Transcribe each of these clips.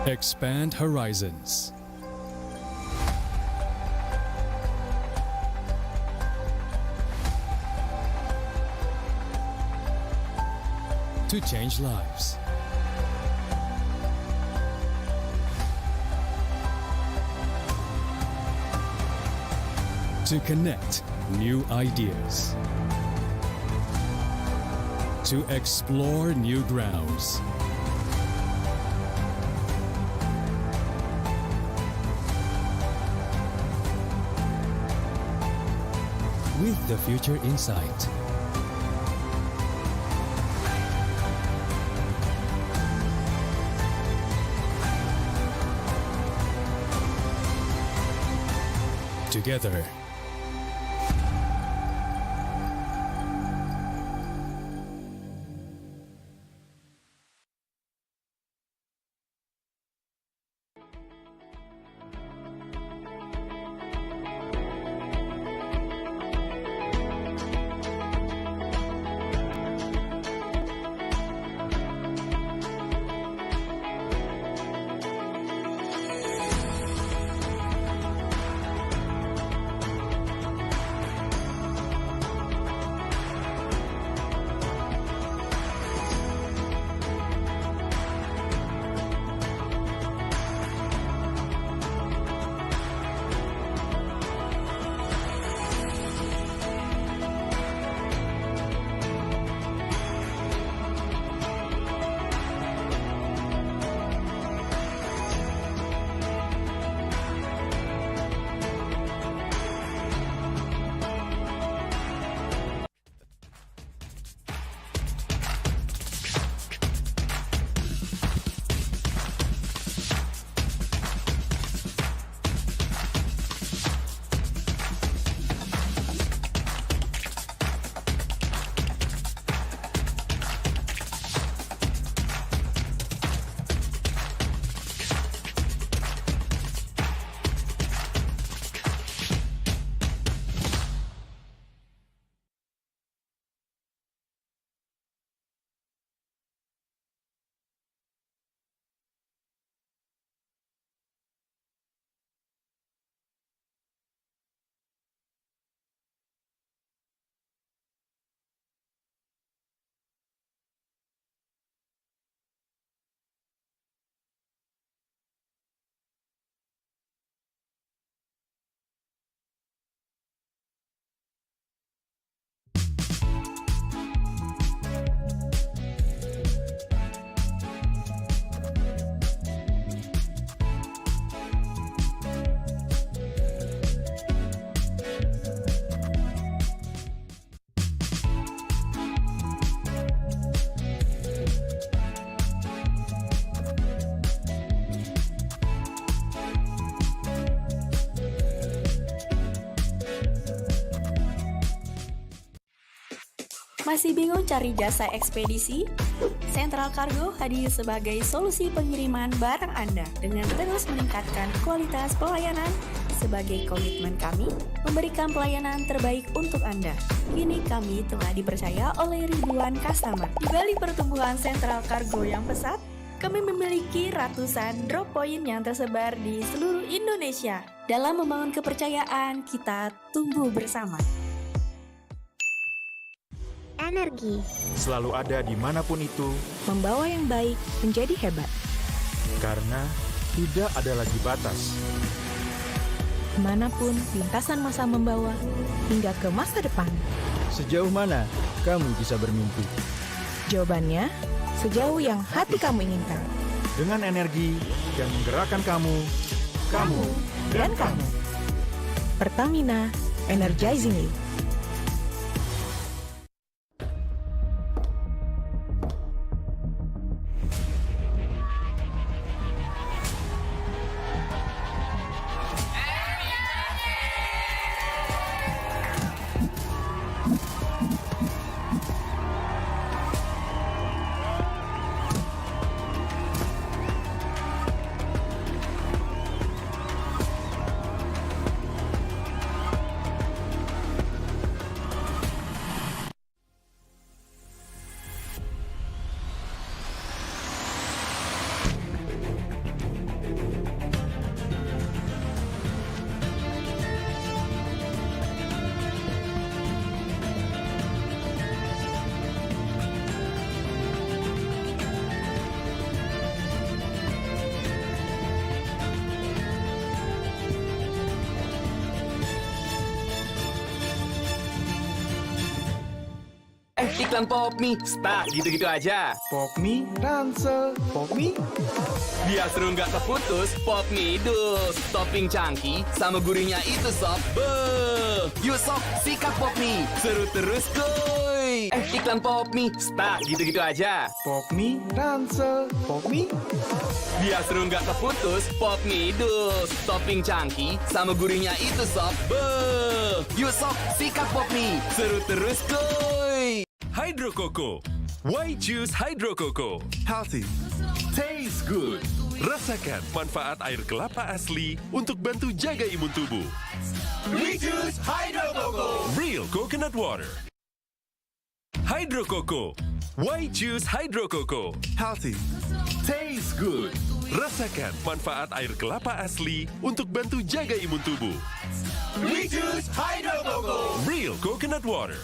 Expand horizons. To change lives. To connect new ideas. To explore new grounds. With the future in sight. Together. Masih bingung cari jasa ekspedisi? Central Cargo hadir sebagai solusi pengiriman barang Anda dengan terus meningkatkan kualitas pelayanan. Sebagai komitmen kami, memberikan pelayanan terbaik untuk Anda. Kini kami telah dipercaya oleh ribuan customer. Di balik pertumbuhan Central Cargo yang pesat, kami memiliki ratusan drop point yang tersebar di seluruh Indonesia. Dalam membangun kepercayaan, kita tumbuh bersama. Energi selalu ada dimanapun itu, membawa yang baik menjadi hebat. karena tidak ada lagi batas. Kemanapun lintasan masa membawa, hingga ke masa depan. Sejauh mana kamu bisa bermimpi? Jawabannya, sejauh yang hati kamu inginkan. Dengan energi yang menggerakkan kamu Dan kamu. Pertamina, energizing you. iklan pop mie, stuck gitu-gitu aja. Pop mie, ransel, pop mie. Biar seru nggak keputus, pop mie dus. Topping cangki sama gurihnya itu sob. Beuh, yuk sob, sikat pop mie. Seru terus kuy. Iklan pop mie, stuck gitu-gitu aja. Pop mie, ransel, pop mie. Biar seru nggak keputus, pop mie dus. Topping cangki sama gurihnya itu sob. Beuh, yuk sob, sikat pop mie. Seru terus kuy. Hydro Coco. Why choose Hydro Coco? Healthy. Taste good. Rasakan manfaat air kelapa asli untuk bantu jaga imun tubuh. We choose Hydro Coco. Real coconut water. Hydro Coco. Why choose Hydro Coco? Healthy. Taste good. Rasakan manfaat air kelapa asli untuk bantu jaga imun tubuh. We choose Hydro Coco. Real coconut water.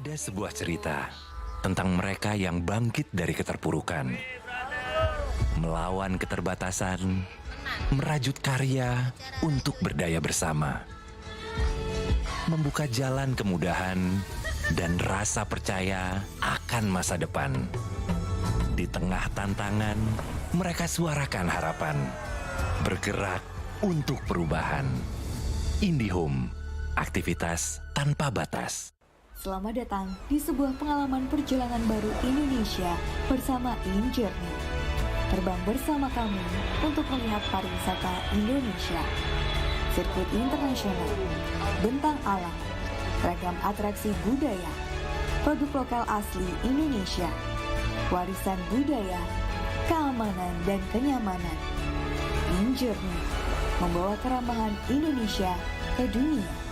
Ada sebuah cerita tentang mereka yang bangkit dari keterpurukan, melawan keterbatasan, merajut karya untuk berdaya bersama, membuka jalan kemudahan dan rasa percaya akan masa depan. Di tengah tantangan, mereka suarakan harapan, bergerak untuk perubahan. IndiHome, aktivitas tanpa batas. Selamat datang di sebuah pengalaman perjalanan baru Indonesia bersama InJourney. Terbang bersama kami untuk melihat pariwisata Indonesia. Sirkuit internasional, bentang alam, ragam atraksi budaya, produk lokal asli Indonesia, warisan budaya, keamanan dan kenyamanan. InJourney membawa keramahan Indonesia ke dunia.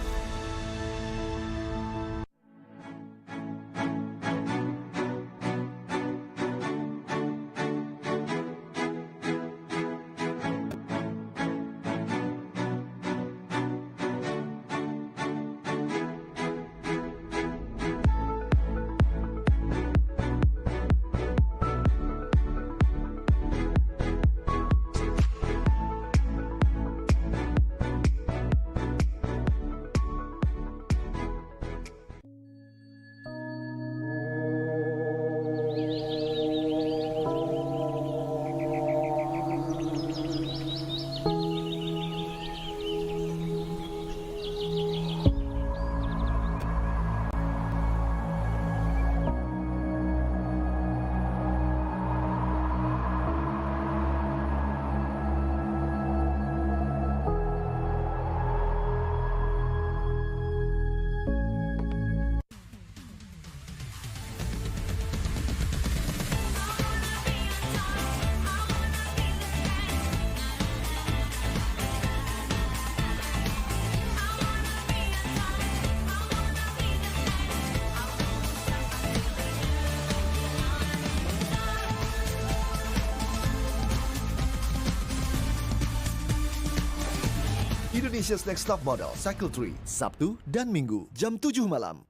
Indonesia's Next Top Model Cycle 3, Sabtu dan Minggu, jam 7 malam.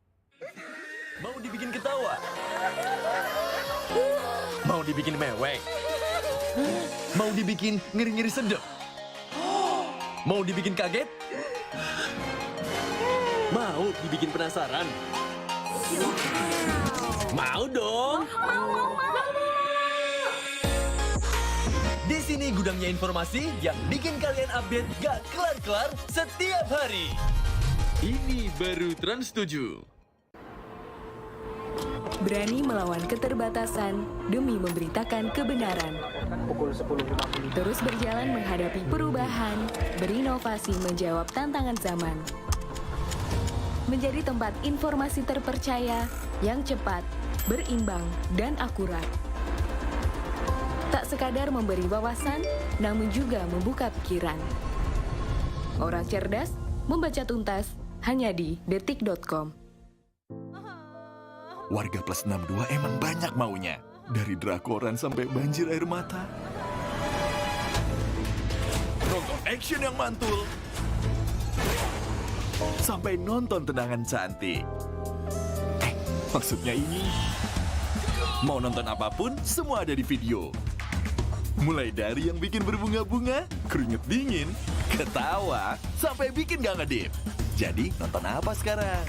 Mau dibikin ketawa? Mau dibikin mewek? Mau dibikin ngeri-ngeri sedep? Mau dibikin kaget? Mau dibikin penasaran? Mau dong! Di sini gudangnya informasi yang bikin kalian update gak kelar-kelar setiap hari. Ini baru Trans 7. Berani melawan keterbatasan demi memberitakan kebenaran. Terus berjalan menghadapi perubahan, berinovasi menjawab tantangan zaman. Menjadi tempat informasi terpercaya yang cepat, berimbang, dan akurat. Tak sekadar memberi wawasan, namun juga membuka pikiran. Orang cerdas membaca tuntas hanya di detik.com. Warga plus 62 emang banyak maunya. Dari drakoran sampai banjir air mata. Nonton action yang mantul. Sampai nonton tendangan cantik. Maksudnya ini. Mau nonton apapun, semua ada di video. Mulai dari yang bikin berbunga-bunga, keringet dingin, ketawa, sampai bikin gak ngedip. Jadi, nonton apa sekarang?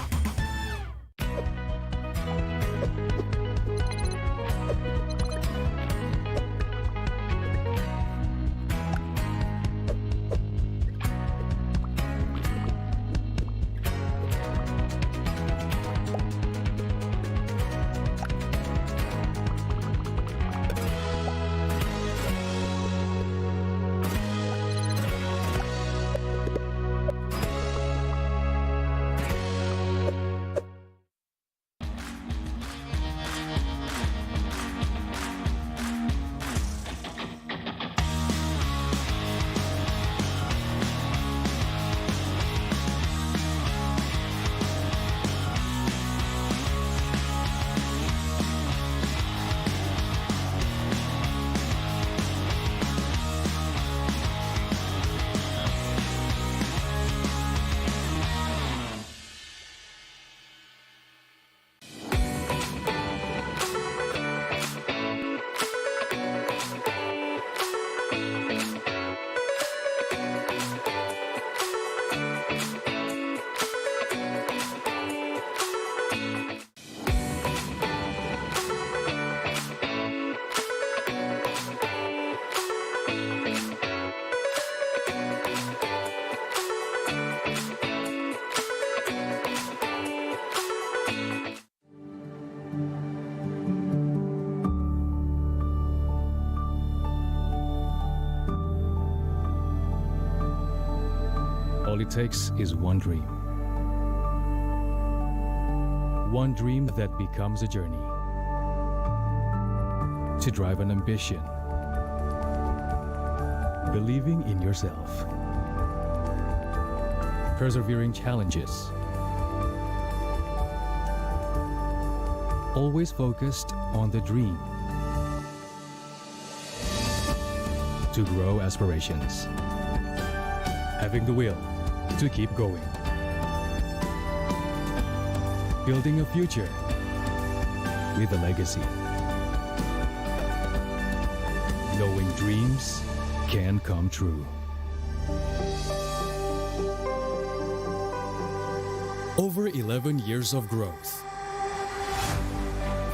All it takes is one dream. One dream that becomes a journey. To drive an ambition. Believing in yourself. Persevering challenges. Always focused on the dream. To grow aspirations. Having the will to keep going. Building a future with a legacy. Knowing dreams can come true. Over 11 years of growth.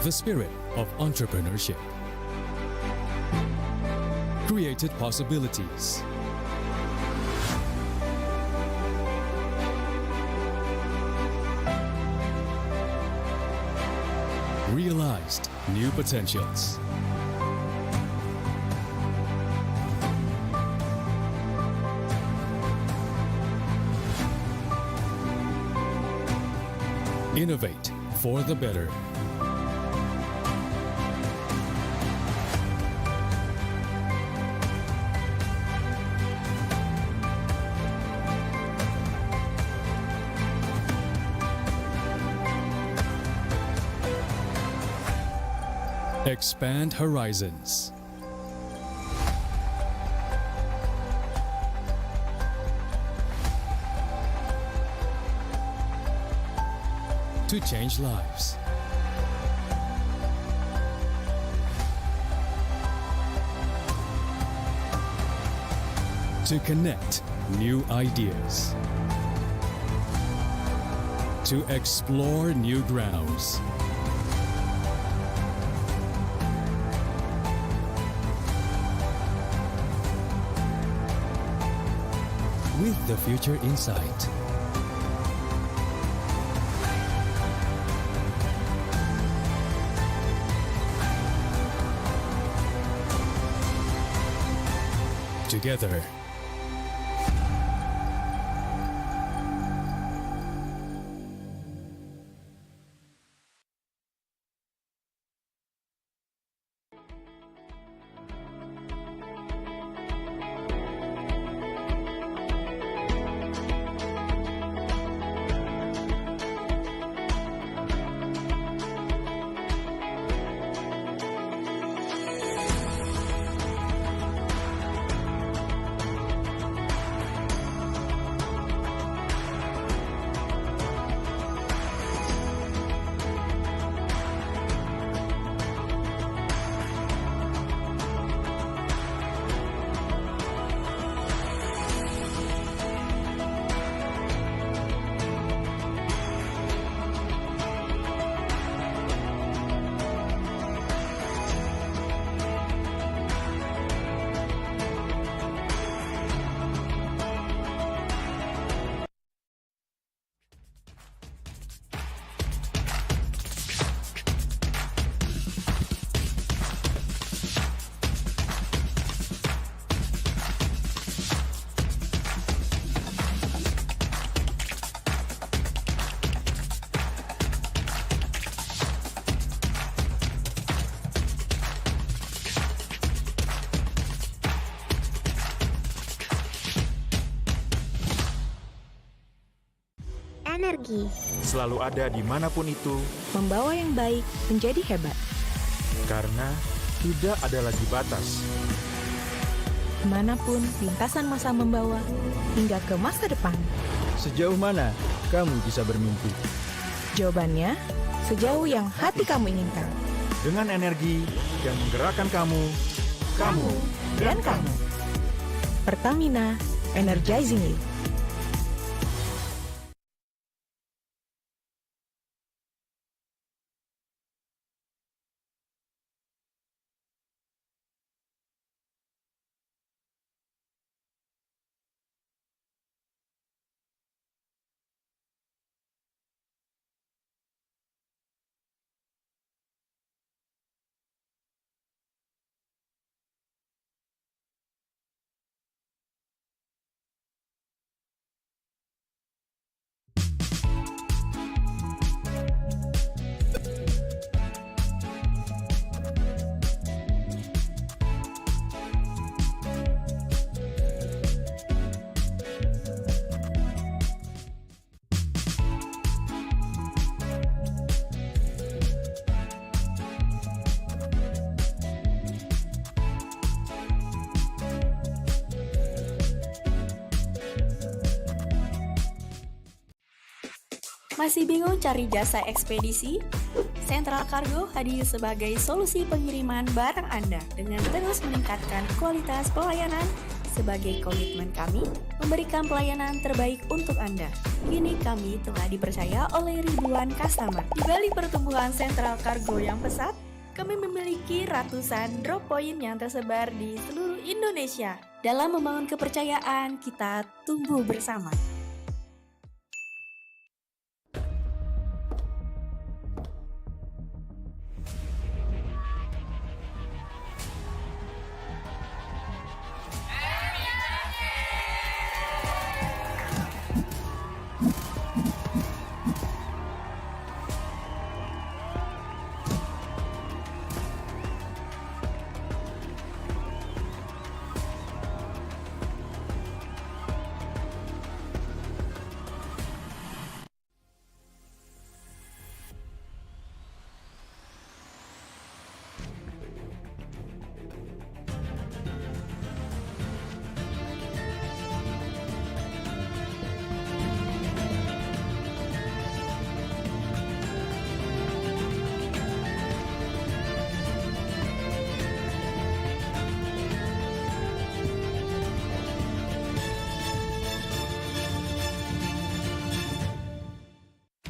The spirit of entrepreneurship. Created possibilities. Realized new potentials. Innovate for the better. Expand horizons. To change lives. To connect new ideas. To explore new grounds. With the future in sight. Together. energi. Selalu ada dimanapun itu, Membawa yang baik menjadi hebat. karena tidak ada lagi batas. Kemanapun lintasan masa membawa, hingga ke masa depan. Sejauh mana kamu bisa bermimpi? Jawabannya, sejauh yang hati kamu inginkan. Dengan energi yang menggerakkan kamu Dan kamu. Pertamina, energizing you. Masih bingung cari jasa ekspedisi? Sentral Kargo hadir sebagai solusi pengiriman barang Anda dengan terus meningkatkan kualitas pelayanan. Sebagai komitmen kami, memberikan pelayanan terbaik untuk Anda. Kini kami telah dipercaya oleh ribuan customer. Di balik pertumbuhan Sentral Kargo yang pesat, kami memiliki ratusan drop point yang tersebar di seluruh Indonesia. Dalam membangun kepercayaan, kita tumbuh bersama.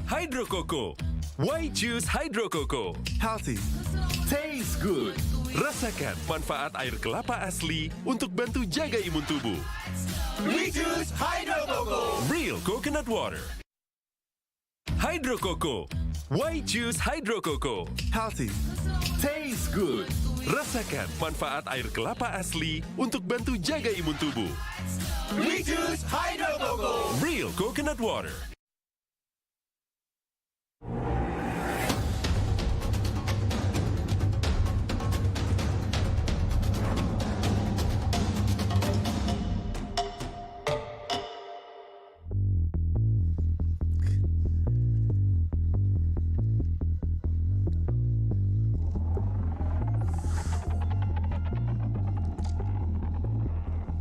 Hydro Coco. Why choose Hydro Coco? Healthy, taste good. Rasakan manfaat air kelapa asli untuk bantu jaga imun tubuh. We choose Hydro Coco. Real coconut water. Hydro Coco. Why choose Hydro Coco? Healthy, taste good. Rasakan manfaat air kelapa asli untuk bantu jaga imun tubuh. We choose Hydro Coco. Real coconut water.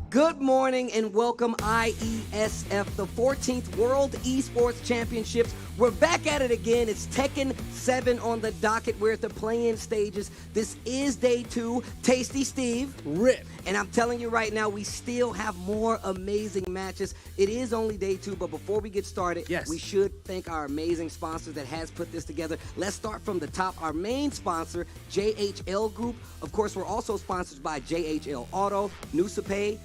Good morning and welcome IESF, the 14th World Esports Championships. We're back at it again. It's Tekken 7 on the docket. We're at the play-in stages. This is day 2. Tasty Steve. Rip. And I'm telling you right now, we still have more amazing matches. It is only day 2, but before we get started, we should thank our amazing sponsor that has put this together. Let's start from the top. Our main sponsor, JHL Group. Of course, we're also sponsored by JHL Auto, Nusapay,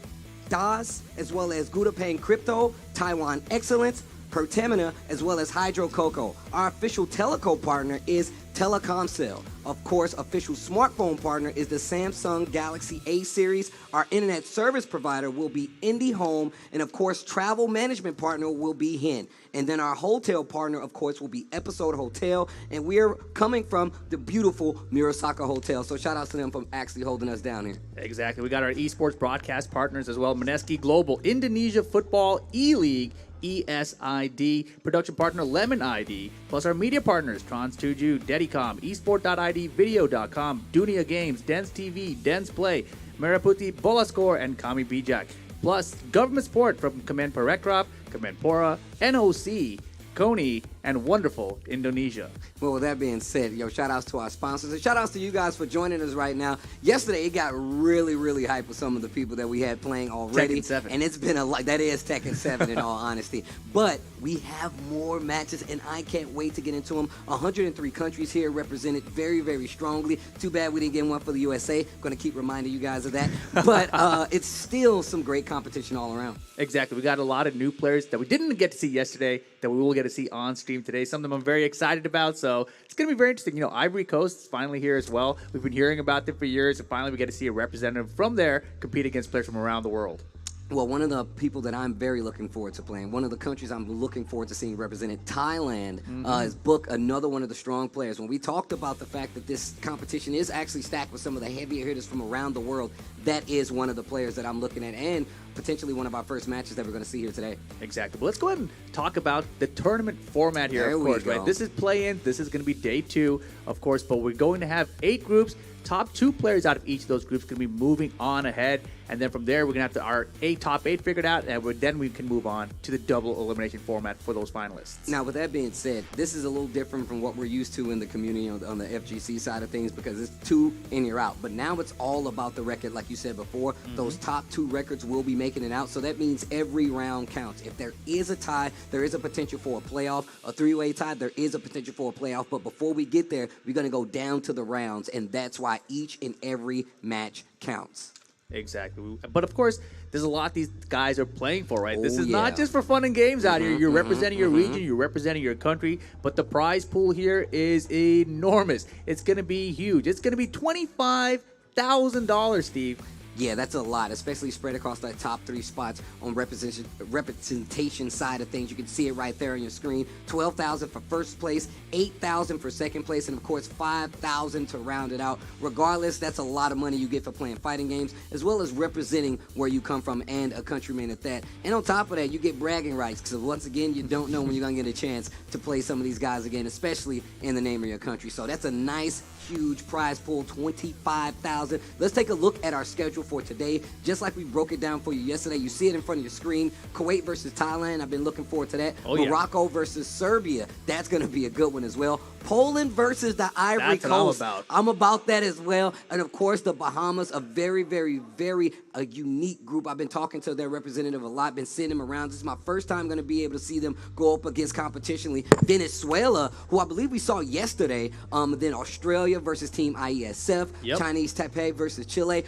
DAS, as well as GudaPay Crypto, Taiwan Excellence, Pertamina, as well as Hydro Coco. Our official teleco partner is Telecomcell. Of course, official smartphone partner is the Samsung Galaxy A series. Our internet service provider will be IndyHome, and of course, travel management partner will be HEN. And then our hotel partner, of course, will be Episode Hotel, and we're coming from the beautiful Murasaka Hotel. So shout out to them for actually holding us down here. Exactly. We got our esports broadcast partners as well. Maneski Global, Indonesia Football E-League, ESID, production partner Lemon ID, plus our media partners Trans2Ju, Dedicom, Esport.id, Video.com, Dunia Games, Dens TV, Dens Play, Meraputi, Bolascore, and Kami Bijak. Plus government support from Kemenparekraf, Kemenpora, NOC, Kony, and wonderful Indonesia. Well, with that being said, shout outs to our sponsors and shout outs to you guys for joining us right now. Yesterday, it got really, really hype with some of the people that we had playing already. Tekken 7. And it's been that is Tekken 7 in all honesty. But we have more matches, and I can't wait to get into them. 103 countries here represented very, very strongly. Too bad we didn't get one for the USA. Going to keep reminding you guys of that. But it's still some great competition all around. Exactly. We got a lot of new players that we didn't get to see yesterday that we will get to see on stream today. Some of them I'm very excited about, so it's going to be very interesting. Ivory Coast is finally here as well. We've been hearing about them for years, and finally we get to see a representative from there compete against players from around the world. Well, one of the people that I'm very looking forward to playing, one of the countries I'm looking forward to seeing represented, Thailand, is Book, another one of the strong players. When we talked about the fact that this competition is actually stacked with some of the heavier hitters from around the world, that is one of the players that I'm looking at, and potentially one of our first matches that we're going to see here today. Exactly. Well, let's go ahead and talk about the tournament format here, of course, right? This is play-in. This is going to be day 2, of course, but we're going to have 8 groups. Top 2 players out of each of those groups going to be moving on ahead, and then from there we're going to have our top 8 figured out, and then we can move on to the double elimination format for those finalists. Now, with that being said, this is a little different from what we're used to in the community on the FGC side of things, because it's 2 in, you're out. But now it's all about the record, like you said before. Those top 2 records will be making it out, so that means every round counts. If there is a tie, there is a potential for a playoff. A 3-way tie, there is a potential for a playoff. But before we get there, we're going to go down to the rounds, and that's why each and every match counts. Exactly. But of course, there's a lot these guys are playing for, right? This is not just for fun and games out here. You're representing your region, you're representing your country, but the prize pool here is enormous. It's going to be huge. It's going to be $25,000, Steve. Yeah, that's a lot, especially spread across the top 3 spots on representation side of things. You can see it right there on your screen. $12,000 for first place, $8,000 for second place, and of course $5,000 to round it out. Regardless, that's a lot of money you get for playing fighting games, as well as representing where you come from and a countryman at that. And on top of that, you get bragging rights, because once again, you don't know when you're going to get a chance to play some of these guys again, especially in the name of your country. So that's a nice, huge prize pool, $25,000. Let's take a look at our schedule for today. Just like we broke it down for you yesterday, you see it in front of your screen. Kuwait versus Thailand, I've been looking forward to that. Morocco versus Serbia, that's going to be a good one as well. Poland versus the Ivory Coast. I'm about that as well. And of course, the Bahamas, a very, very, very unique group. I've been talking to their representative a lot, been seeing them around. This is my first time going to be able to see them go up against competitionally. Venezuela, who I believe we saw yesterday. Then Australia versus Team IESF. Chinese Taipei versus Chile.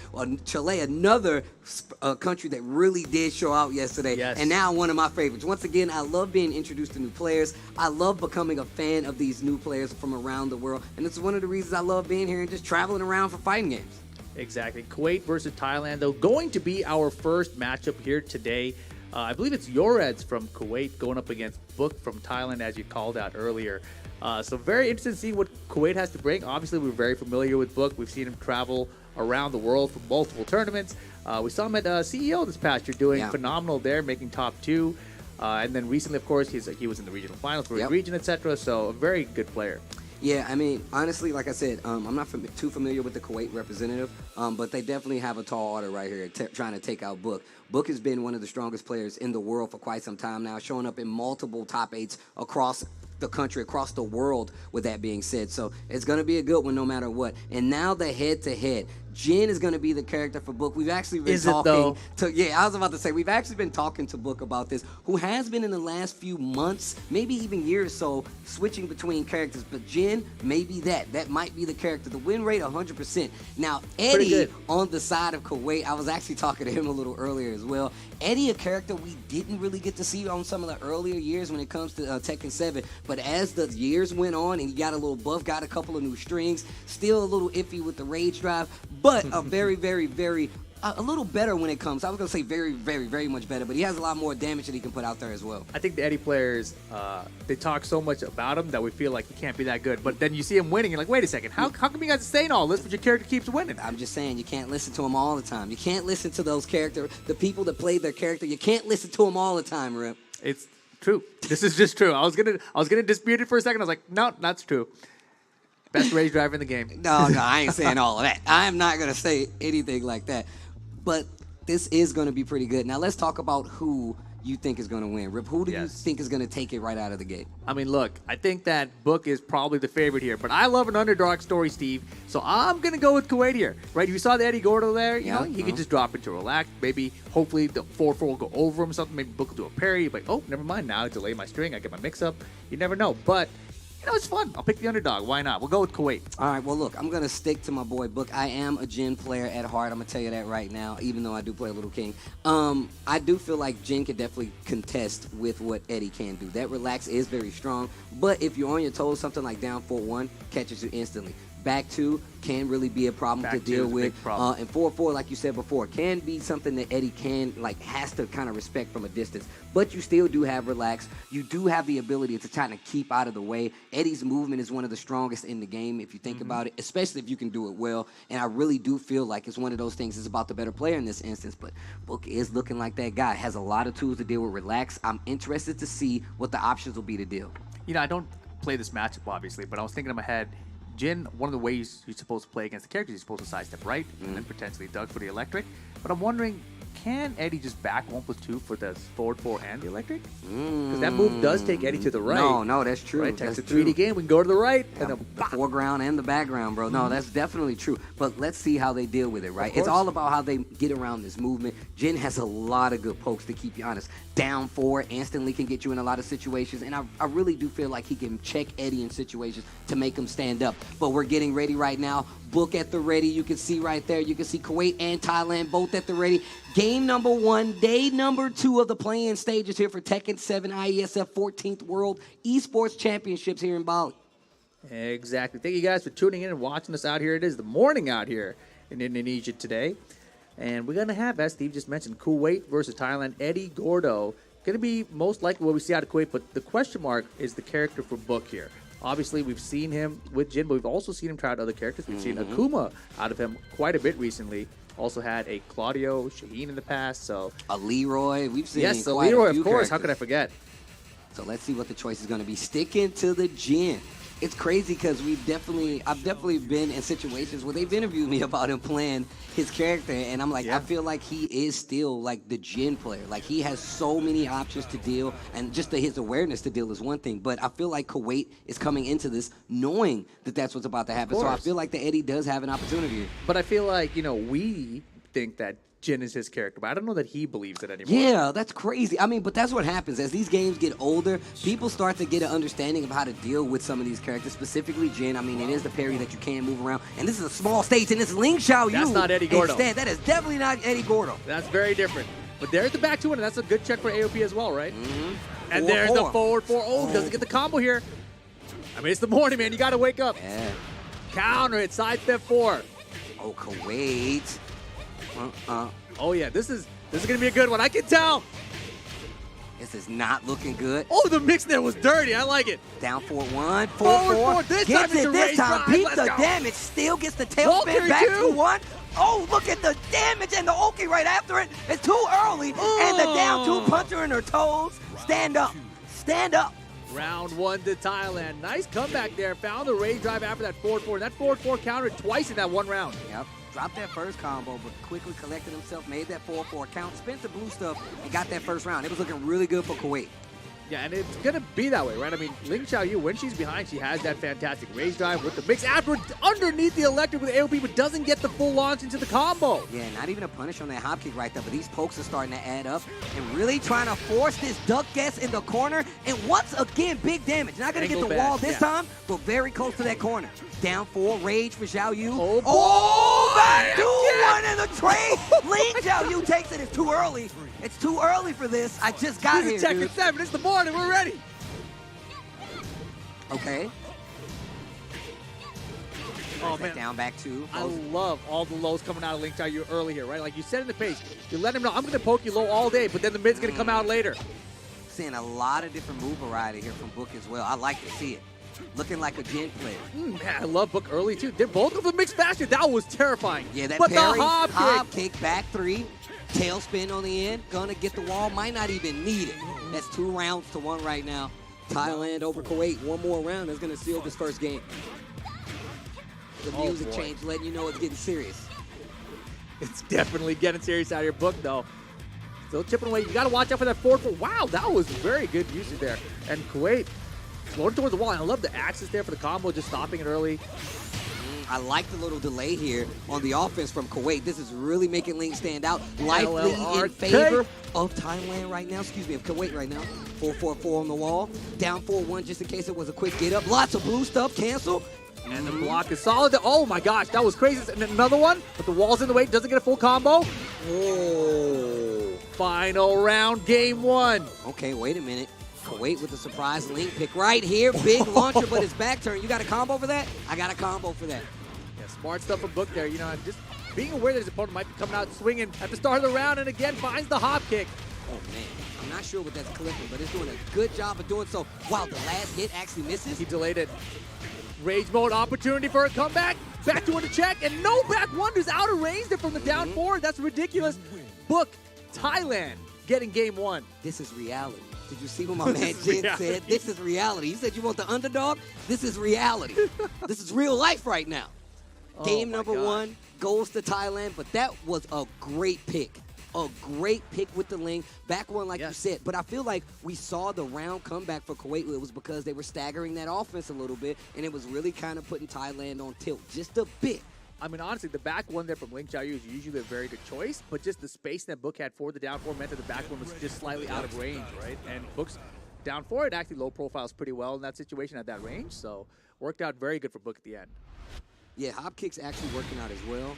Chile, another country that really did show out yesterday. And now one of my favorites. Once again, I love being introduced to new players. I love becoming a fan of these new players from around the world. And it's one of the reasons I love being here and just traveling around for fighting games. Exactly. Kuwait versus Thailand, though, going to be our first matchup here today. I believe it's Yoreds from Kuwait going up against Book from Thailand, as you called out earlier. So very interested to see what Kuwait has to bring. Obviously, we're very familiar with Book. We've seen him travel around the world for multiple tournaments. We saw him at CEO this past year doing phenomenal there, making top 2. And then recently, of course, he was in the regional finals for his region, etc. So a very good player. Yeah, I mean, honestly, like I said, I'm not too familiar with the Kuwait representative, but they definitely have a tall order right here trying to take out Book. Book has been one of the strongest players in the world for quite some time now, showing up in multiple top 8s across the country, across the world, with that being said. So it's going to be a good one no matter what. And now the head-to-head. Jin is going to be the character for Book. We've actually been talking to, I was about to say, we've actually been talking to Book about this, who has been in the last few months, maybe even years or so, switching between characters. But Jin, maybe that might be the character. The win rate, 100%. Now, Eddie, on the side of Kuwait, I was actually talking to him a little earlier as well. Eddie, a character we didn't really get to see on some of the earlier years when it comes to Tekken 7. But as the years went on and he got a little buff, got a couple of new strings, still a little iffy with the rage drive, but a very, very, very, a little better when it comes. I was going to say very, very, very much better, but he has a lot more damage that he can put out there as well. I think the Eddie players, they talk so much about him that we feel like he can't be that good. But then you see him winning, you're like, wait a second, how come you guys are saying all this, but your character keeps winning? I'm just saying, you can't listen to him all the time. You can't listen to those characters, the people that played their character. You can't listen to them all the time, Rip. True. This is just true. I was gonna dispute it for a second. I was like, no, that's true. Best rage driver in the game. No, I ain't saying all of that. I'm not going to say anything like that. But this is going to be pretty good. Now, let's talk about who you think is going to win. Rip, who do you think is going to take it right out of the gate? I mean, look, I think that Book is probably the favorite here, but I love an underdog story, Steve, so I'm going to go with Kuwait here, right? You saw the Eddie Gordo there, you know, he could just drop into relax, maybe, hopefully the 4-4 will go over him or something, maybe Book will do a parry, like, oh, never mind, now I delay my string, I get my mix-up, you never know, but... You know, it's fun. I'll pick the underdog. Why not? We'll go with Kuwait. All right, well, look, I'm going to stick to my boy Book. I am a Jin player at heart. I'm going to tell you that right now, even though I do play a Little King. I do feel like Jin could definitely contest with what Eddie can do. That relax is very strong, but if you're on your toes, something like down 4-1 catches you instantly. Back 2 can really be a problem to deal with. And 4-4, like you said before, can be something that Eddie has to kind of respect from a distance. But you still do have relax. You do have the ability to kind of keep out of the way. Eddie's movement is one of the strongest in the game, if you think about it, especially if you can do it well. And I really do feel like it's one of those things. It's about the better player in this instance. But Book is looking like that guy. Has a lot of tools to deal with relax. I'm interested to see what the options will be to deal. You know, I don't play this matchup, obviously, but I was thinking in my head, Jin, one of the ways you're supposed to play against the characters, you're supposed to sidestep right, and then potentially Doug for the electric. But I'm wondering, can Eddie just back 1+2 for the forward 4 and the electric? Because that move does take Eddie to the right. No, that's true. Right? That's a 3D game, we can go to the right. And the foreground and the background, bro. No, that's definitely true. But let's see how they deal with it, right? It's all about how they get around this movement. Jin has a lot of good pokes, to keep you honest. Down 4 instantly can get you in a lot of situations, and I really do feel like he can check Eddie in situations to make him stand up. But we're getting ready right now. Book at the ready. You can see right there. You can see Kuwait and Thailand both at the ready. Game number 1, day number 2 of the play-in stages here for Tekken 7 IESF 14th World Esports Championships here in Bali. Exactly. Thank you guys for tuning in and watching us out here. It is the morning out here in Indonesia today. And we're going to have, as Steve just mentioned, Kuwait versus Thailand. Eddie Gordo going to be most likely what we see out of Kuwait, but the question mark is the character for Book here. Obviously, we've seen him with Jin, but we've also seen him try out other characters. We've seen Akuma out of him quite a bit recently. Also had a Claudio Shaheen in the past, so... A Leroy. We've seen yes, quite Leroy, a few of course. characters. How could I forget? So let's see what the choice is going to be. Sticking to the Jin. It's crazy because I've definitely been in situations where they've interviewed me about him playing his character, and I'm like, I feel like he is still like the Jin player. Like, he has so many options to deal, and just his awareness to deal is one thing. But I feel like Kuwait is coming into this knowing that that's what's about to happen. So I feel like the Eddie does have an opportunity here. But I feel like, you know, we think that Jin is his character, but I don't know that he believes it anymore. Yeah, that's crazy. I mean, but that's what happens. As these games get older, people start to get an understanding of how to deal with some of these characters, specifically Jin. I mean, it is the parry that you can move around. And this is a small stage, and it's Ling Xiaoyu. That's not Eddie Gordo. Instead, that is definitely not Eddie Gordo. That's very different. But there's the back 2, and that's a good check for AOP as well, right? And 4-4. there's the forward 4. Oh, doesn't get the combo here. I mean, it's the morning, man. You got to wake up. Yeah. Counter it, sidestep 4. Oh, Kuwait. Oh, yeah, this is going to be a good one. I can tell. This is not looking good. Oh, the mix there was dirty. I like it. Down 4-1, 4-4. Forward 4. This gets time it this time. Beat the damage. Still gets the tailspin back to 1. Oh, look at the damage and the Oki right after it. It's too early. And the down 2 puncher in her toes. Stand up. Stand up. Round 1 to Thailand. Nice comeback there. Found the rage drive after that forward 4. That forward 4 countered twice in that one round. Yep. Dropped that first combo, but quickly collected himself, made that 4-4 count, spent the blue stuff, and got that first round. It was looking really good for Kuwait. Yeah, and it's going to be that way, right? I mean, Ling Xiaoyu, when she's behind, she has that fantastic rage drive with the mix after underneath the electric with the AOP, but doesn't get the full launch into the combo. Yeah, not even a punish on that hop kick right there, but these pokes are starting to add up and really trying to force this duck guess in the corner. And once again, big damage. Not going to get the wall this time, but very close to that corner. Down 4, rage for Xiaoyu. Oh, back 2-1 in the trade. Ling Xiaoyu takes it. It's too early. It's too early for this. I just got here, Tekken dude. 7. It's the morning. We're ready. Okay. Oh, man. Down back 2. I love all the lows coming out of Ling Xiaoyu early here, right? Like you said in the pace, you let him know, I'm going to poke you low all day, but then the mid's going to come out later. Seeing a lot of different move variety here from Book as well. I like to see it. Looking like a Jin player. Man, I love Book early, too. They're both of them mixed faster. That was terrifying. Yeah, that but parry, the hop kick, back 3, tailspin on the end. Gonna get the wall. Might not even need it. That's 2 rounds to 1 right now. Thailand over Kuwait. One more round is going to seal this first game. The music change letting you know it's getting serious. It's definitely getting serious out of your book, though. Still chipping away. You got to watch out for that forward. Wow, that was very good usage there. And Kuwait going towards the wall. And I love the axis there for the combo, just stopping it early. I like the little delay here on the offense from Kuwait. This is really making Ling stand out. Likely in favor of Thailand right now. Excuse me, of Kuwait right now. 4-4-4 on the wall. Down 4-1 just in case it was a quick get up. Lots of blue stuff. Cancel. And the block is solid. Oh my gosh, that was crazy. And another one, but the wall's in the way. Doesn't get a full combo. Oh. Final round, game 1. Okay, wait a minute. Kuwait with the surprise Ling pick right here. Big launcher, but it's back turn. You got a combo for that? I got a combo for that. Yeah, smart stuff from Book there. You know, just being aware that his opponent might be coming out swinging at the start of the round, and again finds the hop kick. Oh man, I'm not sure what that's clipping, but it's doing a good job of doing so. Wow, the last hit actually misses. He delayed it. Rage mode opportunity for a comeback. Back to a check, and no back wonders out of range there from the down 4. That's ridiculous. Book, Thailand getting game 1. This is reality. Did you see what my man Jin said? This is reality. He said you want the underdog? This is reality. This is real life right now. Game number 1 goes to Thailand, but that was a great pick. A great pick with the Ling. Back one, like you said. But I feel like we saw the round comeback for Kuwait. It was because they were staggering that offense a little bit, and it was really kind of putting Thailand on tilt just a bit. I mean, honestly, the back one there from Ling Xiaoyu is usually a very good choice, but just the space that Book had for the down 4 meant that the back one was just slightly out of range, right? And Book's down 4, it actually low profiles pretty well in that situation at that range, so worked out very good for Book at the end. Yeah, hop kicks actually working out as well.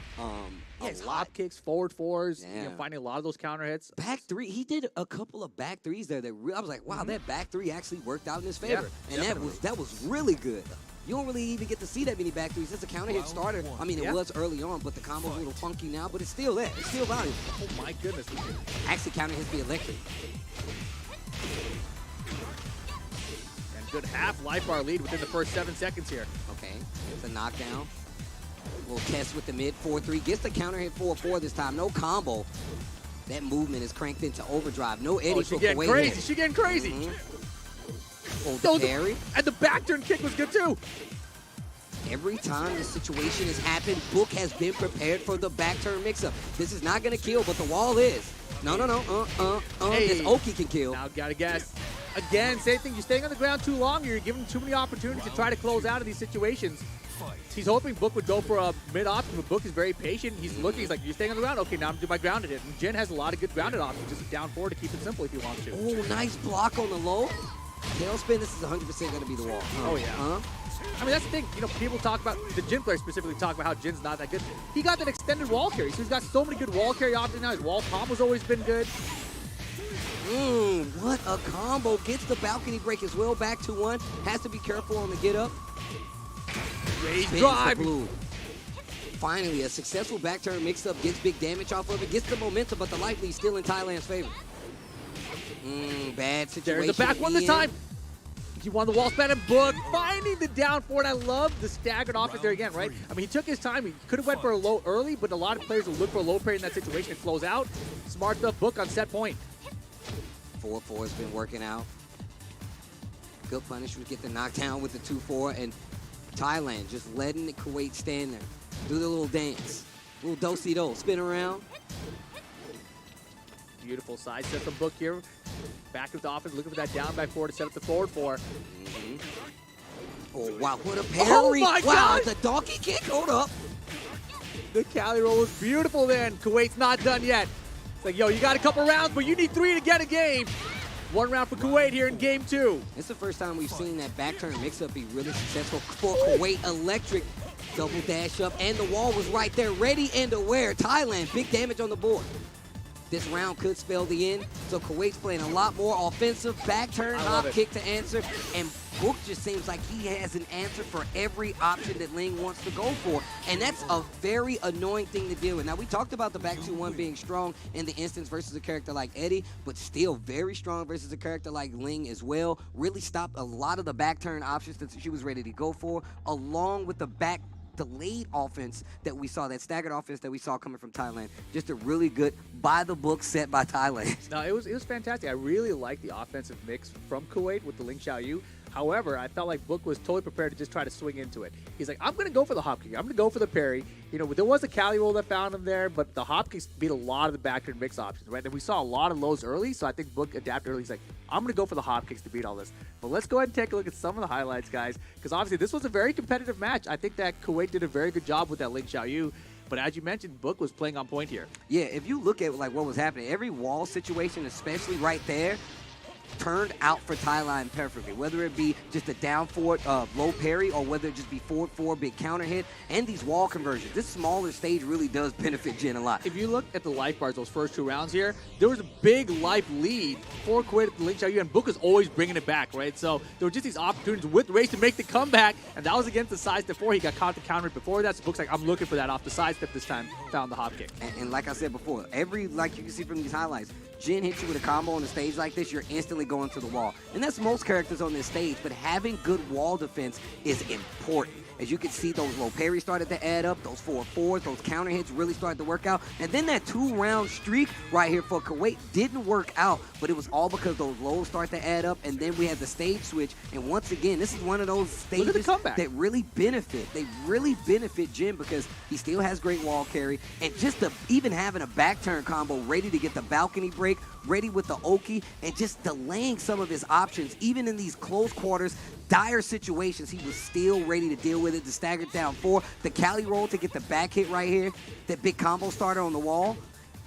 Hop kicks, forward 4s, you know, finding a lot of those counter hits. Back 3, he did a couple of back 3s there that I was like, wow, that back 3 actually worked out in his favor. And that was really good. You don't really even get to see that many back 3s. It's a counter hit starter. I mean, it was early on, but the combo's a little funky now, but it's still there. It's still valuable. Oh my goodness. Actually, counter hits the electric. And good half life bar lead within the first 7 seconds here. Okay, it's a knockdown. Little test with the mid 4-3. Gets the counter hit 4-4 this time. No combo. That movement is cranked into overdrive. No Eddie for getting Kuwait. Crazy. She getting crazy. The parry. And the back turn kick was good too. Every time this situation has happened, Book has been prepared for the back turn mix-up. This is not going to kill, but the wall is. No. This Oki can kill. Now gotta guess. Again, same thing. You're staying on the ground too long. You're giving too many opportunities to try to close out of these situations. He's hoping Book would go for a mid option, but Book is very patient. He's looking. He's like, you're staying on the ground? Okay, now I'm doing my grounded hit. And Jin has a lot of good grounded options. Just down 4 to keep it simple if he wants to. Oh, nice block on the low. Tailspin, this is 100% going to be the wall. Oh, yeah. I mean, that's the thing. You know, people talk about, the Jin players specifically talk about how Jin's not that good. He got that extended wall carry, so he's got so many good wall carry options now. His wall combo's always been good. What a combo. Gets the balcony break as well. Back to 1. Has to be careful on the get up. Rage drive. Finally, a successful back turn mix-up. Gets big damage off of it. Gets the momentum, but the life lead still in Thailand's favor. Bad situation. There's the back one this time. He won the wall span and Book finding the down 4, and I love the staggered offense there again, right? I mean, he took his time. He could have went for a low early, but a lot of players will look for a low parry in that situation. It flows out. Smart stuff, Book on set point. 4-4 has been working out. Good punish. We get the knockdown with the 2-4, and Thailand just letting the Kuwait stand there. Do the little dance. Little do-si-do. Spin around. Beautiful side set from Book here. Back with the offense, looking for that down back 4 to set up the forward 4. Oh, wow. What a parry. Oh, my God. The donkey kick. Hold up. The Cali roll was beautiful then. Kuwait's not done yet. It's like, yo, you got a couple rounds, but you need 3 to get a game. 1 round for Kuwait here in game 2. It's the first time we've seen that back turn mix-up be really successful for Kuwait. Electric double dash up, and the wall was right there, ready and aware. Thailand, big damage on the board. This round could spell the end, so Kuwait's playing a lot more offensive. Back turn, hop kick to answer, and Book just seems like he has an answer for every option that Ling wants to go for, and that's a very annoying thing to deal with. Now, we talked about the back 2-1 being strong in the instance versus a character like Eddie, but still very strong versus a character like Ling as well. Really stopped a lot of the back turn options that she was ready to go for, along with the back delayed offense that we saw, that staggered offense that we saw coming from Thailand. Just a really good by-the-book set by Thailand. No, it was fantastic. I really liked the offensive mix from Kuwait with the Ling Xiaoyu. However, I felt like Book was totally prepared to just try to swing into it. He's like, I'm going to go for the hop kick. I'm going to go for the parry. You know, there was a Cali roll that found him there, but the hop kicks beat a lot of the back turn mix options, right? And we saw a lot of lows early, so I think Book adapted early. He's like, I'm going to go for the hop kicks to beat all this. But let's go ahead and take a look at some of the highlights, guys, because obviously this was a very competitive match. I think that Kuwait did a very good job with that Ling Xiaoyu. But as you mentioned, Book was playing on point here. Yeah, if you look at like what was happening, every wall situation, especially right there, turned out for Thailand perfectly, whether it be just a down forward low parry or whether it just be forward four big counter hit and these wall conversions. This smaller stage really does benefit Jin a lot. If you look at the life bars those first 2 rounds here, there was a big life lead for Kuwait at the Ling Xiaoyu, and Book was always bringing it back, right? So there were just these opportunities with Race to make the comeback, and that was against the side step 4. He got caught the counter before that, so Book's like, I'm looking for that off the side step this time, found the hop kick. And like I said before, like you can see from these highlights, Jin hits you with a combo on a stage like this, you're instantly going to the wall. And that's most characters on this stage, but having good wall defense is important. As you can see, those low parries started to add up, those 4-4s, those counter hits really started to work out. And then that 2-round streak right here for Kuwait didn't work out, but it was all because those lows start to add up, and then we had the stage switch. And once again, this is one of those stages that really benefit. They really benefit Jin because he still has great wall carry, and just even having a back turn combo ready to get the balcony break, ready with the Oki, and just delaying some of his options, even in these close quarters, dire situations, he was still ready to deal with it. The staggered down 4, the Cali roll to get the back hit right here, that big combo starter on the wall,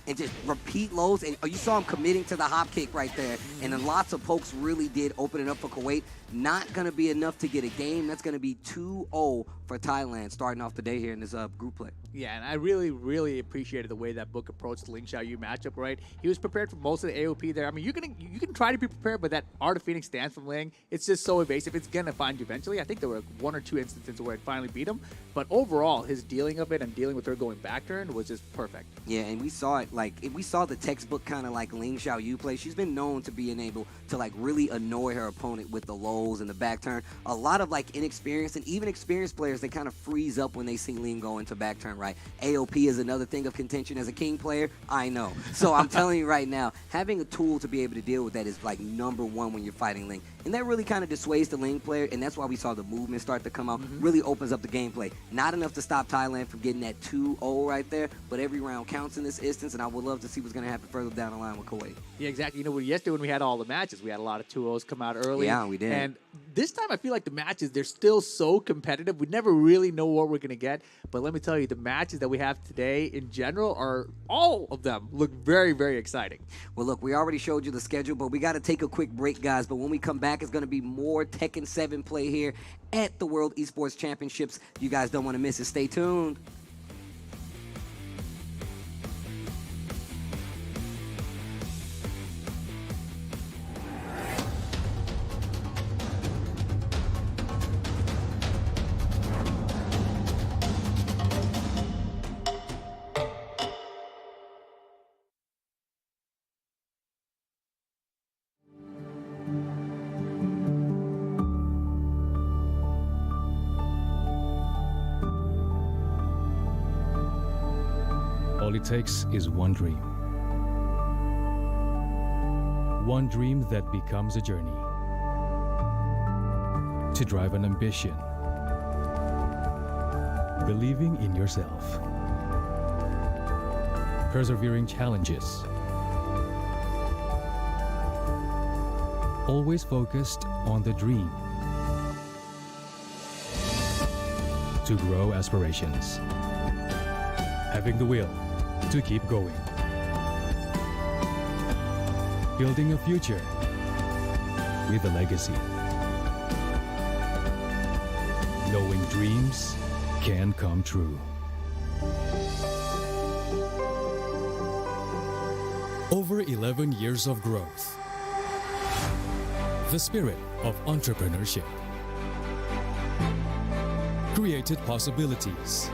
and just repeat lows. And you saw him committing to the hop kick right there. And then lots of pokes really did open it up for Kuwait. Not going to be enough to get a game. That's going to be 2-0 for Thailand starting off the day here in this group play. Yeah, and I really, really appreciated the way that Book approached the Ling Xiaoyu matchup, right? He was prepared for most of the AOP there. I mean, you can try to be prepared, but that Art of Phoenix stance from Ling, it's just so evasive. It's going to find you eventually. I think there were 1 or 2 instances where it finally beat him. But overall, his dealing of it and dealing with her going back turn was just perfect. Yeah, and we saw it, like, we saw the textbook kind of like Ling Xiaoyu play. She's been known to being able to, like, really annoy her opponent with the lows and the back turn. A lot of, like, inexperienced and even experienced players, they kind of freeze up when they see Ling go into back turn, right? AOP is another thing of contention as a King player. I know. So I'm telling you right now, having a tool to be able to deal with that is, like, #1 when you're fighting Ling. And that really kind of dissuades the Ling player, and that's why we saw the movement start to come out. Really opens up the gameplay. Not enough to stop Thailand from getting that 2-0 right there, but every round counts in this instance, and I would love to see what's going to happen further down the line with Kuwait. Yeah, exactly. You know, yesterday when we had all the matches, we had a lot of 2-0s come out early. Yeah, we did. And this time I feel like the matches, they're still so competitive. We never really know what we're going to get. But let me tell you, the matches that we have today in general are, all of them look very, very exciting. Well, look, we already showed you the schedule, but we got to take a quick break, guys. But when we come back, it's going to be more Tekken 7 play here at the World Esports Championships. You guys don't want to miss it. Stay tuned. All it takes is one dream. One dream that becomes a journey. To drive an ambition. Believing in yourself. Persevering challenges. Always focused on the dream. To grow aspirations. Having the will to keep going. Building a future with a legacy. Knowing dreams can come true. Over 11 years of growth. The spirit of entrepreneurship. Created possibilities.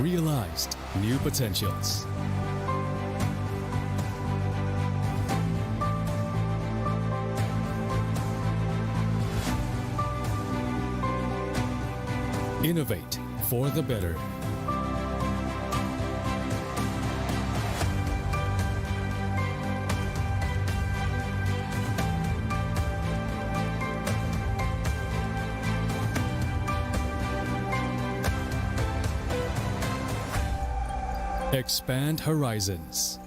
Realized new potentials. Innovate for the better. Expand horizons.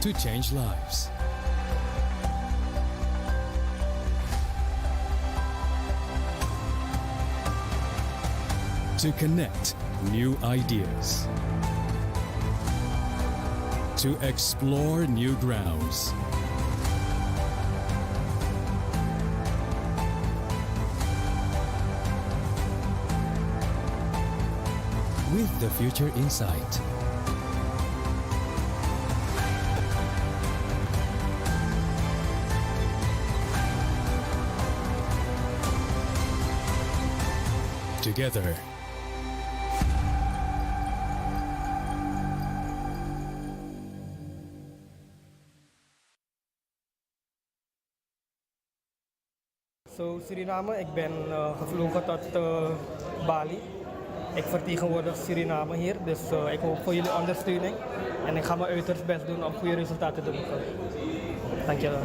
To change lives. To connect new ideas. To explore new grounds. With the future in sight. Together. Zo, Suriname, ik ben gevlogen tot Bali. Ik vertegenwoordig Suriname hier, dus ik hoop voor jullie ondersteuning. En ik ga mijn uiterst best doen om goede resultaten te boeken. Dankjewel.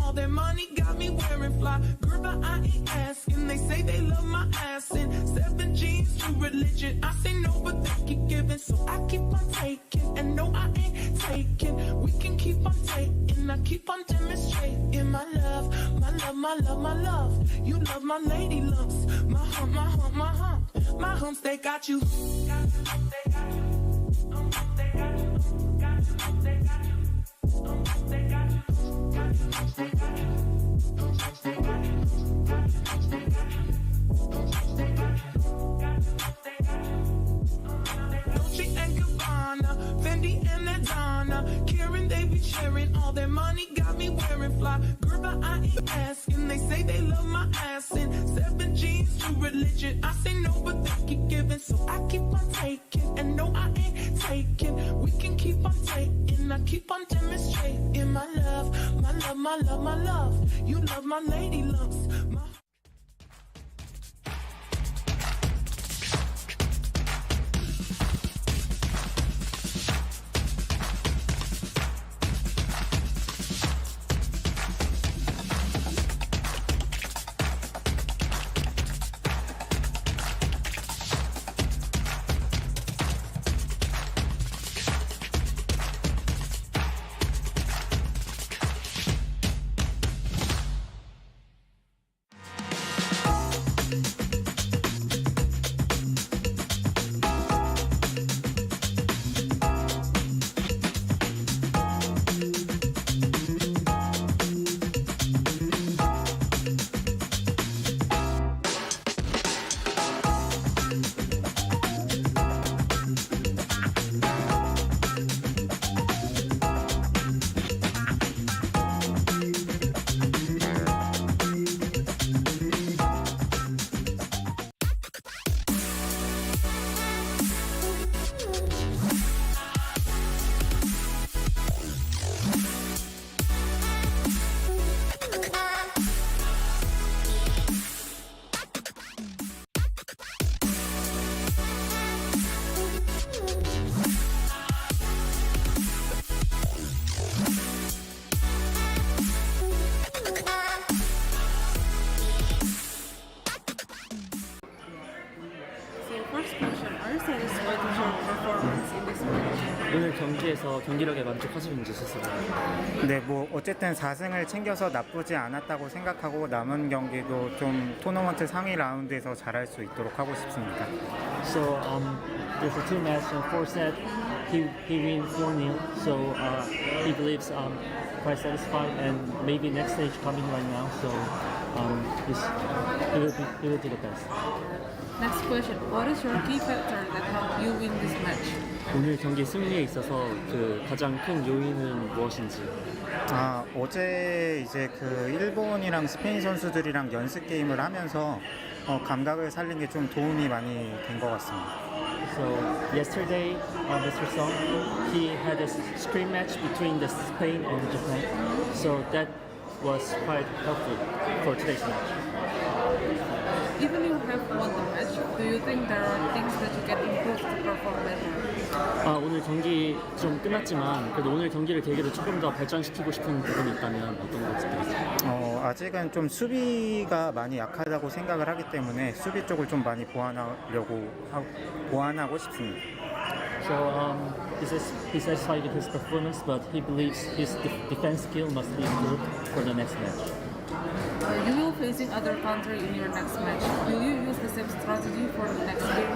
all their money got me wearing fly. Girl, but I ain't asking. They say they love my ass in 7 G's to religion. I say no, but they keep giving, so I keep on taking. And no, I ain't taking. We can keep on taking. I keep on demonstrating my love, my love, my love, my love. You love my lady lumps, my hump, my hump, my hump. My humps, they got you. They got you. They got you. They got you. They got you. They got you. Dolce and Gabbana, Fendi and Adana, Karen, they be sharing all their money, got me wearing fly. Girl, but I ain't asking. They say they love my ass in 7 G's to religion. I say no, but they keep giving, so I keep on taking. And no, I ain't taking. We can keep on taking. I keep on demonstrating my love, my love, my love, my love. You love my lady lumps. My 대해서 경기력에 만족하시는지 스스로. 네, 뭐 어쨌든 4승을 챙겨서 나쁘지 않았다고 생각하고 남은 경기도 좀 토너먼트 상위 라운드에서 잘할 수 있도록 하고 싶습니다. So there's a two match and 4 set. He win 4-0. So he believes quite satisfied and maybe next stage coming right now. So he will do the best. Next question. What is your key factor that helped you win this match? 오늘 경기 승리에 있어서 그 가장 큰 요인은 무엇인지. 어제 이제 그 일본이랑 스페인 선수들이랑 연습 게임을 하면서 감각을 살린 게 좀 도움이 많이 된 것 같습니다. So yesterday, Mr. Song, he had a scrim match between the Spain and Japan. So that was quite helpful for today's match. Even you have won the match, do you think there are things that you can improve to perform better? 오늘 경기 좀 끝났지만 그래도 오늘 경기를 계기로 조금 더 발전시키고 싶은 부분이 있다면 어떤 것들이 있을까요? 아직은 좀 수비가 많이 약하다고 생각을 하기 때문에 수비 쪽을 좀 많이 보완하고 싶습니다. So he's satisfied with his performance, but he believes his defense skill must be improved for the next match. You will facing other country in your next match. Will you use the same strategy for the next game?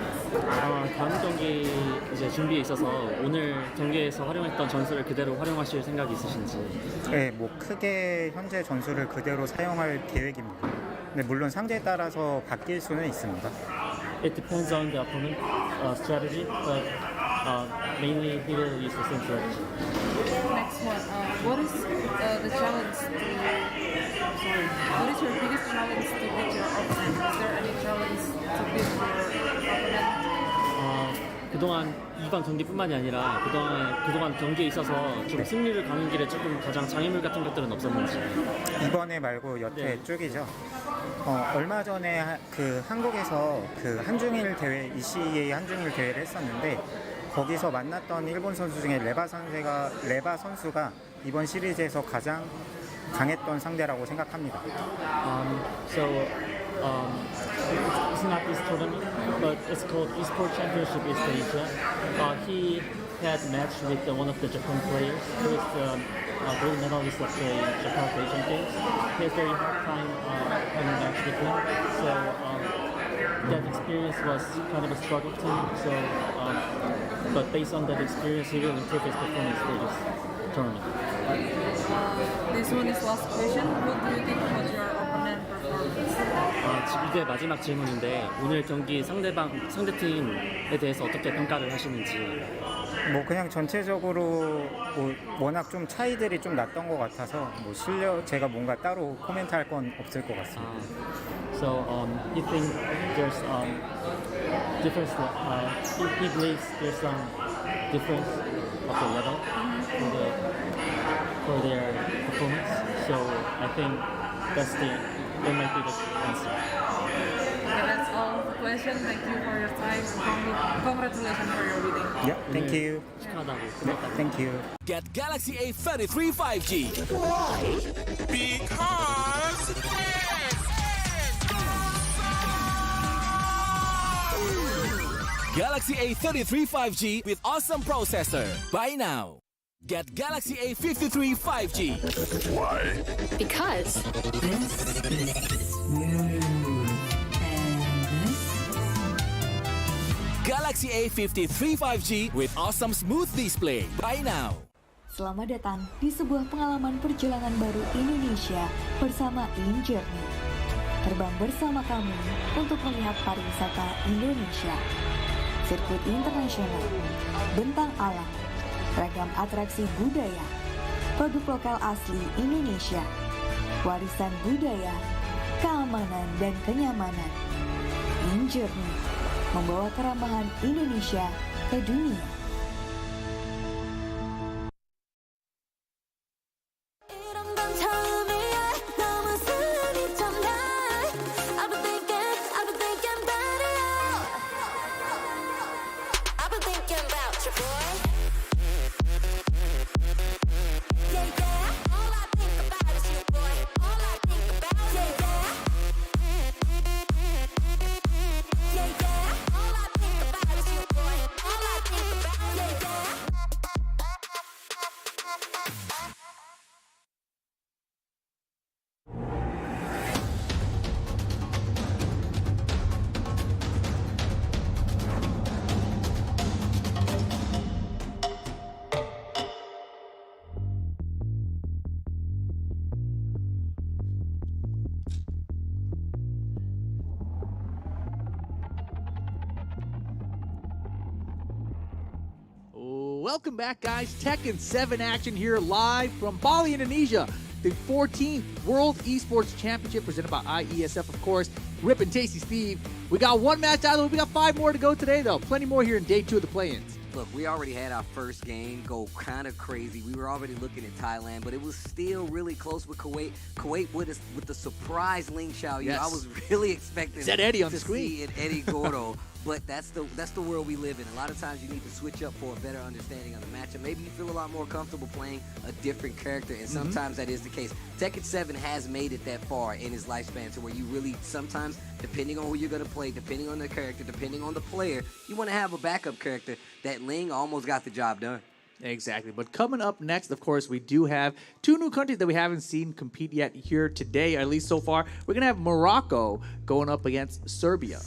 다음 경기 이제 준비에 있어서 오늘 경기에서 활용했던 전술을 그대로 활용하실 생각이 있으신지? 네, 뭐 크게 현재 전술을 그대로 사용할 계획입니다. 근데 물론 상대에 따라서 바뀔 수는 있습니다. It depends on the opponent strategy, but mainly he will use the same strategy. Next one. What is the challenge what is your biggest challenge to beat your opponent? Is there any challenge to beat your opponent? 그동안 이번 경기뿐만이 아니라 그동안 경기에 있어서 좀 승리를 가는 길에 조금 가장 장애물 같은 것들은 없었는지. 이번에 말고 여태 쭉이죠. 얼마 전에 그 한국에서 그 한중일 대회 ECA 한중일 대회를 했었는데 거기서 만났던 일본 선수 중에 레바 선수가 이번 시리즈에서 가장 강했던 상대라고 생각합니다. It's not this tournament, but it's called Esports Championship East Asia. He had match with one of the Japan players, who is the gold medalist of the Japan Asian Games. He has very hard time having a match with him, so that experience was kind of a struggle to him. So, but based on that experience, he will improve his performance for this tournament. This one is last question. What do you think about your opponent performance? 이게 마지막 질문인데 오늘 경기 상대팀에 대해서 어떻게 평가를 하시는지. 뭐 그냥 전체적으로 뭐 워낙 좀 차이들이 좀 났던 것 같아서 뭐 제가 뭔가 따로 코멘트할 건 없을 것 같습니다. So you think there's difference? He believes there's some difference of the level for their performance. So I think that might be the answer. Okay, that's all the question. Thank you for your time and congratulations for your winning. Yeah, thank you. Thank you. Get Galaxy A33 5G. Why? Because Galaxy A33 5G with awesome processor. Buy now. Get Galaxy A53 5G. Why? Because this is smooth. Galaxy A53 5G with awesome smooth display. Buy now. Selamat datang di sebuah pengalaman perjalanan baru Indonesia bersama InJourney. Terbang bersama kami untuk melihat pariwisata Indonesia. Sirkuit internasional, bentang alam, ragam atraksi budaya, produk lokal asli Indonesia, warisan budaya, keamanan dan kenyamanan. InJourney membawa keramahan Indonesia ke dunia. Welcome back, guys. Tekken 7 action here live from Bali, Indonesia. The 14th World Esports Championship presented by IESF, of course. Rip and Tasty Steve. We got one match out of the way. We got 5 more to go today, though. Plenty more here in day 2 of the play-ins. Look, we already had our first game go kind of crazy. We were already looking at Thailand, but it was still really close with Kuwait. Kuwait with the surprise Ling Xiaoyu. Yes. I was really expecting Said Eddie on to the screen. see it, Eddie Gordo. But that's the world we live in. A lot of times you need to switch up for a better understanding of the matchup. Maybe you feel a lot more comfortable playing a different character, and sometimes that is the case. Tekken 7 has made it that far in his lifespan to where you really sometimes, depending on who you're going to play, depending on the character, depending on the player, you want to have a backup character. That Ling almost got the job done. Exactly. But coming up next, of course, we do have 2 new countries that we haven't seen compete yet here today, at least so far. We're going to have Morocco going up against Serbia.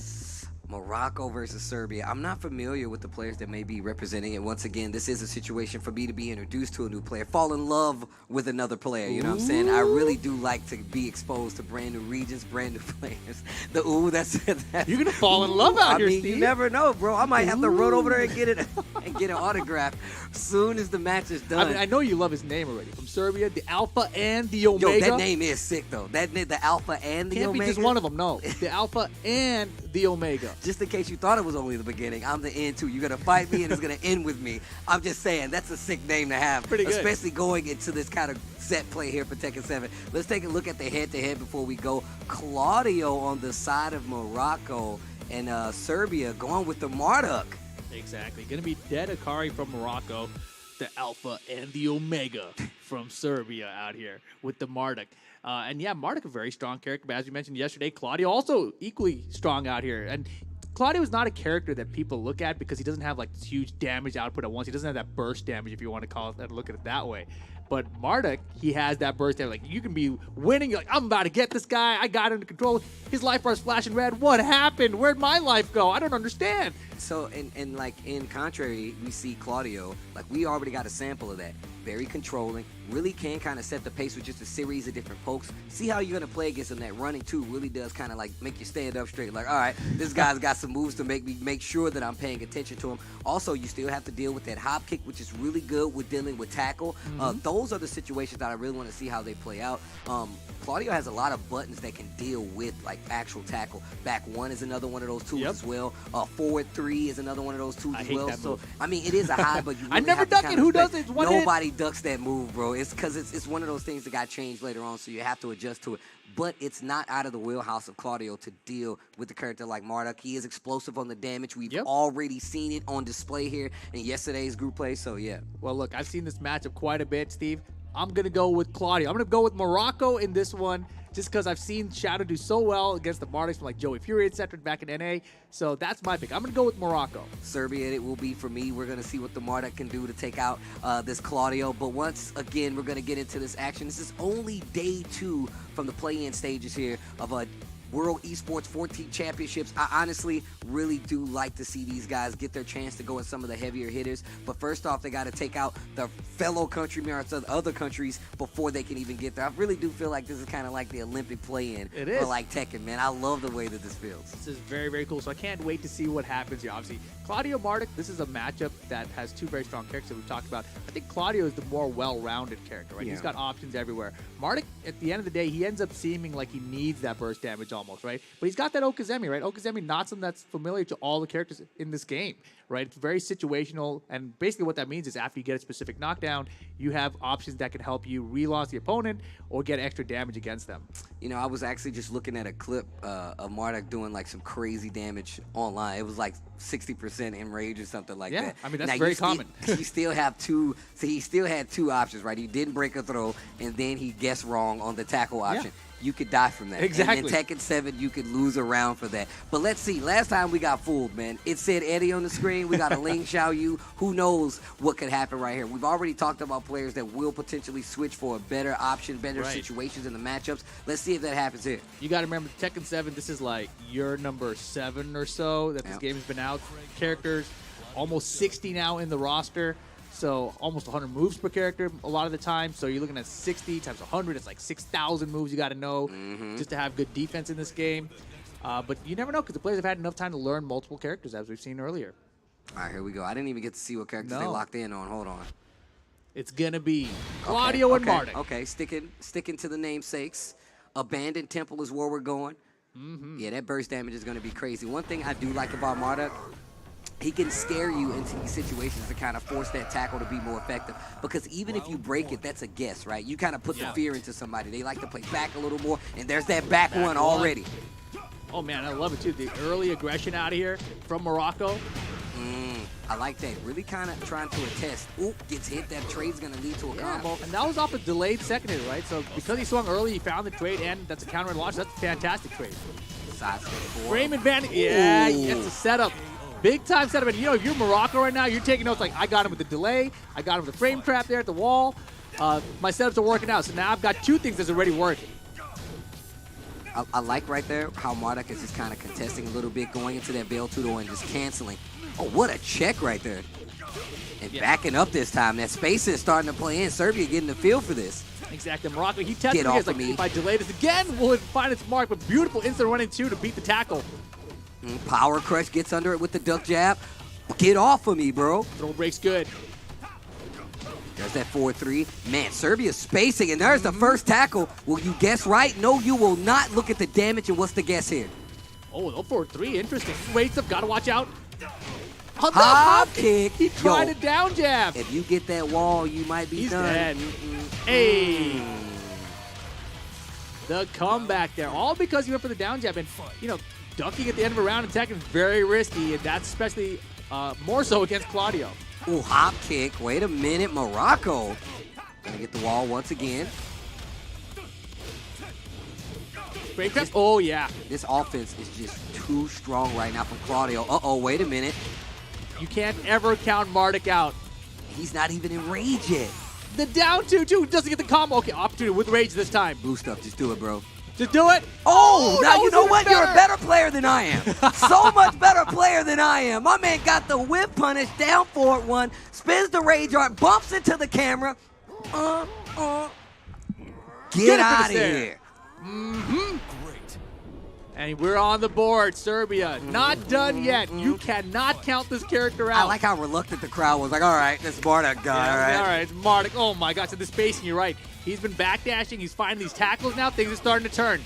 Morocco versus Serbia. I'm not familiar with the players that may be representing it. Once again, this is a situation for me to be introduced to a new player, fall in love with another player. You know what I'm saying? I really do like to be exposed to brand new regions, brand new players. You're gonna fall in love out here, mean, Steve. You never know, bro. I might have to run over there and get it and get an autograph soon as the match is done. I mean, I know you love his name already. From Serbia, the Alpha and the Omega. Yo, that name is sick though. The Alpha and the Can't Omega. be just one of them. No, the Alpha and the Omega. Just in case you thought it was only the beginning, I'm the end too. You're gonna fight me and it's gonna end with me. I'm just saying that's a sick name to have, Pretty good. especially going into this kind of set play here for Tekken 7. Let's take a look at the head-to-head before we go. Claudio on the side of Morocco and Serbia going with the Marduk. Exactly. Gonna be Dead Akari from Morocco, the Alpha and the Omega from Serbia out here with the Marduk. And yeah, Marduk a very strong character, but as you mentioned yesterday, Claudio also equally strong out here. And Claudio is not a character that people look at because he doesn't have like this huge damage output at once. He doesn't have that burst damage, if you want to call it that, look at it that way. But Marduk, he has that burst damage. Like, you can be winning, you're like, I'm about to get this guy. I got under control. His life bar's flashing red. What happened? Where'd my life go? I don't understand. So, and like in contrary, we see Claudio, like we already got a sample of that. Very controlling, really can kind of set the pace with just a series of different pokes. See how you're going to play against him. That running too really does kind of like make you stand up straight. Like, all right, this guy's got some moves to make sure that I'm paying attention to him. Also, you still have to deal with that hop kick, which is really good with dealing with tackle. Those are the situations that I really want to see how they play out. Claudio has a lot of buttons that can deal with like actual tackle. Back 1 is another one of those tools as well. Forward 3 is another one of those tools as well. So I mean, it is a high, but you really I never have to duck kind it. of Who respect. does it? It's one Nobody ducks that move, bro. It's because it's one of those things that got changed later on, so you have to adjust to it. But it's not out of the wheelhouse of Claudio to deal with a character like Marduk. He is explosive on the damage. We've already seen it on display here in yesterday's group play, so yeah. Well, look, I've seen this matchup quite a bit, Steve. I'm going to go with Claudio. I'm going to go with Morocco in this one just because I've seen Shadow do so well against the Martyrs from like Joey Fury, etc. back in NA. So that's my pick. I'm going to go with Morocco. Serbia, it will be for me. We're going to see what the Marduk can do to take out this Claudio. But once again, we're going to get into this action. This is only day 2 from the play-in stages here of a World Esports 14 Championships. I honestly really do like to see these guys get their chance to go in some of the heavier hitters. But first off, they got to take out their fellow countrymen or other countries before they can even get there. I really do feel like this is kind of like the Olympic play-in for like Tekken, man. I love the way that this feels. This is very, very cool. So I can't wait to see what happens here. Obviously, Claudio Marduk, this is a matchup that has 2 very strong characters that we've talked about. I think Claudio is the more well-rounded character, right? Yeah. He's got options everywhere. Marduk, at the end of the day, he ends up seeming like he needs that burst damage almost, right? But he's got that Okazemi, right? Okazemi, not something that's familiar to all the characters in this game, right? It's very situational, and basically what that means is after you get a specific knockdown, you have options that can help you relaunch the opponent or get extra damage against them. You know, I was actually just looking at a clip of Marduk doing like some crazy damage online. It was like 60% in rage or something like that. Yeah, I mean, that's now, very common. He still have 2, so he still had 2 options, right? He didn't break a throw, and then he guessed wrong on the tackle option. You could die from that. Exactly. And in Tekken 7, you could lose a round for that. But let's see. Last time we got fooled, man. It said Eddie on the screen. We got a Ling Xiaoyu. Who knows what could happen right here? We've already talked about players that will potentially switch for a better option, better situations in the matchups. Let's see if that happens here. You got to remember, Tekken 7, this is like your number 7 or so that this game has been out. Characters, almost 60 now in the roster. So almost 100 moves per character a lot of the time. So you're looking at 60 times 100. It's like 6,000 moves you got to know just to have good defense in this game. But you never know because the players have had enough time to learn multiple characters, as we've seen earlier. All right, here we go. I didn't even get to see what characters they locked in on. Hold on. It's gonna be Claudio and Marduk. Okay, sticking to the namesakes. Abandoned Temple is where we're going. Yeah, that burst damage is gonna be crazy. One thing I do like about Marduk, he can scare you into these situations to kind of force that tackle to be more effective. Because even if you break it, that's a guess, right? You kind of put the fear into somebody. They like to play back a little more, and there's that back one already. Oh man, I love it too. The early aggression out of here from Morocco. I like that. Really kind of trying to attest. Oop, gets hit. That trade's going to lead to a combo. And that was off a delayed second hit, right? So because he swung early, he found the trade, and that's a counter and launch. That's a fantastic trade. Side step forward. Frame advantage. Yeah, it's a setup. Big time setup. And you know, if you're Morocco right now, you're taking notes like, I got him with the delay. I got him with the frame trap there at the wall. My setups are working out. So now I've got two things that's already working. I like right there how Marduk is just kind of contesting a little bit, going into that Veil Tutor and just canceling. Oh, what a check right there. And backing up this time. That space is starting to play in. Serbia getting the feel for this. Exactly. Morocco, he tested Get me. off of me. If I delay this again, will it find its mark? But beautiful instant run in two to beat the tackle. Power Crush gets under it with the duck jab. Get off of me, bro. Throw breaks good. There's that 4-3. Man, Serbia's spacing, and there's the first tackle. Will you guess right? No, you will not. Look at the damage, and what's the guess here? Oh, 4-3. Interesting. Weights up. Got to watch out. Hop kick. He tried a down jab. If you get that wall, you might be done. Dead. Hey. The comeback there. All because he went for the down jab. And, you know, ducking at the end of a round in Tekken is very risky, and that's especially more so against Claudio. Ooh, hop kick. Wait a minute. Morocco gonna get the wall once again. Oh, yeah. This offense is just too strong right now from Claudio. Uh-oh, wait a minute. You can't ever count Marduk out. He's not even in rage yet. The down 2-2 doesn't get the combo. Okay, opportunity with rage this time. Boost up. Just do it, bro. Just do it. Oh, now you know what? You're a better player than I am. So much better player than I am. My man got the whip punish, down forward one, spins the rage art, bumps into the camera. Get out of here. Great. And we're on the board, Serbia. Not done yet. You cannot count this character out. I like how reluctant the crowd was. Like, all right, this Marduk guy, all right. All right, it's Marduk. Oh, my gosh, so the spacing, you're right. He's been backdashing. He's finding these tackles now. Things are starting to turn.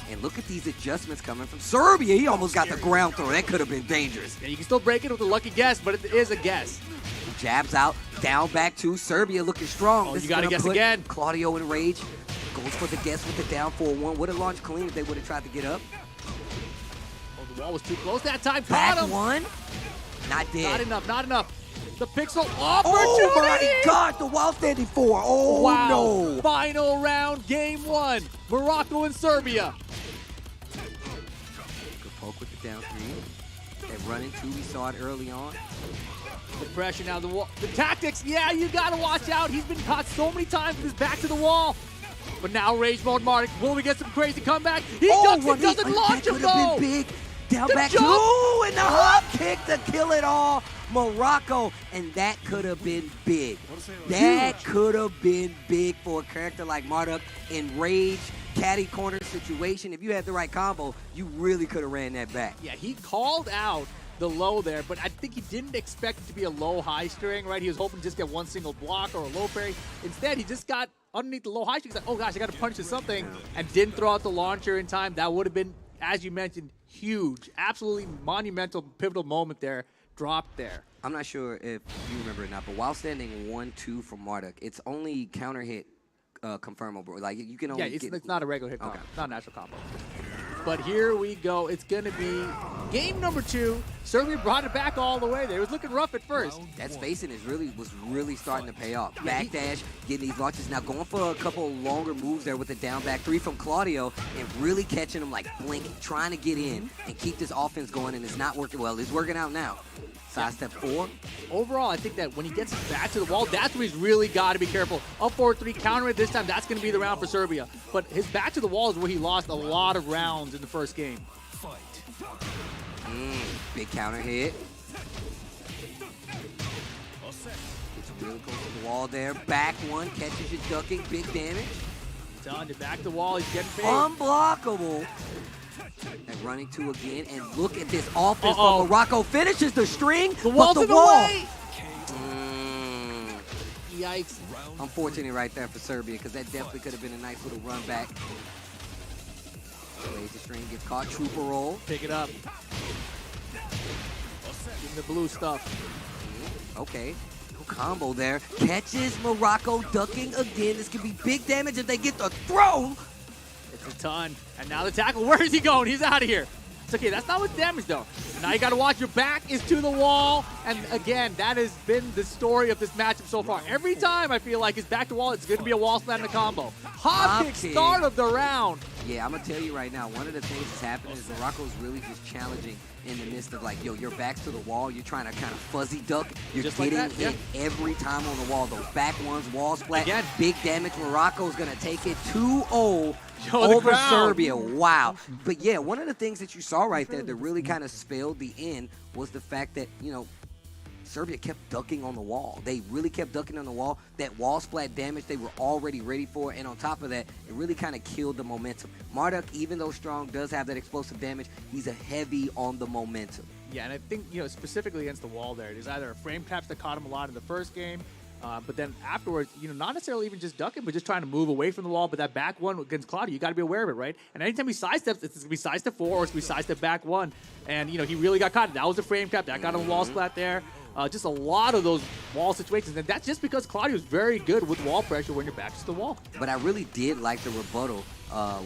And look at these adjustments coming from Serbia. He almost got the ground throw. That could have been dangerous. Yeah, you can still break it with a lucky guess, but it is a guess. Jabs out, down back two. Serbia looking strong. Oh, you got to guess again. Claudio in rage. Goes for the guess with the down 4-1. Would have launched clean if they would have tried to get up. Oh, the wall was too close that time. Back Caught him. One. Not dead. Not enough, not enough. The pixel opportunity! Oh my God, the wall standing 4. Oh wow. No. Final round, game 1. Morocco and Serbia. Good poke with the down 3. That running 2, we saw it early on. The pressure now, the wall. The tactics, yeah, you gotta watch out. He's been caught so many times with his back to the wall. But now rage mode Marduk. Will we get some crazy comeback? He doesn't launch him though. That could have been big. Down back jump. 2 and the hop kick to kill it all. Morocco, and that could have been big. That could have been big for a character like Marduk in rage, caddy corner situation. If you had the right combo, you really could have ran that back. Yeah, he called out the low there, but I think he didn't expect it to be a low-high string, right? He was hoping to just get one single block or a low parry. Instead, he just got underneath the low high string. He's like, oh gosh, I got to punch to something, and didn't throw out the launcher in time. That would have been, as you mentioned, huge, absolutely monumental, pivotal moment there. Dropped there. I'm not sure if you remember it or not, but while standing 1-2 from Marduk, it's only counter hit confirmable. Like you can only it's not a regular hit combo. It's not a natural combo. But here we go. It's going to be game number 2. Serbia brought it back all the way there. It was looking rough at first. That spacing was really starting to pay off. Backdash, getting these launches. Now going for a couple longer moves there with the down back 3 from Claudio and really catching him like blinking, trying to get in and keep this offense going, and it's not working well. It's working out now. Side step 4. Overall, I think that when he gets his back to the wall, that's where he's really got to be careful. Up 4-3, counter it this time. That's going to be the round for Serbia. But his back to the wall is where he lost a lot of rounds in the first game. Big counter hit. It's really close to the wall there. Back one, catches you ducking, big damage. Telling you, back to the wall, he's getting paid. Unblockable. And running two again, and look at this offense from Morocco. Finishes the string, The wall's but in the the wall. way. Yikes. Unfortunate right there for Serbia, because that definitely could have been a nice little run back. Plays the string, gets caught, trooper roll. Pick it up. Give him the blue stuff. Okay. No combo there. Catches Morocco, ducking again. This could be big damage if they get the throw. It's a ton. And now the tackle. Where is he going? He's out of here. It's okay. That's not what's damage, though. Now you got to watch your back is to the wall. And again, that has been the story of this matchup so far. Every time I feel like it's back to wall, it's going to be a wall slam and a combo. Hop kick start of the round. Yeah, I'm going to tell you right now, one of the things that's happening is Morocco's really just challenging in the midst of like, yo, your back's to the wall. You're trying to kind of fuzzy duck. You're Just getting like that, hit every time on the wall. Those back ones, wall splat. Again. Big damage. Morocco's going to take it 2-0 over Serbia. Wow. But yeah, one of the things that you saw right there that really kind of spelled the end was the fact that, you know, Serbia kept ducking on the wall. They really kept ducking on the wall. That wall splat damage they were already ready for, and on top of that, it really kind of killed the momentum. Marduk, even though strong, does have that explosive damage. He's a heavy on the momentum. Yeah, and I think, you know, specifically against the wall there, there's either a frame traps that caught him a lot in the first game, but then afterwards, you know, not necessarily even just ducking, but just trying to move away from the wall. But that back one against Claudio, you got to be aware of it, right? And anytime he sidesteps, it's going to be sidestep 4 or it's going to be sidestep back 1. And, you know, he really got caught. That was a frame trap. That got him a wall splat there. Just a lot of those wall situations. And that's just because Claudio's very good with wall pressure when your back's to the wall. But I really did like the rebuttal.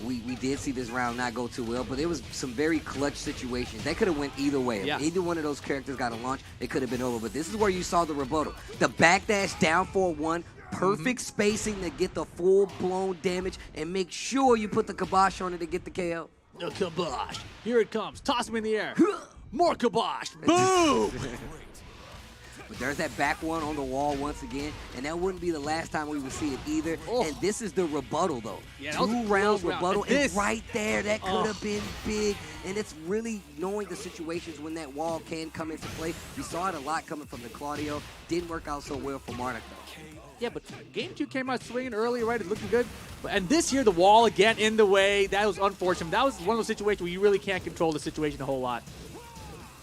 We did see this round not go too well, but there was some very clutch situations. That could have went either way. Yeah. If either one of those characters got a launch, it could have been over. But this is where you saw the rebuttal. The backdash down 4-1, perfect spacing to get the full-blown damage, and make sure you put the kibosh on it to get the KO. The kibosh. Here it comes. Toss him in the air. More kibosh. Boom! But there's that back one on the wall once again, and that wouldn't be the last time we would see it either. And this is the rebuttal, though. Yeah, 2 rounds rebuttal, and and right there, that could have been big. And it's really knowing the situations when that wall can come into play. We saw it a lot coming from the Claudio. Didn't work out so well for Marduk, though. Yeah, but game 2 came out swinging early, right? It's looking good. And this year, the wall again in the way. That was unfortunate. That was one of those situations where you really can't control the situation a whole lot.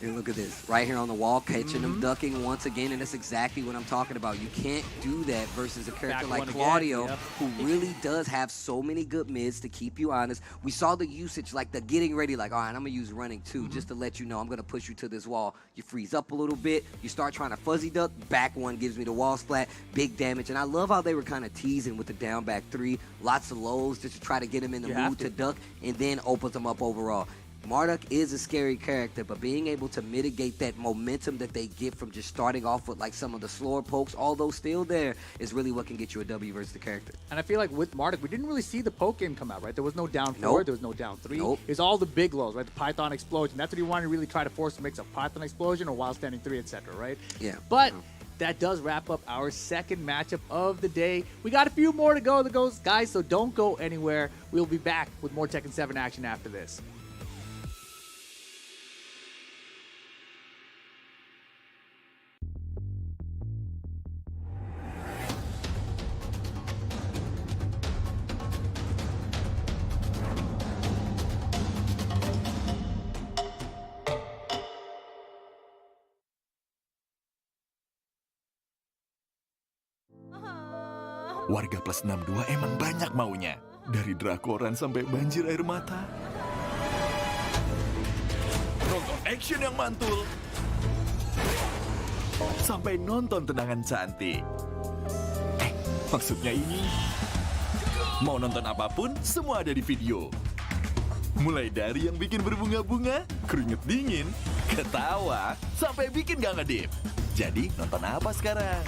And look at this, right here on the wall, catching them ducking once again, and that's exactly what I'm talking about. You can't do that versus a character like Claudio, who really does have so many good mids to keep you honest. We saw the usage, like the getting ready, like, all right, I'm going to use running too, just to let you know I'm going to push you to this wall. You freeze up a little bit, you start trying to fuzzy duck, back one gives me the wall splat, big damage. And I love how they were kind of teasing with the down back 3, lots of lows just to try to get him in the mood to duck, and then opens them up overall. Marduk is a scary character, but being able to mitigate that momentum that they get from just starting off with like some of the slower pokes, although still there, is really what can get you a W versus the character. And I feel like with Marduk, we didn't really see the poke game come out, right? There was no down 4, there was no down 3. It was all the big lows, right? The Python explosion. That's what you want to really try to force to mix a Python explosion or wild standing 3, etc., right? Yeah. But that does wrap up our second matchup of the day. We got a few more to go, guys, so don't go anywhere. We'll be back with more Tekken 7 action after this. Warga plus 62 emang banyak maunya. Dari drakoran sampai banjir air mata. Nonton action yang mantul. Sampai nonton tendangan cantik. Maksudnya ini. Mau nonton apapun, semua ada di video. Mulai dari yang bikin berbunga-bunga, keringet dingin, ketawa, sampai bikin gak ngedip. Jadi nonton apa sekarang?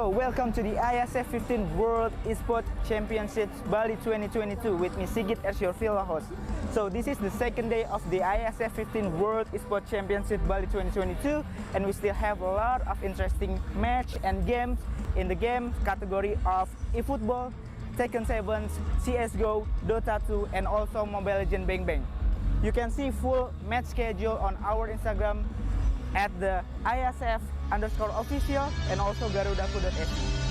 So, welcome to the IESF 15 World Esports Championships Bali 2022 with me Sigit as your field host. So, this is the second day of the IESF 15 World Esports Championship Bali 2022 and we still have a lot of interesting match and games in the game category of eFootball, Tekken 7, CSGO, Dota 2 and also Mobile Legends Bang Bang. You can see full match schedule on our Instagram at the IESF_official and also garudaku.se.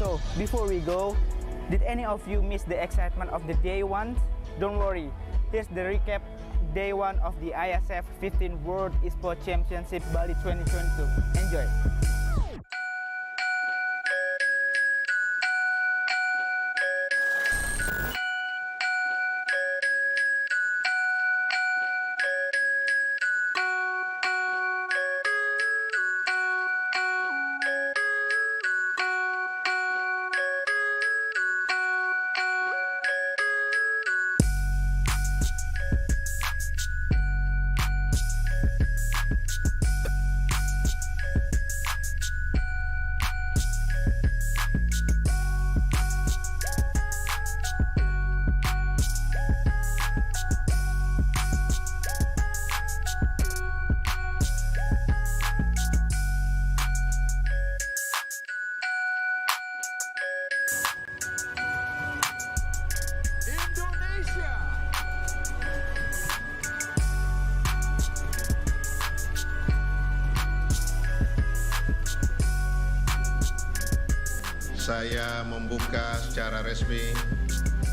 So, before we go, did any of you miss the excitement of the day one? Don't worry, here's the recap day one of the IESF 15 World Esports Championship Bali 2022. Enjoy! Saya membuka secara resmi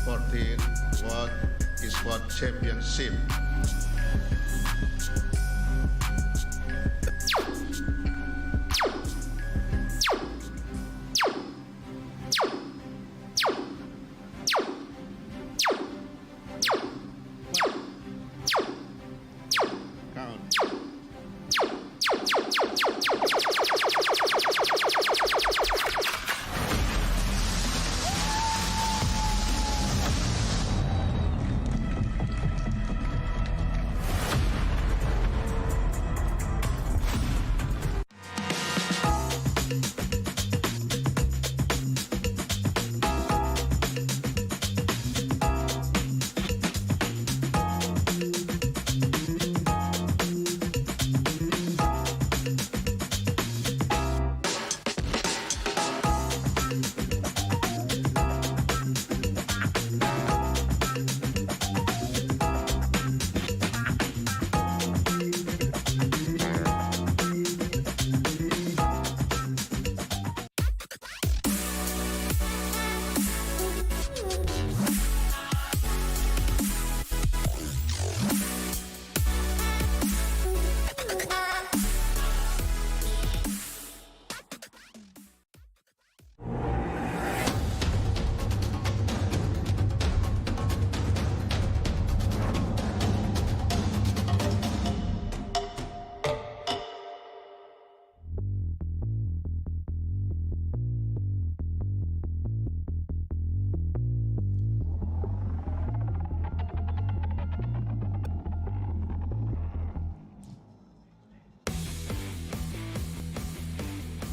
14 World Esports Championship.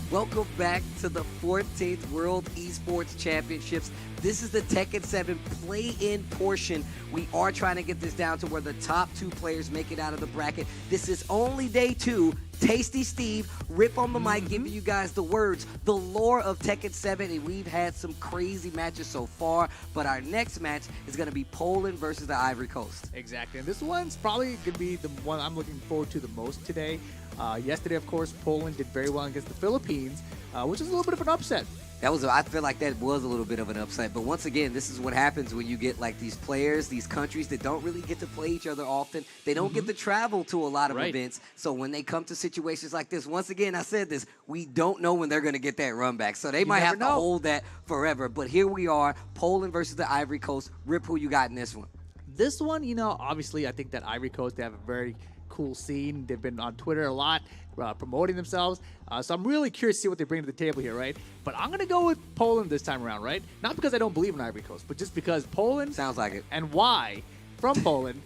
Welcome back to the 14th World Esports Championships This is the Tekken 7 play-in portion. We are trying to get this down to where the top 2 players make it out of the bracket. This is only day 2. Tasty Steve, Rip on the mic, giving you guys the words, the lore of Tekken 7, and we've had some crazy matches so far, but our next match is going to be Poland versus the Ivory Coast. Exactly, and this one's probably going to be the one I'm looking forward to the most today. Yesterday, of course, Poland did very well against the Philippines, which is a little bit of an upset. I feel like that was a little bit of an upset, but once again, this is what happens when you get like these players, these countries that don't really get to play each other often. They don't get to travel to a lot of events, so when they come to situations like this, once again, I said this, we don't know when they're going to get that run back, so they might have to hold that forever, but here we are, Poland versus the Ivory Coast. Rip, who you got in this one? This one, obviously, I think that Ivory Coast, they have a very cool scene. They've been on Twitter a lot, promoting themselves. So I'm really curious to see what they bring to the table here, right? But I'm going to go with Poland this time around, right? Not because I don't believe in Ivory Coast, but just because Poland. Sounds like it. And why, from Poland,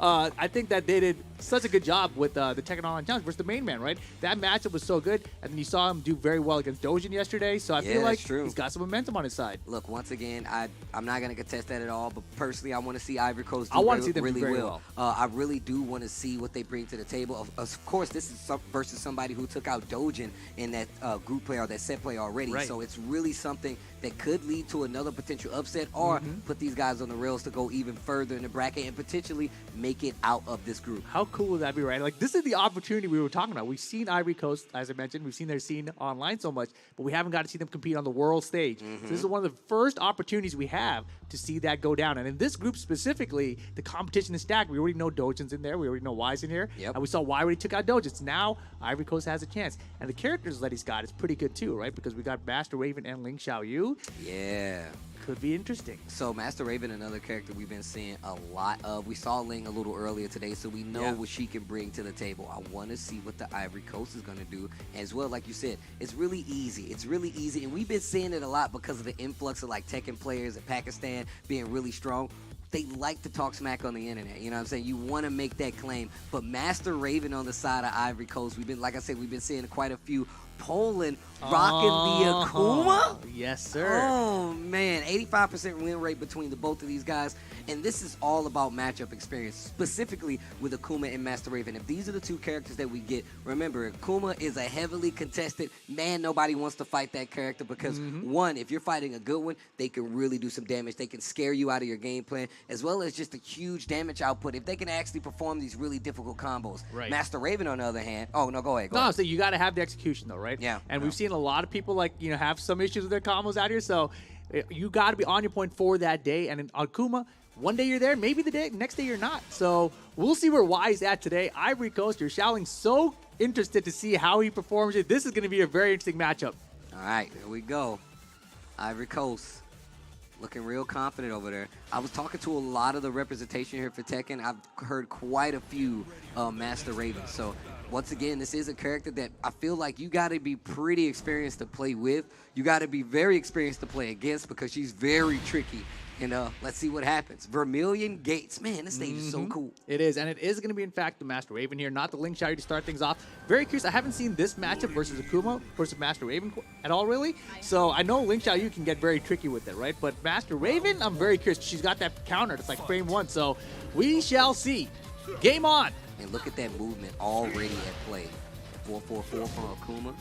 I think that they did such a good job with the Tekken Online Challenge versus the main man, right? That matchup was so good, and then you saw him do very well against Dojin yesterday, so I feel like he's got some momentum on his side. Look, once again, I'm not going to contest that at all, but personally, I want to see Ivory Coast do really well. I really do want to see what they bring to the table. Of course, this is versus somebody who took out Dojin in that group play or that set play already, so it's really something that could lead to another potential upset or put these guys on the rails to go even further in the bracket and potentially make it out of this group. How cool would that be, right? Like, this is the opportunity we were talking about. We've seen Ivory Coast, as I mentioned, we've seen their scene online so much, but we haven't got to see them compete on the world stage. So this is one of the first opportunities we have to see that go down. And in this group specifically, the competition is stacked. We already know Dojin's in there. We already know Y's in here. And we saw Y already took out Dojin's. Now, Ivory Coast has a chance. And the characters that he's got is pretty good too, right? Because we got Master Raven and Ling Xiaoyu. Yeah. Could be interesting. So Master Raven, another character we've been seeing a lot of. We saw Ling a little earlier today, so we know what she can bring to the table. I want to see what the Ivory Coast is going to do. As well, like you said, it's really easy. It's really easy, and we've been seeing it a lot because of the influx of like Tekken players in Pakistan being really strong. They like to talk smack on the internet, you know what I'm saying? You want to make that claim. But Master Raven on the side of Ivory Coast, like I said, we've been seeing quite a few. Poland rocking the Akuma. Yes, sir. Oh, man. 85% win rate between the both of these guys. And this is all about matchup experience, specifically with Akuma and Master Raven. If these are the two characters that we get, remember, Akuma is a heavily contested, nobody wants to fight that character because, one, if you're fighting a good one, they can really do some damage. They can scare you out of your game plan, as well as just a huge damage output if they can actually perform these really difficult combos. Right. Master Raven, on the other hand, go ahead. So you got to have the execution, though, right? Yeah. And we've seen a lot of people, have some issues with their combos out here, so you got to be on your point for that day. And in Akuma, one day you're there, maybe the next day you're not. So we'll see where Y is at today. Ivory Coast, you're Xiaoling so interested to see how he performs it. This is going to be a very interesting matchup. All right, here we go. Ivory Coast looking real confident over there. I was talking to a lot of the representation here for Tekken. I've heard quite a few Master Ravens. So once again, this is a character that I feel like you got to be pretty experienced to play with. You got to be very experienced to play against because she's very tricky. And let's see what happens. Vermilion Gates. Man, this stage is so cool. It is, and it is going to be, in fact, the Master Raven here, not the Ling Xiaoyu to start things off. Very curious. I haven't seen this matchup versus Akuma versus Master Raven at all, really. So I know Ling Xiaoyu can get very tricky with it, right? But Master Raven, I'm very curious. She's got that counter. It's like frame one. So we shall see. Game on. And look at that movement already at play. 4-4-4 from Akuma.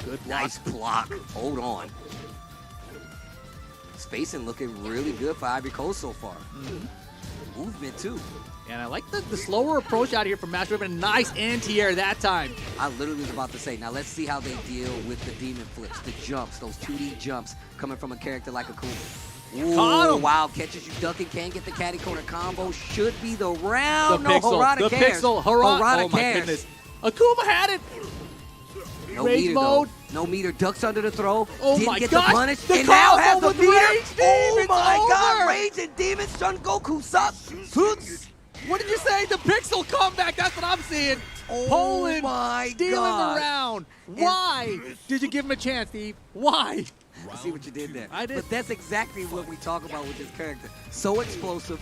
Good block. Nice block. Hold on. Spacing looking really good for Ivory Coast so far. Movement, too. And I like the slower approach out here from Master Raven. Nice anti-air that time. I literally was about to say, now let's see how they deal with the demon flips, the jumps, those 2D jumps coming from a character like Akuma. Ooh, wild catches, you ducking, can't get the catty corner combo. Should be the round. The pixel. Harada oh my goodness. Akuma had it. No meter, though. No meter. Ducks under the throw. Oh Didn't my get gosh. the punish. The and now has the with meter. Rage Oh my God. over. Rage and Demon Son Goku sucks. What did you say? The pixel comeback. That's what I'm seeing. Oh Poland my stealing God. the round. Why did you give him a chance, Steve? Why? I see what you did there. I did. But that's exactly what we talk about with this character. So explosive,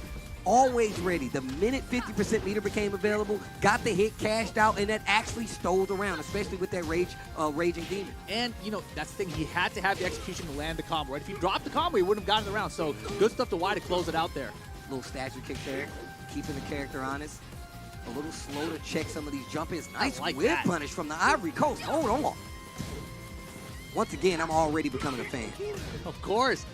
always ready. The minute 50% meter became available, got the hit, cashed out, and that actually stole the round, especially with that Raging Demon. And, you know, that's the thing. He had to have the execution to land the combo, right? If he dropped the combo, he wouldn't have gotten the round. So good stuff to Y to close it out there. Little statue kick there, keeping the character honest. A little slow to check some of these jump ins. Nice like whip that. punish from the Ivory Coast. Hold on. Once again, I'm already becoming a fan. Of course.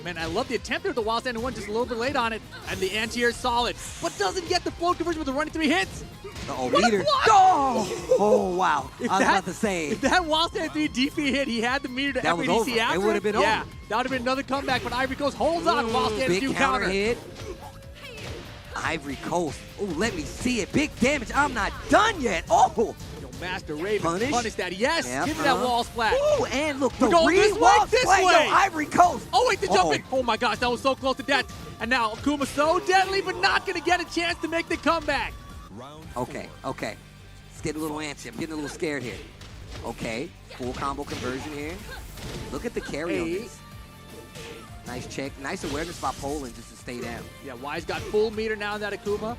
Man, I love the attempt there with the wild standing one, just a little bit late on it. And the anti-air is solid, but doesn't get the float conversion with the running 3 hits. Uh-oh, What a meter. block! Oh, wow. I was about to say. If that wild standing 3 DP hit, he had the meter to That was FADC over. after It would have been Yeah, over. that would have been another comeback, but Ivory Coast holds on. Wild standing 2 Big counter. hit. Ivory Coast. Oh, let me see it. Big damage. I'm not done yet. Oh. Yo, Master Raven punish that. Yes, Yep, give me that wall splat. Ooh, and look, the We're going this way, wall this splat. way. Yo, Ivory Coast. Oh, wait, the jump in. Oh, my gosh, that was so close to death. And now Akuma so deadly, but not going to get a chance to make the comeback. Okay. It's getting a little antsy. I'm getting a little scared here. Okay, full combo conversion here. Look at the carry on this. Nice check. Nice awareness by Poland just to stay down. Yeah, Y's got full meter now in that Akuma.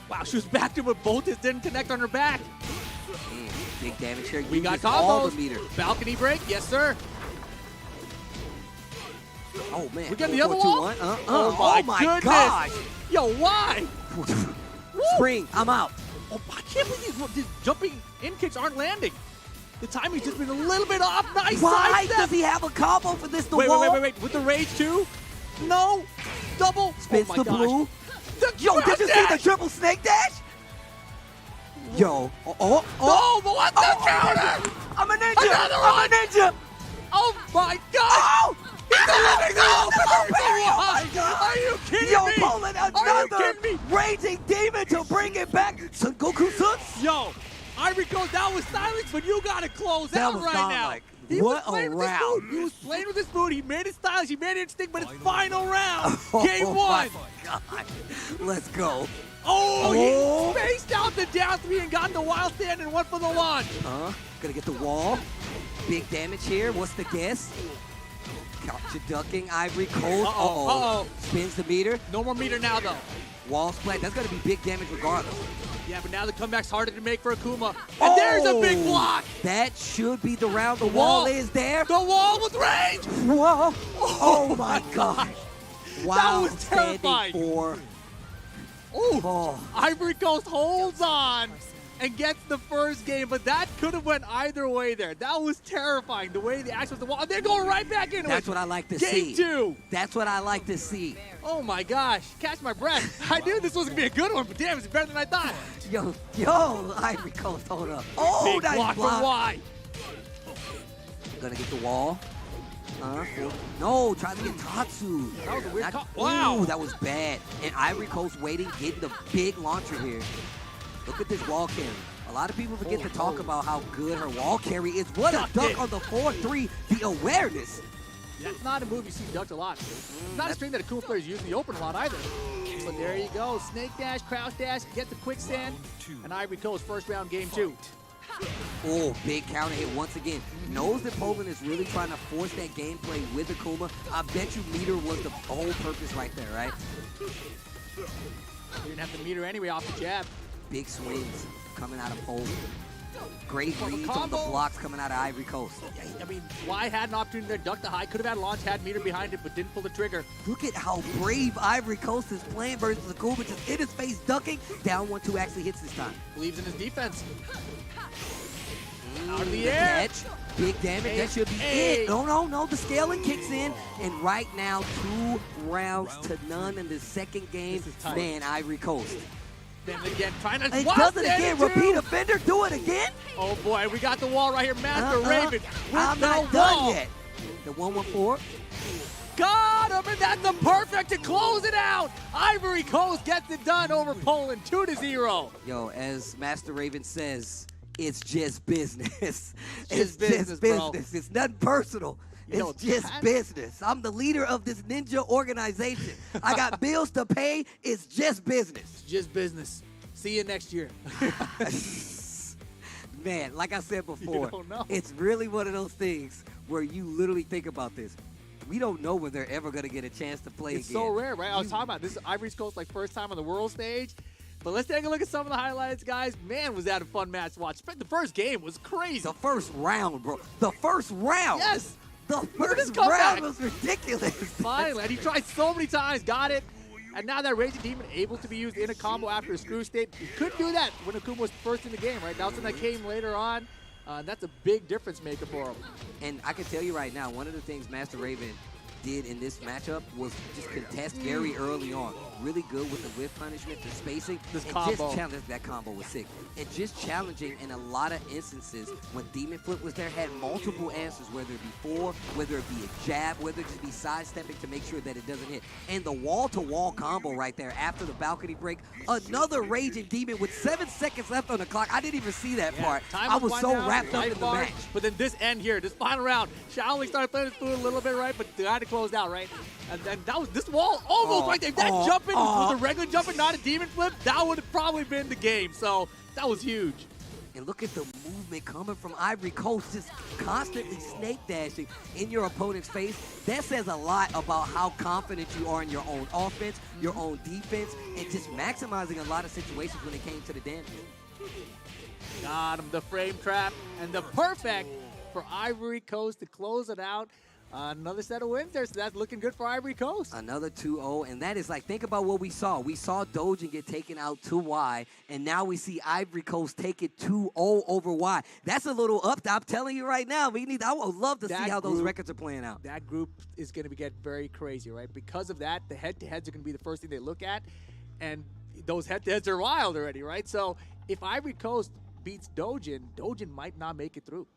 Wow, she was back there with both. It didn't connect on her back. Big damage here. We got Uses all combos. the meter. Balcony break, yes, sir. Oh, man. We got the other wall? Oh, my goodness. gosh. Yo, why? Spring, I'm out. Oh, I can't believe these jumping in kicks aren't landing. The timing's just been a little bit off. Nice Why sidestep. does he have a combo for this? The Wait. wall? With the rage too? No. Double. Spins oh my the gosh. blue. The Yo, did you see dash. the triple snake dash? Yo. No, but what the counter? I'm a ninja. Another I'm one. a ninja. Oh my gosh. Oh! He's delivering Oh, the Barry, oh my God. Are you kidding Yo, me? Poland, Are you another kidding me? Raging Demon to bring it back. Son Goku Suns. Yo, Ivory Coast, that was silence, but you got to close That out was right now. godlike. He What was playing a with his food. round. He was playing with his food. He made it stylish. He made it instinct, but it's final round. Oh, Game one. my God. Let's go. Oh, he spaced out the down 3 and got the wild stand and went for the launch. Gonna get the wall. Big damage here. What's the guess? Couch ducking. Ivory Coast. Uh-oh. Spins the meter. No more meter now, though. Wall splat. That's gonna be big damage regardless. Yeah, but now the comeback's harder to make for Akuma. And there's a big block. That should be the round. The wall is there. The wall with range. Whoa. Oh my God. Wow. That was terrifying. Oh, Ivory Coast holds on and gets the first game, but that could have went either way there. That was terrifying, the way the action was the wall. They're going right back into it. That's what I like to see. Game 2. That's what I like to see. Oh my gosh, catch my breath. I knew this was going to be a good one, but damn, it's better than I thought. Yo, Ivory Coast, hold up. Oh, Big nice block block. from Y. Gonna get the wall. No, trying to get Tatsu. That was a weird call. Wow. Wow. That was bad. And Ivory Coast waiting, getting the big launcher here. Look at this wall carry. A lot of people forget to talk about how good her wall carry is. What a duck on the 4-3. The awareness. That's not a move you see ducked a lot. It's not a string that Akuma players use in the open a lot either. But there you go. Snake dash, crouch dash, get the quick stand. And Ivory Coast first round game 2. Oh, big counter hit once again. Knows that Poland is really trying to force that gameplay with Akuma. I bet you meter was the whole purpose right there, right? You didn't have the meter anyway off the jab. Big swings coming out of Poland. Great From a reads on the combo. blocks coming out of Ivory Coast. I mean, Y had an opportunity there, ducked the high, could have had launch, had meter behind it, but didn't pull the trigger. Look at how brave Ivory Coast is playing versus Akuma. Just in his face, ducking. Down 1-2 actually hits this time. Believes in his defense. Out of the The air. catch. Big damage. That should be Hey. it. No. The scaling kicks in. And right now, 2 rounds to none in the second game. tight. Man, Ivory Coast. Then again, trying to It wild does it stand again. too. Repeat offender. Do it again. Oh boy, we got the wall right here. Master Raven with I'm the not done wall. yet. The 1-1-4. Got him, and that's the perfect to close it out. Ivory Coast gets it done over Poland, 2-0. Yo, as Master Raven says, it's just business. Just business, bro. It's nothing personal. You know, It's just business. I'm the leader of this ninja organization. I got bills to pay. It's just business. It's just business. See you next year. Man, like I said before, don't know. it's really one of those things where you literally think about this. we don't know when they're ever going to get a chance to play It's again. so rare, right? I was talking about this is Ivory Coast like first time on the world stage. But let's take a look at some of the highlights, guys. Man, was that a fun match to watch. The first game was crazy. The first round, bro. The first round. Yes. The first comeback. round was ridiculous. Finally, and he tried so many times, got it. And now that Raging Demon able to be used in a combo after a screw state. He couldn't do that when Akuma was first in the game, right? That was when that came later on. That's a big difference maker for him. And I can tell you right now, one of the things Master Raven did in this matchup was just contest very early on. Really good with the whiff punishment, the spacing. This and combo. Just challenge, that combo was sick. And just challenging in a lot of instances when Demon Flip was there, had multiple answers, whether it be four, whether it be a jab, whether it just be sidestepping to make sure that it doesn't hit. And the wall-to-wall combo right there after the balcony break, another Raging Demon with 7 seconds left on the clock. I didn't even see that part. I was so wrapped up in the match. But then this end here, this final round, Shaolin started playing his food a little bit, right? But they had to close out, right? And then that was this wall almost right there. If that jumping was a regular jumping, not a demon flip, that would have probably been the game. So that was huge. And look at the movement coming from Ivory Coast, just constantly snake dashing in your opponent's face. That says a lot about how confident you are in your own offense, your own defense, and just maximizing a lot of situations when it came to the damage. Got him, the frame trap, and the perfect for Ivory Coast to close it out. Another set of wins there, so that's looking good for Ivory Coast. Another 2-0, and that is like, think about what we saw. We saw Dojin get taken out 2Y, and now we see Ivory Coast take it 2-0 over Y. That's a little up. I'm telling you right now, I would love to see how those records are playing out. That group is going to get very crazy, right? Because of that, the head-to-heads are going to be the first thing they look at, and those head-to-heads are wild already, right? So if Ivory Coast beats Dojin, Dojin might not make it through.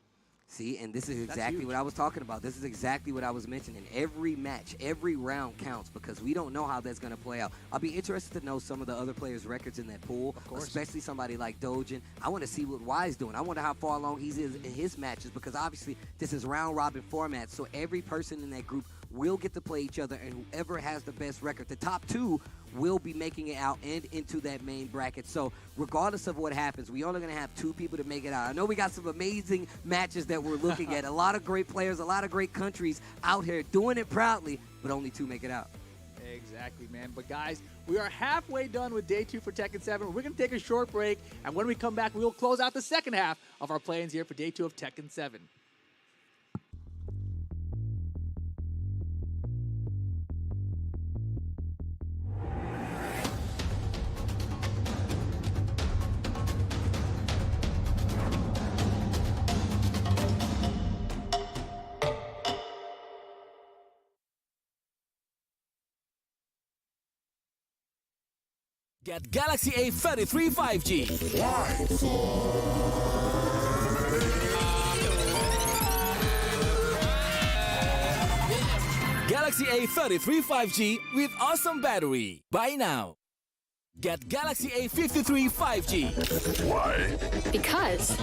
See, and this is exactly what I was talking about. This is exactly what I was mentioning. Every match, every round counts because we don't know how that's going to play out. I'll be interested to know some of the other players' records in that pool, especially somebody like Dojin. I want to see what Y's doing. I wonder how far along he's in his matches because obviously this is round-robin format, so every person in that group will get to play each other, and whoever has the best record, the top two will be making it out and into that main bracket. So regardless of what happens, we're only going to have two people to make it out. I know we got some amazing matches that we're looking at. A lot of great players, a lot of great countries out here doing it proudly, but only two make it out. Exactly, man. But guys, we are halfway done with day 2 for Tekken 7. We're going to take a short break, and when we come back, we will close out the second half of our play-ins here for day 2 of Tekken 7. Get Galaxy A33 5G. Galaxy A33 5G with awesome battery. Buy now. Get Galaxy A53 5G. Why? Because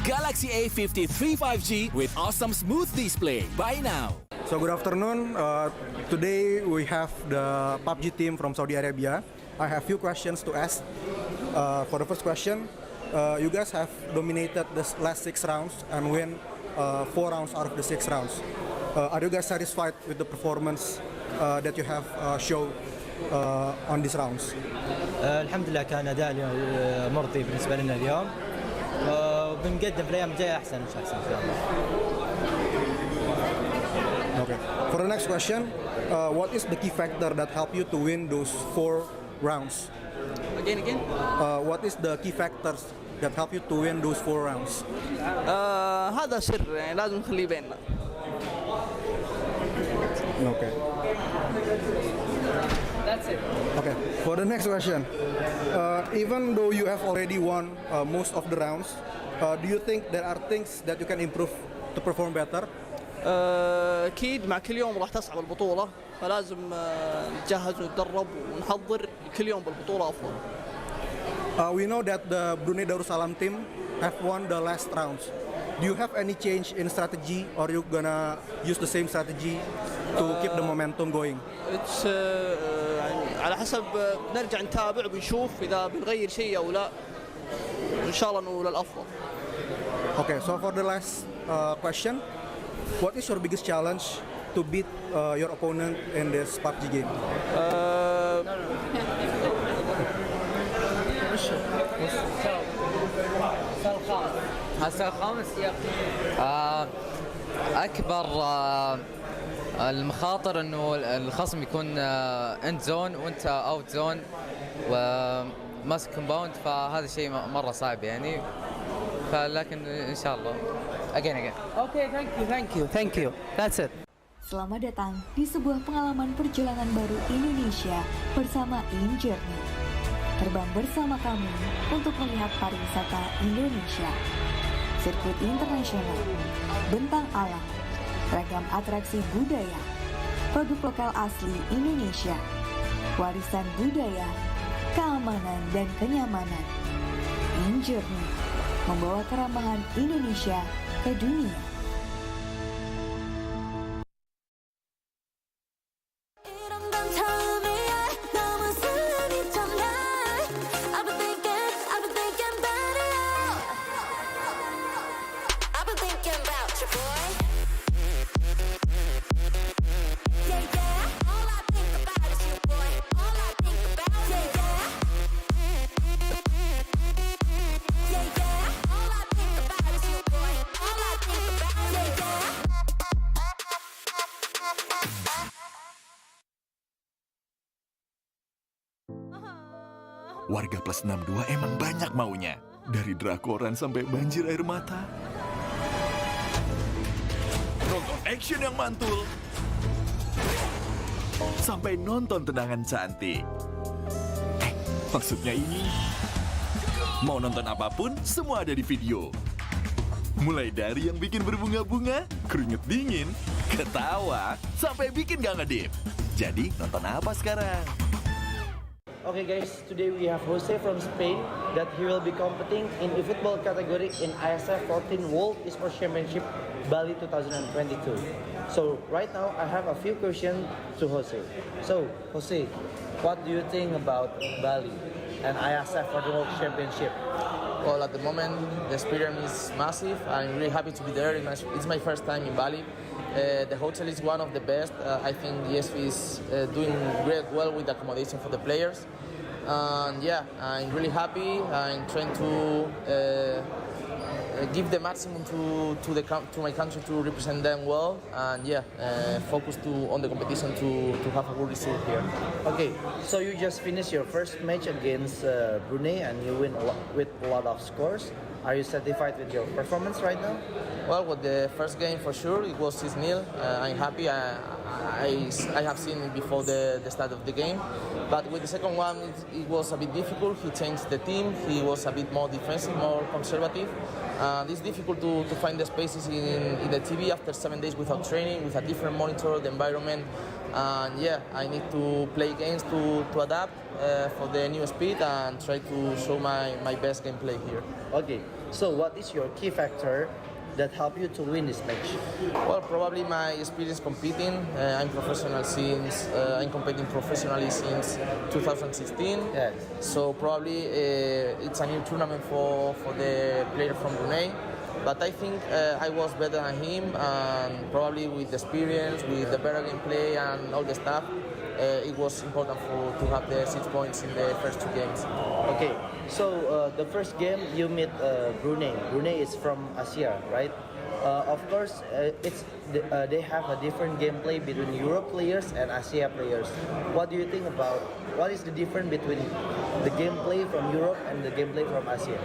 Galaxy A53 5G with awesome smooth display. Buy now. So good afternoon. Today we have the PUBG team from Saudi Arabia. I have few questions to ask. For the first question, you guys have dominated the last 6 rounds and win 4 rounds out of the 6 rounds. Are you guys satisfied with the performance that you have shown on these rounds? الحمد لله كان أداء مرضي بالنسبة لنا اليوم. وبنقدم في الأيام الجاية أحسن إن شاء الله. Okay. For the next question, what is the key factor that helped you to win those 4 rounds? Again? What is the key factors that helped you to win those 4 rounds? هذا سر يعني لازم نخليه بيننا. Okay. That's it. Okay. For the next question, even though you have already won most of the rounds, do you think there are things that you can improve to perform better? أكيد مع كل يوم راح تصعب البطولة فلازم نتجهز ونتدرب ونحضر كل يوم بالبطولة أفضل. We know that the Brunei Darussalam team have won the last rounds. Do you have any change in strategy, or you gonna use the same strategy to keep the momentum going? It's يعني على حسب نرجع نتابع ونشوف إذا بنغير شيء أو لا. إن شاء الله إنه للأفضل. Okay, so for the last question, what is your biggest challenge to beat your opponent in this PUBG game? هسه الخامس اكبر المخاطر انه الخصم يكون اند زون وانت اوت زون وماسك كومباوند، فهذا شيء مره صعب يعني، فلكن ان شاء الله again. Okay, thank you. That's it. Selamat datang di sebuah pengalaman perjalanan baru Indonesia bersama InJourney. Terbang bersama kami untuk melihat pariwisata Indonesia. Sirkuit internasional, bentang alam, ragam atraksi budaya, produk lokal asli Indonesia, warisan budaya, keamanan dan kenyamanan. InJourney membawa keramahan Indonesia ke dunia. Warga plus 62 emang banyak maunya. Dari drakoran sampai banjir air mata. Nonton action yang mantul. Sampai nonton tendangan cantik. Maksudnya ini, mau nonton apapun, semua ada di video. Mulai dari yang bikin berbunga-bunga, keringet dingin, ketawa, sampai bikin gak ngedip. Jadi nonton apa sekarang? Okay guys, today we have Jose from Spain that he will be competing in eFootball category in IESF 14 World Esports Championship Bali 2022. So right now I have a few questions to Jose. So Jose, what do you think about Bali and IESF 14 World Championship? Well, at the moment the experience is massive. I'm really happy to be there. It's my first time in Bali. The hotel is one of the best. I think the IESF is doing well with the accommodation for the players. And yeah, I'm really happy. I'm trying to give the maximum to my country to represent them well. And yeah, focus on the competition to have a good result here. Okay, so you just finished your first match against Brunei and you win with a lot of scores. Are you satisfied with your performance right now? Well, with the first game for sure, it was 6-0. I'm happy. I have seen it before the start of the game. But with the second one, it was a bit difficult. He changed the team. He was a bit more defensive, more conservative. It's difficult to find the spaces in the TV after 7 days without training, with a different monitor, the environment. And yeah, I need to play games to adapt for the new speed and try to show my best gameplay here. Okay, so what is your key factor that helped you to win this match? Well, probably my experience competing. I'm competing professionally since 2016. Yeah. So probably it's a new tournament for the player from Brunei. But I think I was better than him, and probably with the experience, with the better gameplay and all the stuff, it was important to have the 6 points in the first 2 games. Okay, so the first game you meet Brunei. Brunei is from Asia, right? Of course, they have a different gameplay between Europe players and Asia players. What do you think about what is the difference between the gameplay from Europe and the gameplay from Asia?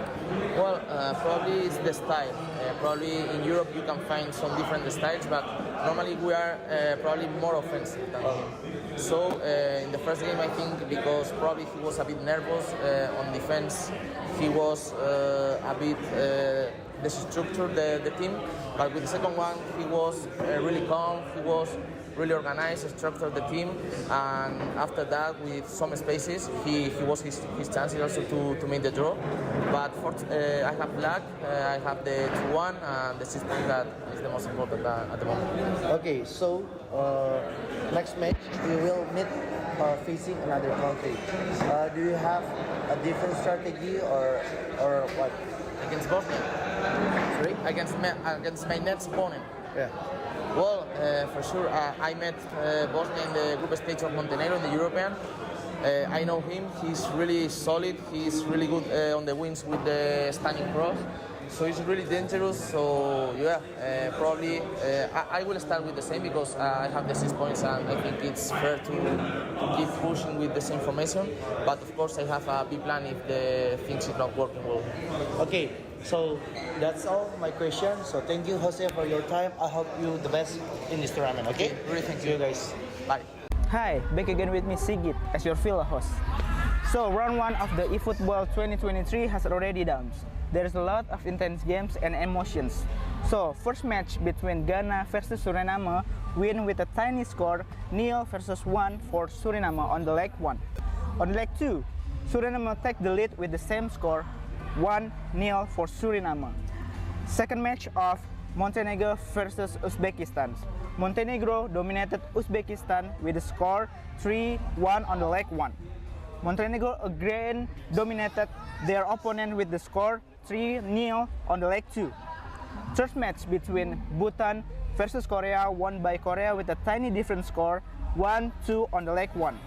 Well, probably it's the style. Probably in Europe you can find some different styles, but normally we are probably more offensive than him. So in the first game, I think because probably he was a bit nervous on defense, he was a bit destructured the team. But with the second one, he was really calm. He was really organized, structured the team, and after that, with some spaces, he was his chances also to make the draw. But I have luck. I have the 2-1 and the 6 point that is the most important at the moment. Okay, so next match we will meet facing another country. Do you have a different strategy or what? Against Bosnia. against my next opponent. Yeah. Well, for sure, I met Bosnia in the group stage of Montenegro in the European. I know him. He's really solid. He's really good on the wings with the standing cross. So he's really dangerous. So yeah, probably I will start with the same because I have the 6 points and I think it's fair to keep pushing with the same formation. But of course, I have a B plan if the things is not working well. Okay, so that's all my questions. So thank you, Jose, for your time. I hope you the best in this tournament. Okay, really thank you guys. Bye. Hi, back again with me Sigit as your Villa host. So round 1 of the eFootball 2023 has already done. There's a lot of intense games and emotions. So first match between Ghana versus Suriname win with a tiny score 0 versus 1 for Suriname on the leg 1. On leg 2, Suriname take the lead with the same score 1-0 for Suriname. Second match of Montenegro versus Uzbekistan. Montenegro dominated Uzbekistan with the score 3-1 on the leg 1. Montenegro again dominated their opponent with the score 3-0 on the leg 2. Third match between Bhutan versus Korea won by Korea with a tiny different score 1-2 on the leg 1.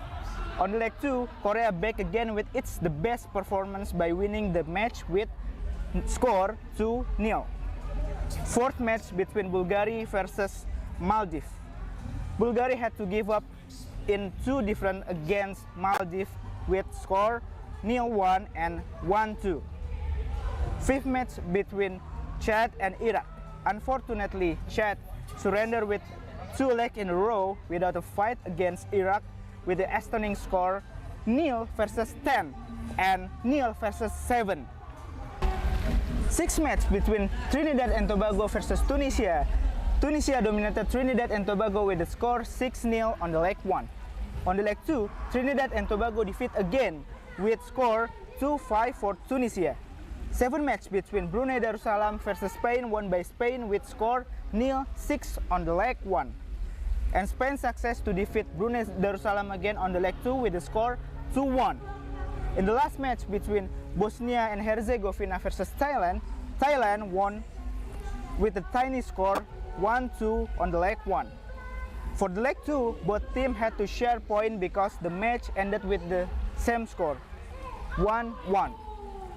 On the leg 2, Korea back again with its the best performance by winning the match with score 2-0. Fourth match between Bulgaria versus Maldives. Bulgaria had to give up in 2 different against Maldives with score 0-1 and 1-2. Fifth match between Chad and Iraq. Unfortunately, Chad surrendered with 2 legs in a row without a fight against Iraq with the stunning score 0 versus 10 and 0 versus 7. Sixth match between Trinidad and Tobago versus Tunisia. Tunisia dominated Trinidad and Tobago with the score 6-0 on the leg 1. On the leg 2, Trinidad and Tobago defeat again with score 2-5 for Tunisia. Seventh match between Brunei Darussalam versus Spain won by Spain with score 0-6 on the leg 1. And Spain's success to defeat Brunei Darussalam again on the leg 2 with the score 2-1. In the last match between Bosnia and Herzegovina versus Thailand, Thailand won with a tiny score 1-2 on the leg 1. For the leg 2, both teams had to share points because the match ended with the same score, 1-1.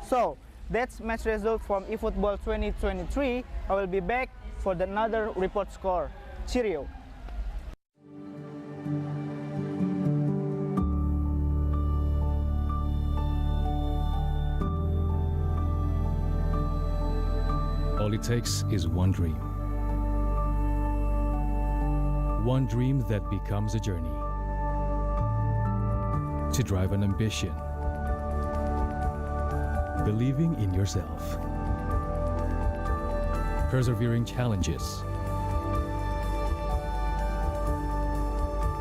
So, that's match result from eFootball 2023. I will be back for another report score. Cheerio! All it takes is one dream. One dream that becomes a journey. To drive an ambition. Believing in yourself. Persevering challenges.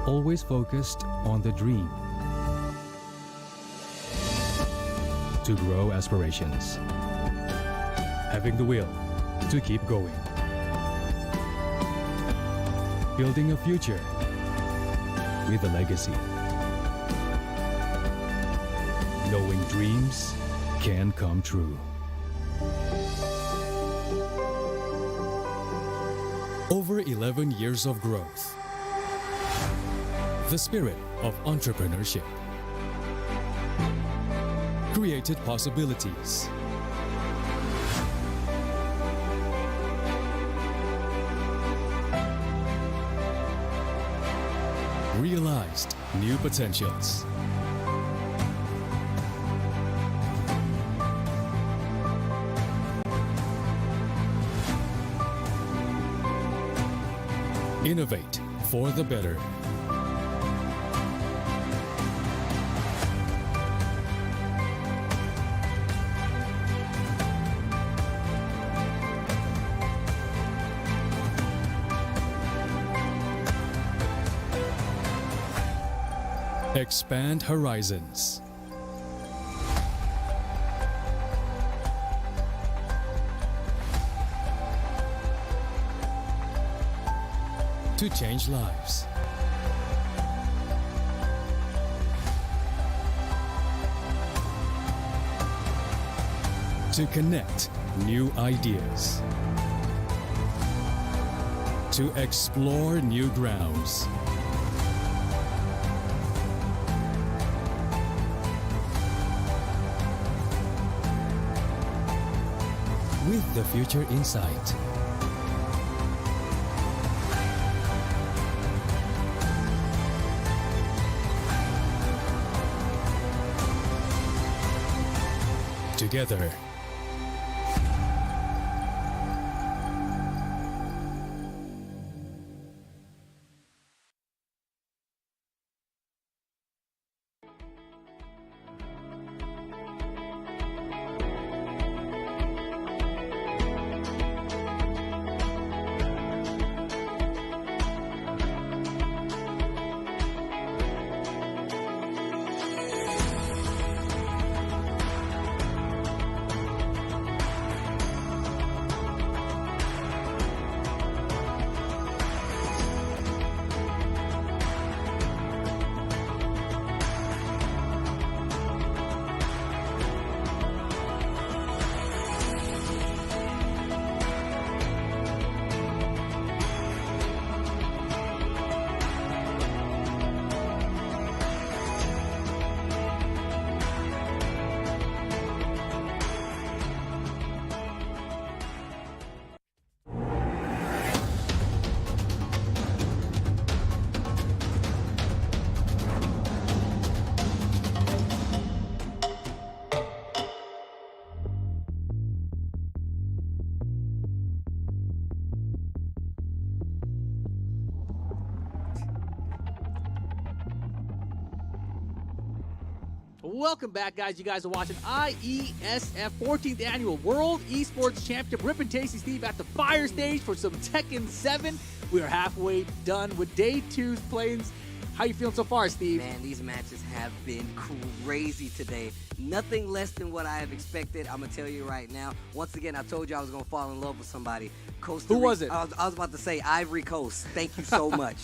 Always focused on the dream. To grow aspirations. Having the will to keep going. Building a future with a legacy. Knowing dreams can come true. Over 11 years of growth. The spirit of entrepreneurship. Created possibilities. Realized new potentials. Innovate for the better. Expand horizons. To change lives. To connect new ideas, to explore new grounds. With the future in sight. Together. Welcome back, guys. You guys are watching IESF 14th Annual World Esports Championship. Rip and Tasty Steve at the fire stage for some Tekken 7. We are halfway done with Day 2's plays. How you feeling so far, Steve? Man, these matches have been crazy today. Nothing less than what I have expected. I'm going to tell you right now. Once again, I told you I was going to fall in love with somebody. Who was it? I was about to say Ivory Coast. Thank you so much.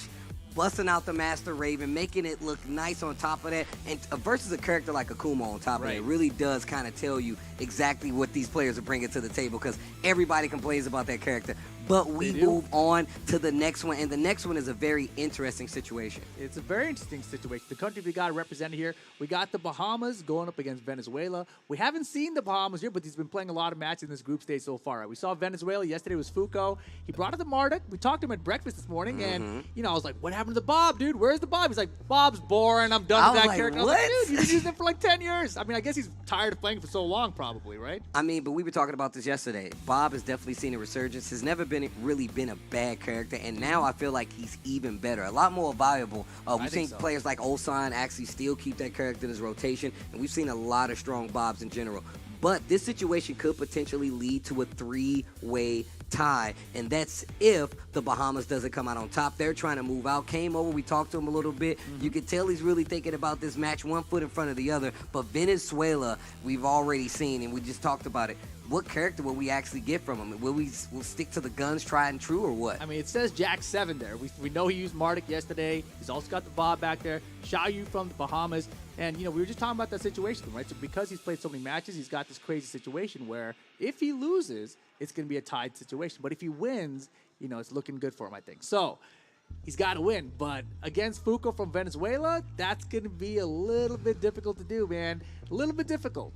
Busting out the Master Raven, making it look nice on top of that, and versus a character like Akuma on top of it, really does kind of tell you exactly what these players are bringing to the table, because everybody complains about that character. But we move on to the next one, and the next one is a very interesting situation. It's a very interesting situation. The country we got represented here, we got the Bahamas going up against Venezuela. We haven't seen the Bahamas here, but he's been playing a lot of matches in this group stage so far. We saw Venezuela. Yesterday was Foucault. He brought up the Marduk. We talked to him at breakfast this morning, and, you know, I was like, what happened to the Bob, dude? Where's the Bob? He's like, Bob's boring. I'm done with that character. What? I was like, dude, you've been using him for like 10 years. I mean, I guess he's tired of playing for so long, probably, right? I mean, but we were talking about this yesterday. Bob has definitely seen a resurgence. Has never really been a bad character, and now I feel like he's even better, a lot more valuable. We've seen players like Ulsan actually still keep that character in his rotation, and we've seen a lot of strong Bobs in general. But this situation could potentially lead to a three-way tie, and that's if the Bahamas doesn't come out on top. They're trying to move out. Came over, we talked to him a little bit. You can tell he's really thinking about this match, one foot in front of the other. But Venezuela, we've already seen, and we just talked about it. What character will we actually get from him? Will we stick to the guns, tried and true, or what? I mean, it says Jack 7 there. We know he used Marduk yesterday. He's also got the Bob back there. Xiaoyu from the Bahamas. And, you know, we were just talking about that situation, right? So because he's played so many matches, he's got this crazy situation where if he loses, it's going to be a tied situation. But if he wins, you know, it's looking good for him, I think. So he's got to win. But against Foucault from Venezuela, that's going to be a little bit difficult to do, man. A little bit difficult.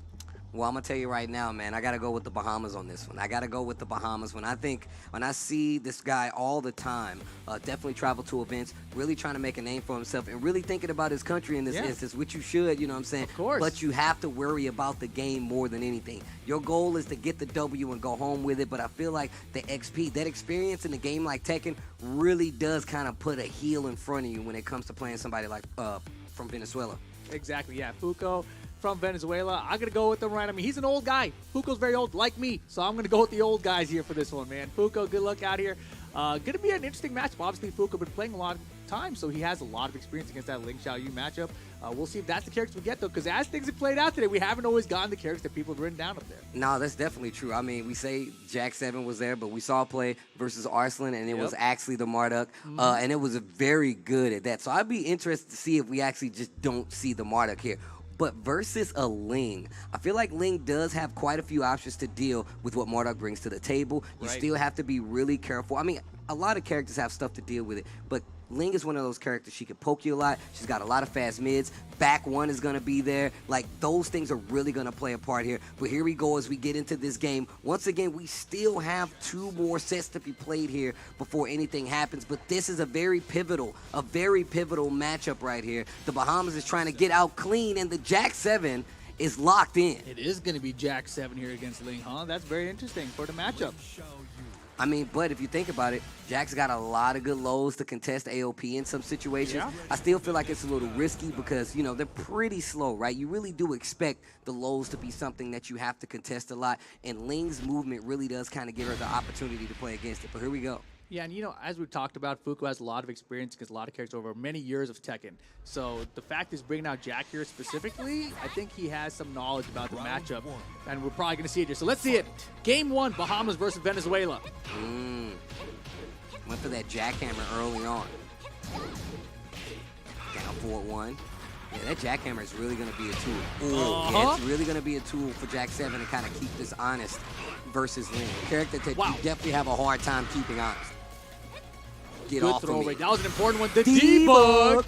Well, I'm going to tell you right now, man, I got to go with the Bahamas on this one. I got to go with the Bahamas. When I see this guy all the time, definitely travel to events, really trying to make a name for himself, and really thinking about his country in this instance, which you should, you know what I'm saying? Of course. But you have to worry about the game more than anything. Your goal is to get the W and go home with it, but I feel like the XP, that experience in a game like Tekken, really does kind of put a heel in front of you when it comes to playing somebody like from Venezuela. Exactly, yeah. Foucault from Venezuela. I'm going to go with him, right? I mean, he's an old guy. Foucault's very old, like me. So I'm going to go with the old guys here for this one, man. Foucault, good luck out here. Going to be an interesting matchup. Obviously, Foucault been playing a lot of time, so he has a lot of experience against that Ling Xiaoyu matchup. We'll see if that's the character we get, though, because as things have played out today, we haven't always gotten the characters that people have written down up there. No, that's definitely true. I mean, we say Jack 7 was there, but we saw play versus Arslan, and it was actually the Marduk, and it was very good at that. So I'd be interested to see if we actually just don't see the Marduk here. But versus a Ling, I feel like Ling does have quite a few options to deal with what Marduk brings to the table. You still have to be really careful. I mean, a lot of characters have stuff to deal with it, but Ling is one of those characters. She can poke you a lot. She's got a lot of fast mids. Back one is going to be there. Like, those things are really going to play a part here. But here we go as we get into this game. Once again, we still have 2 more sets to be played here before anything happens. But this is a very pivotal matchup right here. The Bahamas is trying to get out clean, and the Jack 7 is locked in. It is going to be Jack 7 here against Ling, huh? That's very interesting for the matchup. I mean, but if you think about it, Jack's got a lot of good lows to contest AOP in some situations. Yeah. I still feel like it's a little risky because, you know, they're pretty slow, right? You really do expect the lows to be something that you have to contest a lot, and Ling's movement really does kind of give her the opportunity to play against it. But here we go. Yeah, and you know, as we've talked about, Fuko has a lot of experience against a lot of characters over many years of Tekken. So the fact he's bringing out Jack here specifically, I think he has some knowledge about the matchup, and we're probably going to see it here. So let's see it. Game 1, Bahamas versus Venezuela. Went for that jackhammer early on. Down 4-1. Yeah, that jackhammer is really going to be a tool. Yeah, it's really going to be a tool for Jack 7 to kind of keep this honest versus Ling. A character that you definitely have a hard time keeping honest. Get Good off throw of me. rate. That was an important one. The debug.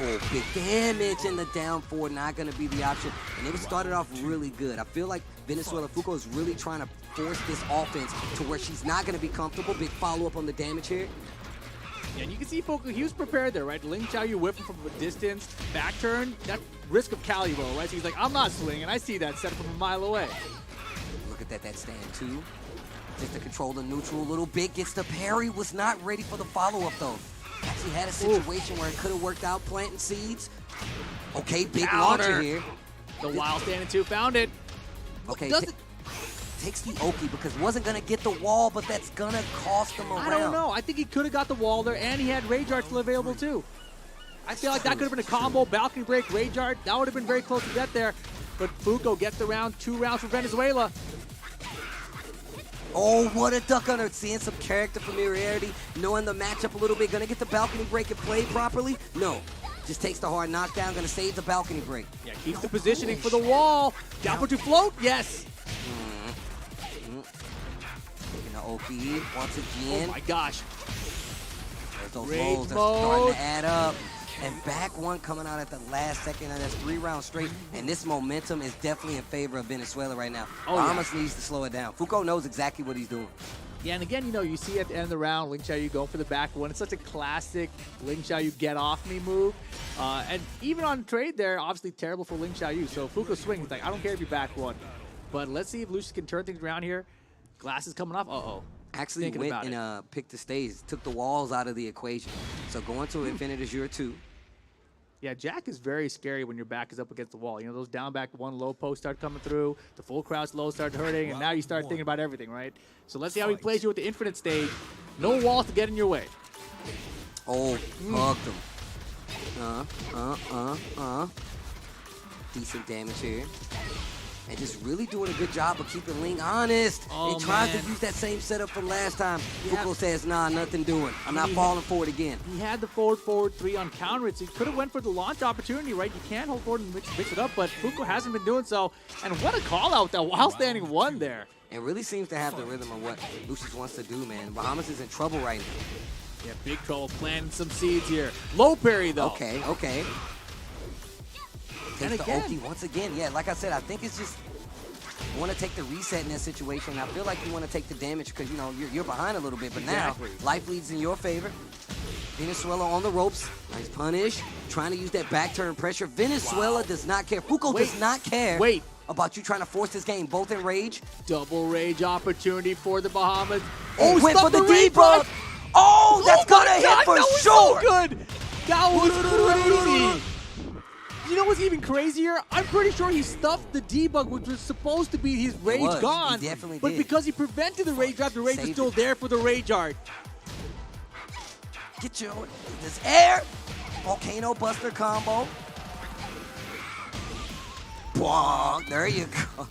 Oh, big damage in the down 4, not going to be the option. And it started off really good. I feel like Venezuela Fuko is really trying to force this offense to where she's not going to be comfortable. Big follow-up on the damage here. Yeah, and you can see Fuko, he was prepared there, right? Ling Xiaoyu whipping from a distance, back turn, that risk of Cali roll, right? So he's like, I'm not swinging. I see that set from a mile away. Look at that stand 2. Just to control the neutral a little bit. Gets the parry. Was not ready for the follow-up, though. Actually had a situation where it could have worked out, planting seeds. Okay, big launcher here. The wild standing 2 found it. Okay, takes the Oki because wasn't going to get the wall, but that's going to cost him around. I don't know. I think he could have got the wall there, and he had Rage Art still available, too. I feel like that could have been a combo. Balcony break, Rage Art. That would have been very close to get there. But Fuko gets the round. 2 rounds for Venezuela. Oh, what a duck under. Seeing some character familiarity, knowing the matchup a little bit. Going to get the balcony break and play properly? No. Just takes the hard knockdown. Going to save the balcony break. Yeah, keeps the positioning for the wall. Down for 2 float. Yes. Taking the Oki once again. Oh, my gosh. There's those rolls. They're starting to add up. And back one coming out at the last second, and that's 3 rounds straight. And this momentum is definitely in favor of Venezuela right now. Bahamas needs to slow it down. Fuko knows exactly what he's doing. Yeah, and again, you know, you see at the end of the round, Ling Xiaoyu going for the back one. It's such a classic Ling Xiaoyu get off me move. And even on trade there, obviously terrible for Ling Xiaoyu. So Fuko swings, like, I don't care if you back one. But let's see if Lucius can turn things around here. Glass is coming off. Uh-oh. Actually went and picked the stage, took the walls out of the equation. So going to Infinite Azure 2. Yeah, Jack is very scary when your back is up against the wall. You know, those down back 1 low posts start coming through, the full crouch low start hurting, and now you start thinking about everything, right? So let's see how he plays you with the Infinite stage. No walls to get in your way. Oh, hugged him. Decent damage here. And just really doing a good job of keeping Ling honest. Oh, he tries to use that same setup from last time. Fuko says, nah, nothing doing. I'm not falling for it again. He had the forward 3 on counter it, so he could have went for the launch opportunity, right? You can hold forward and mix it up, but Fuko hasn't been doing so. And what a call out that while standing 1 there. It really seems to have the rhythm of what Lucius wants to do, man. Bahamas is in trouble right now. Yeah, big trouble planting some seeds here. Low parry, though. Okay. Takes the Oki once again. Yeah, like I said, I think it's just you want to take the reset in that situation. I feel like you want to take the damage because, you know, you're behind a little bit. But now, life leads in your favor. Venezuela on the ropes. Nice punish. Trying to use that back turn pressure. Venezuela does not care. Fuko does not care about you trying to force this game, both in rage. Double rage opportunity for the Bahamas. Oh, he went for the debug. Oh, that's going to hit for sure. So good. That was crazy. You know what's even crazier? I'm pretty sure he stuffed the debug, which was supposed to be his rage gone. He definitely but did. Because he prevented the rage art, the rage is still there for the rage art. Get your this air. Volcano Buster combo. Bonk. There you go.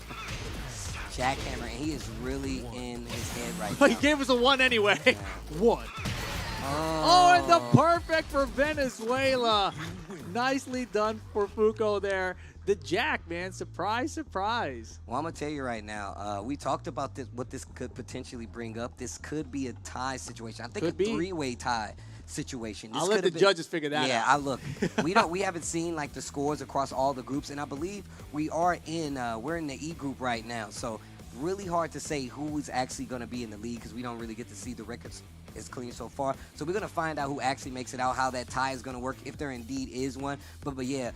Jackhammer, and he is really in his head right now. He gave us a 1 anyway. Yeah. 1. Oh, and the perfect for Venezuela. Nicely done for Fuko there. the Jack, man. Surprise, surprise. Well, I'm going to tell you right now, we talked about this, what this could potentially bring up. This could be a tie situation. I think a three-way tie situation. This I'll let the judges figure that out. Yeah, look, we haven't seen like the scores across all the groups, and I believe we're in the E group right now. So really hard to say who is actually going to be in the league because we don't really get to see the records is clean so far. So we're going to find out who actually makes it out, how that tie is going to work, if there indeed is one. But yeah,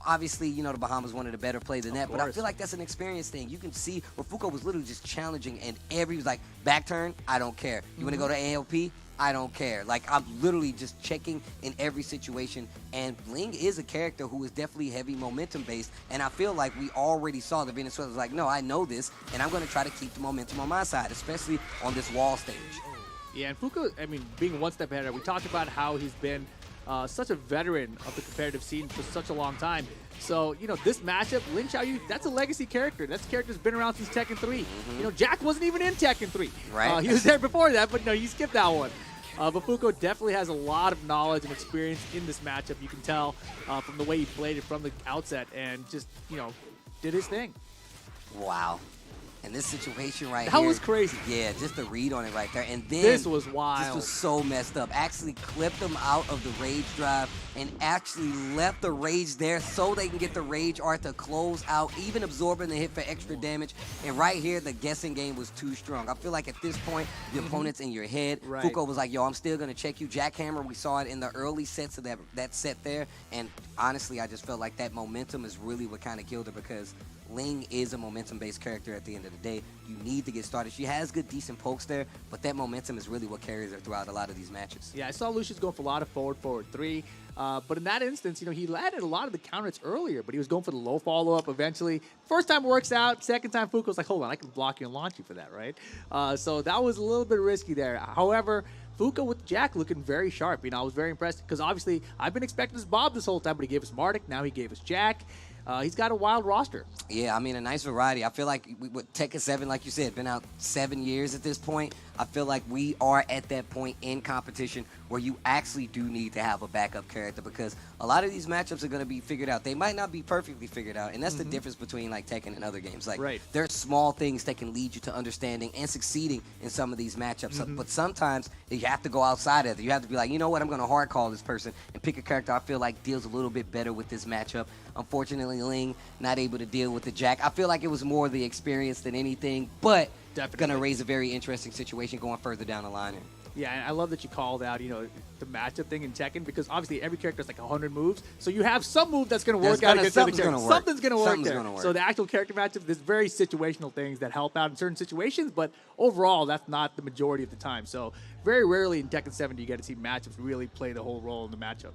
obviously, you know, the Bahamas wanted a better play than that, but I feel like that's an experience thing. You can see where Fuko was literally just challenging, and he was like, back turn, I don't care. You want to go to ALP? I don't care. Like, I'm literally just checking in every situation, and Ling is a character who is definitely heavy momentum-based, and I feel like we already saw the Venezuelans like, no, I know this, and I'm going to try to keep the momentum on my side, especially on this wall stage. Yeah, and Fuko, I mean, being one step ahead, we talked about how he's been such a veteran of the competitive scene for such a long time. So, you know, this matchup, Lin Xiaoyu, that's a legacy character. That's a character that's been around since Tekken 3. You know, Jack wasn't even in Tekken 3. Right. He was there before that, but no, he skipped that one. But Fuko definitely has a lot of knowledge and experience in this matchup. You can tell from the way he played it from the outset and just, you know, did his thing. Wow. And this situation right here. That was crazy. Yeah, just the read on it right there. And then this was wild. This was so messed up. Actually clipped him out of the rage drive and actually left the rage there so they can get the rage art to close out, even absorbing the hit for extra damage. And right here, the guessing game was too strong. I feel like at this point, the opponent's in your head. Right. Fuko was like, yo, I'm still going to check you. Jackhammer, we saw it in the early sets of that set there. And honestly, I just felt like that momentum is really what kind of killed her because Ling is a momentum-based character at the end of the day. You need to get started. She has good, decent pokes there, but that momentum is really what carries her throughout a lot of these matches. Yeah, I saw Lucius going for a lot of forward, 3. But in that instance, you know, he landed a lot of the counters earlier, but he was going for the low follow-up eventually. First time works out. Second time, Fuko's like, hold on, I can block you and launch you for that, right? So that was a little bit risky there. However, Fuko with Jack looking very sharp. You know, I was very impressed because obviously I've been expecting this Bob this whole time, but he gave us Mardik. Now he gave us Jack. He's got a wild roster. Yeah, I mean, a nice variety. I feel like with Tekken 7, like you said, been out 7 years at this point. I feel like we are at that point in competition where you actually do need to have a backup character because a lot of these matchups are going to be figured out. They might not be perfectly figured out, and that's the difference between like Tekken and other games. Like, there are small things that can lead you to understanding and succeeding in some of these matchups. But sometimes you have to go outside of it. You have to be like, you know what, I'm going to hard call this person and pick a character I feel like deals a little bit better with this matchup. Unfortunately, Ling not able to deal with the Jack. I feel like it was more the experience than anything, but going to raise a very interesting situation going further down the line. Yeah, and I love that you called out, you know, the matchup thing in Tekken because obviously every character has like 100 moves, so you have some move that's going to work out against other characters. Something's going to work there. So the actual character matchup, there's very situational things that help out in certain situations, but overall, that's not the majority of the time. So very rarely in Tekken 7 do you get to see matchups really play the whole role in the matchup.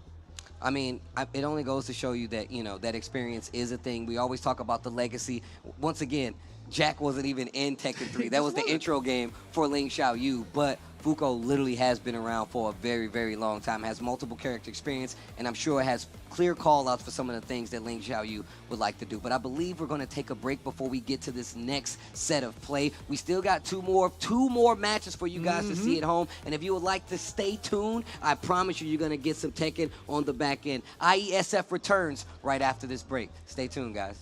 I mean, it only goes to show you that, you know, that experience is a thing. We always talk about the legacy. Once again, Jack wasn't even in Tekken 3. That was the intro game for Ling Xiaoyu, but Fuko literally has been around for a very, very long time, has multiple character experience, and I'm sure has clear call-outs for some of the things that Ling Xiaoyu would like to do. But I believe we're going to take a break before we get to this next set of play. We still got two more matches for you guys to see at home, and if you would like to stay tuned, I promise you're going to get some Tekken on the back end. IESF returns right after this break. Stay tuned, guys.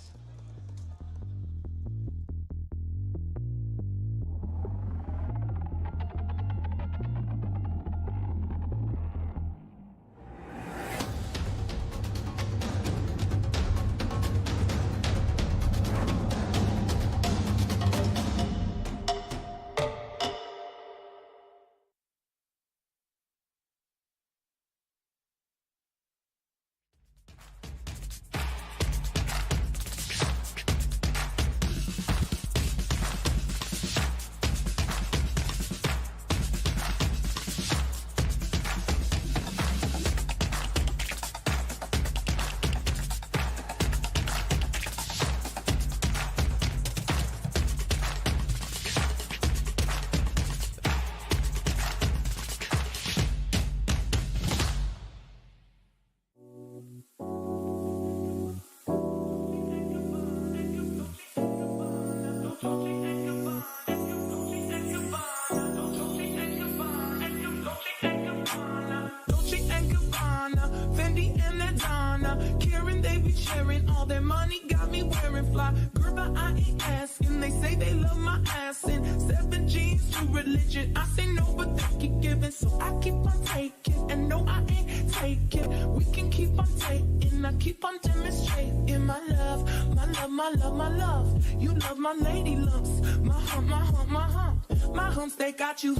Fendi and Madonna, Karen, they be sharing all their money, got me wearing fly. Girl, but I ain't asking. They say they love my ass and 7 G's to religion. I say no, but they keep giving, so I keep on taking. And no, I ain't taking. We can keep on taking. I keep on demonstrating my love, my love, my love, my love. You love my lady lumps, my hump, my hump, my hump. My humps, they got you.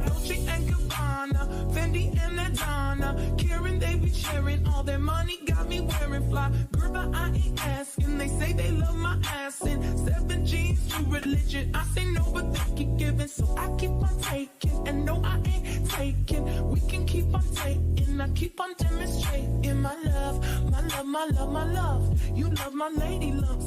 Dolce and Gabbana, Fendi and Adana, Karen, they be sharing all their money, got me wearing fly. Girl, but I ain't asking. They say they love my ass and 7 G's to religion. I say no, but they keep giving, so I keep on taking. And no, I ain't taking. We can keep on taking. I keep on demonstrating my love, my love, my love, my love. You love my lady lumps.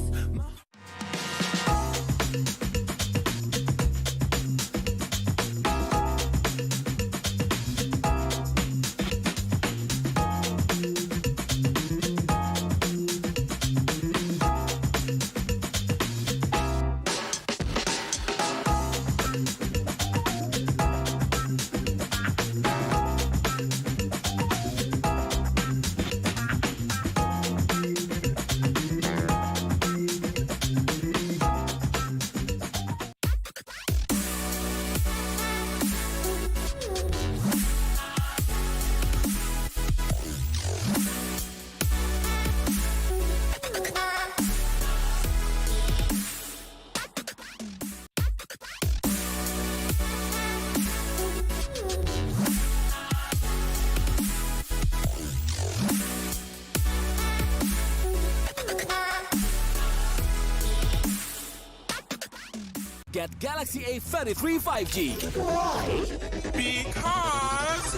Get Galaxy A33 5G. Why? Because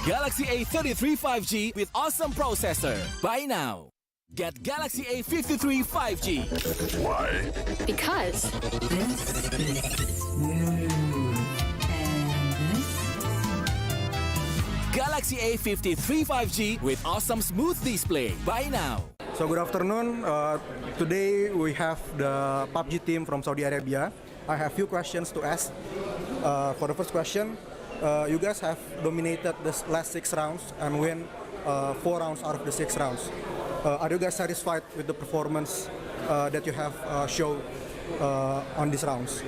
Galaxy A33 5G with awesome processor. Buy now. Get Galaxy A53 5G. Why? Because Galaxy A53 5G with awesome smooth display. Buy now. So good afternoon. Today we have the PUBG team from Saudi Arabia. I have few questions to ask. For the first question, you guys have dominated the last 6 rounds and win 4 rounds out of the 6 rounds. Are you guys satisfied with the performance that you have shown on these rounds?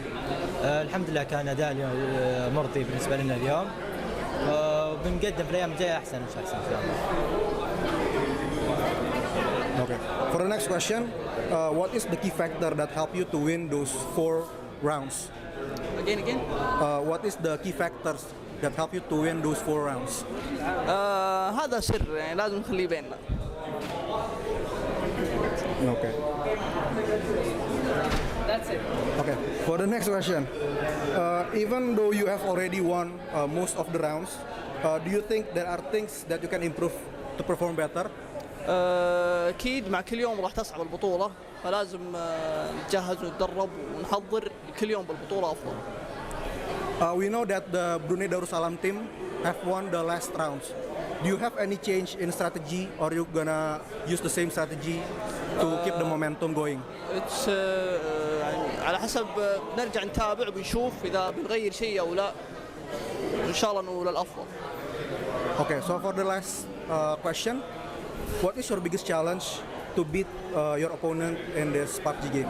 الحمد لله كان أداء مرضي بالنسبة لنا اليوم. وبنقدم في الأيام الجاية أحسن إن شاء الله. Okay. For the next question, what is the key factor that helped you to win those 4 rounds? Again. What is the key factors that help you to win those 4 rounds? هذا سر يعني لازم نخليه بيننا. Okay. That's it. Okay. For the next question, even though you have already won most of the rounds, do you think there are things that you can improve to perform better? أكيد مع كل يوم راح تصعب البطولة فلازم نتجهز ونتدرب ونحضر كل يوم بالبطولة أفضل. We know that the Brunei Darussalam team have won the last rounds. Do you have any change in strategy, or you gonna use the same strategy to keep the momentum going? It's يعني على حسب نرجع نتابع وبنشوف إذا بنغير شيء أو لا. إن شاء الله إنه للأفضل. Okay, so for the last question, what is your biggest challenge to beat your opponent in this PUBG game?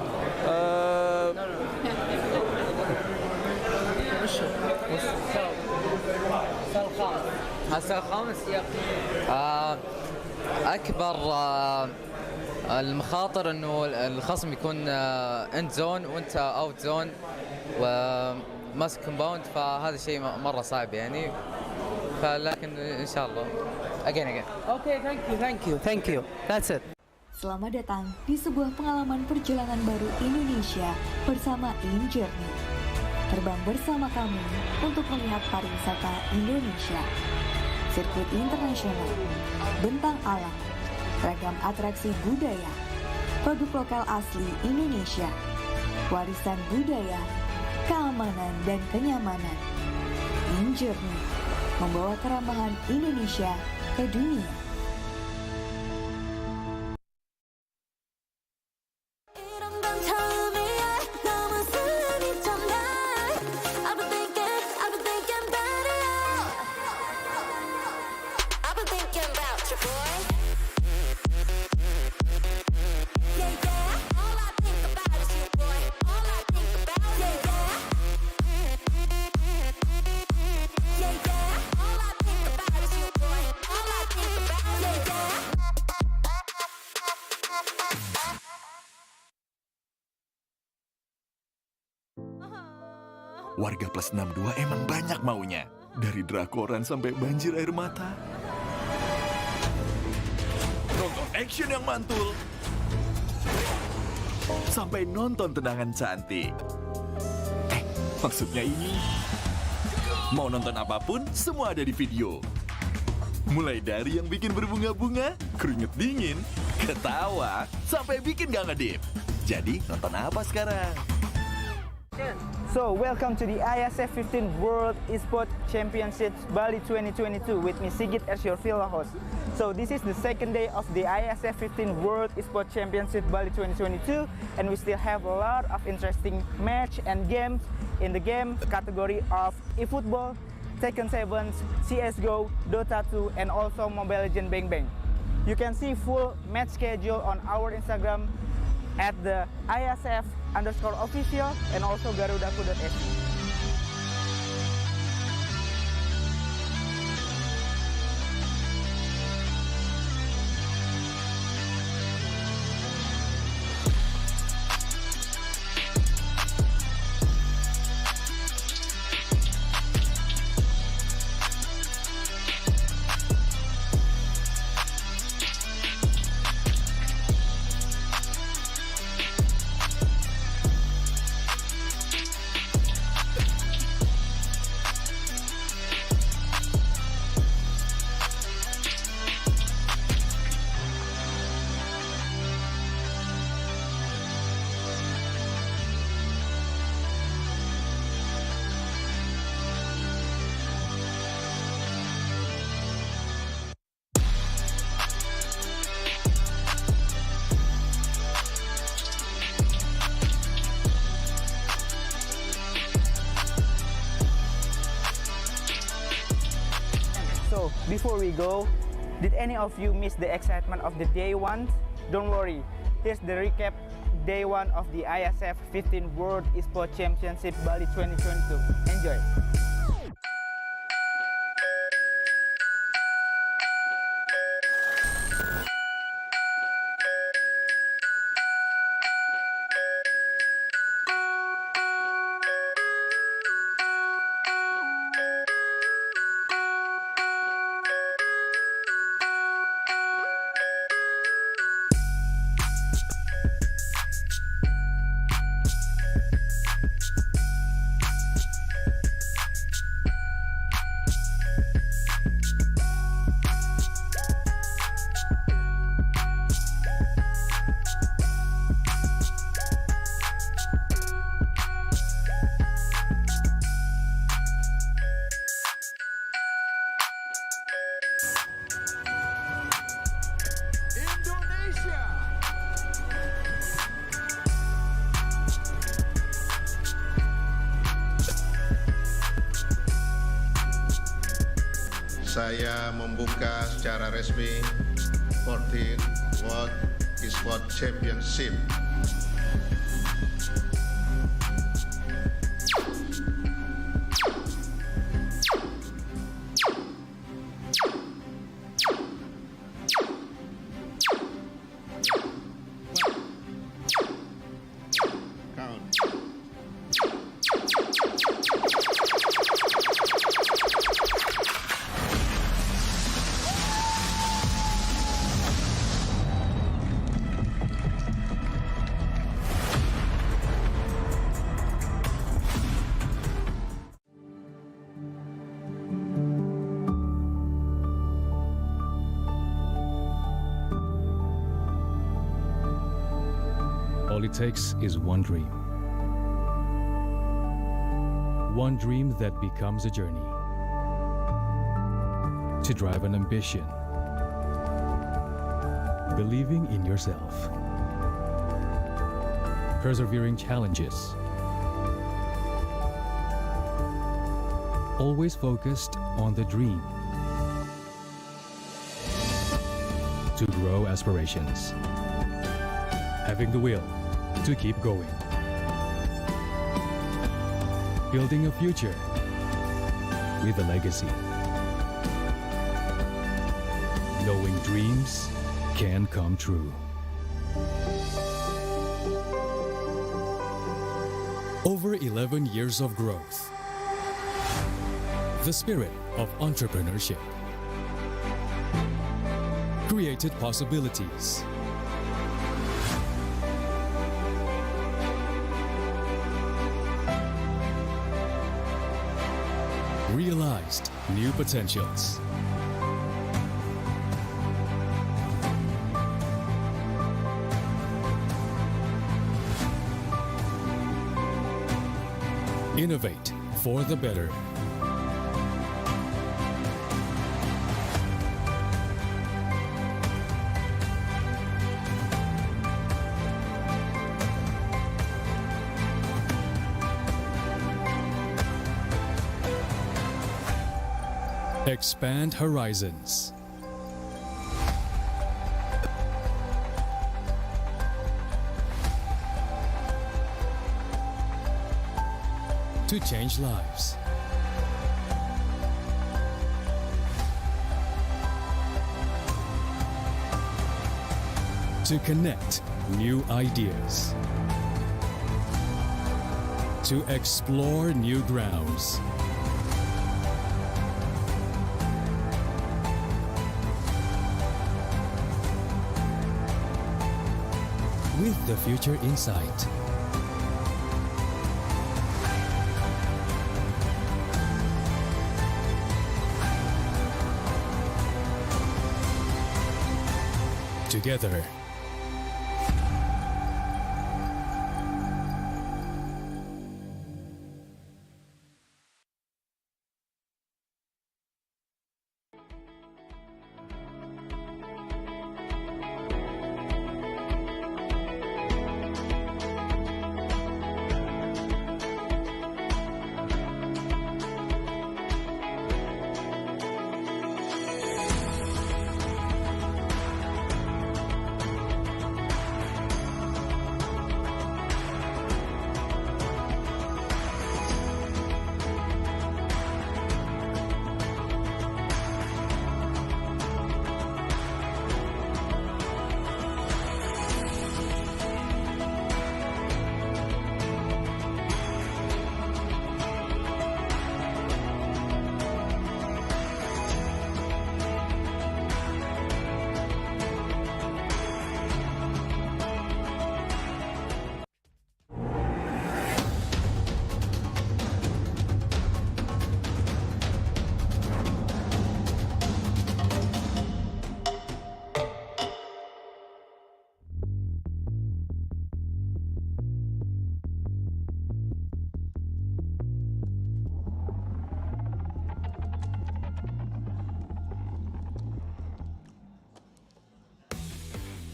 السؤال الخامس أكبر المخاطر إنه الخصم يكون اند زون وأنت اوت زون وماسك كومباوند فهذا شيء مرة صعب يعني فلكن إن شاء الله. Again. Okay, thank you. That's it. Selamat datang di sebuah pengalaman perjalanan baru Indonesia bersama InJourney. Terbang bersama kami untuk melihat pariwisata Indonesia. Sirkuit internasional, bentang alam, ragam atraksi budaya, produk lokal asli Indonesia, warisan budaya, keamanan dan kenyamanan. InJourney, membawa kerambahan Indonesia ke dunia. Warga plus 62 emang banyak maunya. Dari drakoran sampai banjir air mata. Nonton action yang mantul. Sampai nonton tendangan cantik. Maksudnya ini. Mau nonton apapun, semua ada di video. Mulai dari yang bikin berbunga-bunga, keringet dingin, ketawa, sampai bikin gak ngedip. Jadi, nonton apa sekarang? So, welcome to the IESF 15 World Esports Championships Bali 2022 with me Sigit as your field host. So, this is the second day of the IESF 15 World Esports Championship Bali 2022 and we still have a lot of interesting match and games in the game category of eFootball, Tekken 7, CSGO, Dota 2 and also Mobile Legends Bang Bang. You can see full match schedule on our Instagram at the IESF_official and also garudaku.se. So, before we go, did any of you miss the excitement of the day one? Don't worry, here's the recap day one of the IESF 15 World Esports Championship Bali 2022. Enjoy! Saya membuka secara resmi 14 World Esports Championship. All it takes is one dream. One dream that becomes a journey. to drive an ambition. Believing in yourself. Persevering challenges. Always focused on the dream. To grow aspirations. Having the will to keep going. Building a future with a legacy. Knowing dreams can come true. Over 11 years of growth. The spirit of entrepreneurship created possibilities. Realized new potentials. Innovate for the better. Expand horizons. To change lives. To connect new ideas. To explore new grounds. With the future in sight. Together.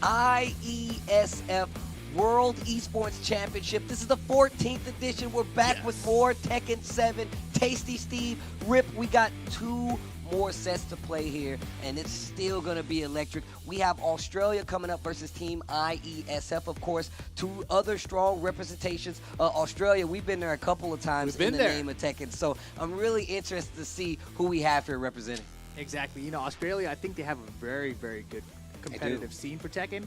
IESF World Esports Championship. This is the 14th edition. We're back with more Tekken 7, Tasty Steve, Rip. We got 2 more sets to play here, and it's still going to be electric. We have Australia coming up versus Team IESF, of course. 2 other strong representations. Australia, we've been there a couple of times in the name of Tekken, so I'm really interested to see who we have here representing. Exactly. You know, Australia, I think they have a very, very good competitive scene for Tekken.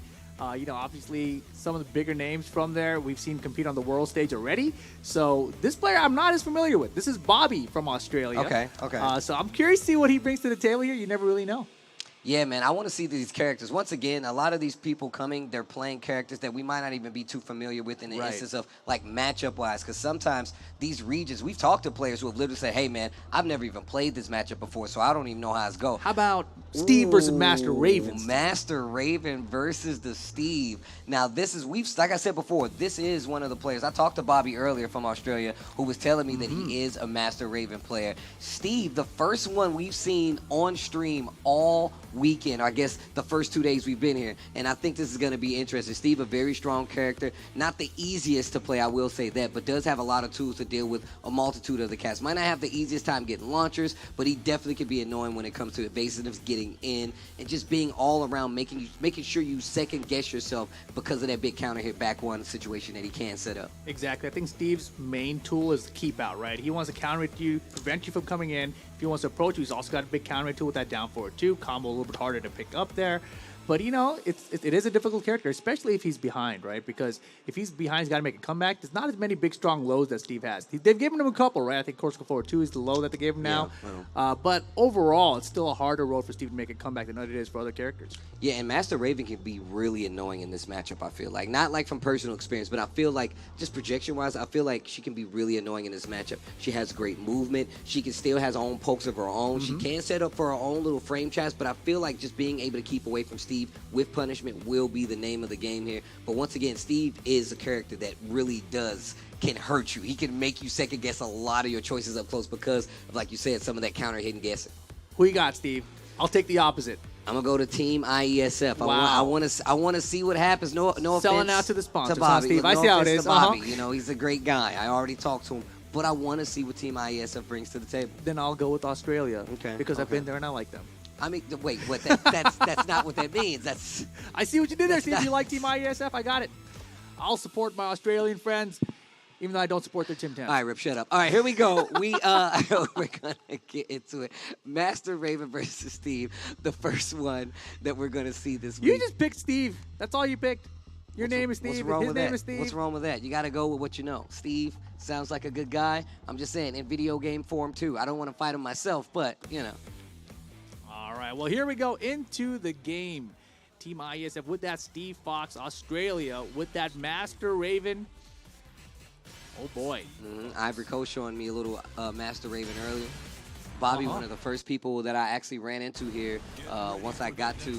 You know, obviously, some of the bigger names from there we've seen compete on the world stage already. So this player I'm not as familiar with. This is Bobby from Australia. Okay. So I'm curious to see what he brings to the table here. You never really know. Yeah, man, I want to see these characters. Once again, a lot of these people coming, they're playing characters that we might not even be too familiar with in the instance of, like, matchup-wise. Because sometimes these regions, we've talked to players who have literally said, hey, man, I've never even played this matchup before, so I don't even know how it's go. How about Steve versus Master Raven? Master Raven versus the Steve. Now, this is, like I said before, this is one of the players. I talked to Bobby earlier from Australia who was telling me that he is a Master Raven player. Steve, the first one we've seen on stream all weekend, I guess the first 2 days we've been here, and I think this is going to be interesting. Steve, a very strong character, not the easiest to play, I will say that, but does have a lot of tools to deal with a multitude of the cats. Might not have the easiest time getting launchers, but he definitely can be annoying when it comes to evasiveness, getting in, and just being all around, making sure you second guess yourself because of that big counter hit back one situation that he can set up. Exactly. I think Steve's main tool is the keep out, right? He wants to counter hit you, prevent you from coming in. If he wants to approach you, he's also got a big counter hit tool with that down forward too. Combo a little bit harder to pick up there. But, you know, it is a difficult character, especially if he's behind, right? Because if he's behind, he's got to make a comeback. There's not as many big, strong lows that Steve has. They've given him a couple, right? I think Corsica forward 2 is the low that they gave him now. Yeah, but overall, it's still a harder road for Steve to make a comeback than it is for other characters. Yeah, and Master Raven can be really annoying in this matchup, I feel like. Not like from personal experience, but I feel like just projection-wise, I feel like she can be really annoying in this matchup. She has great movement. She can still has her own pokes of her own. She can set up for her own little frame traps, but I feel like just being able to keep away from Steve with punishment will be the name of the game here. But once again, Steve is a character that really can hurt you. He can make you second guess a lot of your choices up close because of, like you said, some of that counter hidden guessing. Who you got, Steve? I'll take the opposite. I'm gonna go to Team IESF. Wow. I want to see what happens. No offense. Selling out to the sponsors, to Bobby. Steve. No I see how it offense is. to Bobby. You know, he's a great guy. I already talked to him, but I want to see what Team IESF brings to the table. Then I'll go with Australia. Okay. Because I've been there and I like them. I mean, wait, what? That's not what that means. I see what you did there, Steve. You like Team IESF? I got it. I'll support my Australian friends, even though I don't support their Tim Tams. All right, Rip, shut up. All right, here we go. We're gonna get into it. Master Raven versus Steve, the first one that we're gonna see this week. You just picked Steve. That's all you picked. Your name is Steve. His name is Steve. What's wrong with that? You got to go with what you know. Steve sounds like a good guy. I'm just saying, in video game form too. I don't want to fight him myself, but you know. All right, well, here we go into the game. Team IESF with that Steve Fox, Australia with that Master Raven. Oh, boy. Ivory Coast showing me a little Master Raven earlier. Bobby, one of the first people that I actually ran into here once I got to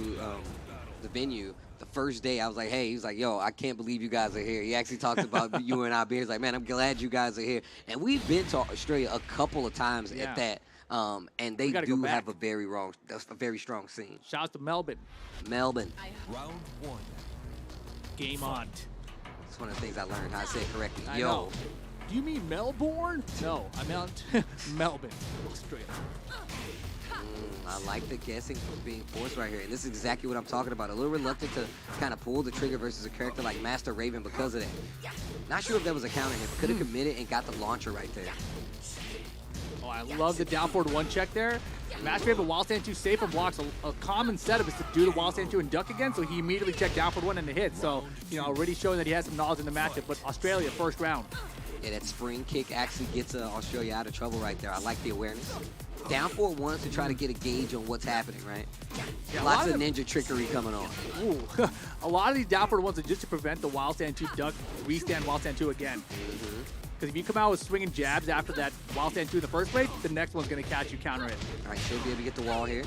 the venue. The first day, I was like, hey, he was like, yo, I can't believe you guys are here. He actually talked about you and I being. He's like, man, I'm glad you guys are here. And we've been to Australia a couple of times at that. And they do have a very strong scene. Shout out to Melbourne. Melbourne. Round 1. Game on. It's one of the things I learned how to say it correctly. I know. Do you mean Melbourne? No, I meant Melbourne, Australia. I like the guessing from being forced right here. And this is exactly what I'm talking about. A little reluctant to kind of pull the trigger versus a character like Master Raven because of that. Not sure if that was a counter hit, but could have committed and got the launcher right there. Oh, I love the down forward one check there. Master Raven while stand 2 safe from blocks. A common setup is to do the while stand 2 and duck again, so he immediately checked down forward one and the hit. So, you know, already showing that he has some knowledge in the matchup. But Australia, first round. Yeah, that spring kick actually gets Australia out of trouble right there. I like the awareness. Down forward ones to try to get a gauge on what's happening, right? Yeah, Lots of ninja trickery coming on. Ooh, a lot of these down forward ones are just to prevent the wild stand 2 duck, restand wild stand 2 again. Because if you come out with swinging jabs after that wild stand 2 in the first place, the next one's going to catch you counter it. All right, should be able to get the wall here.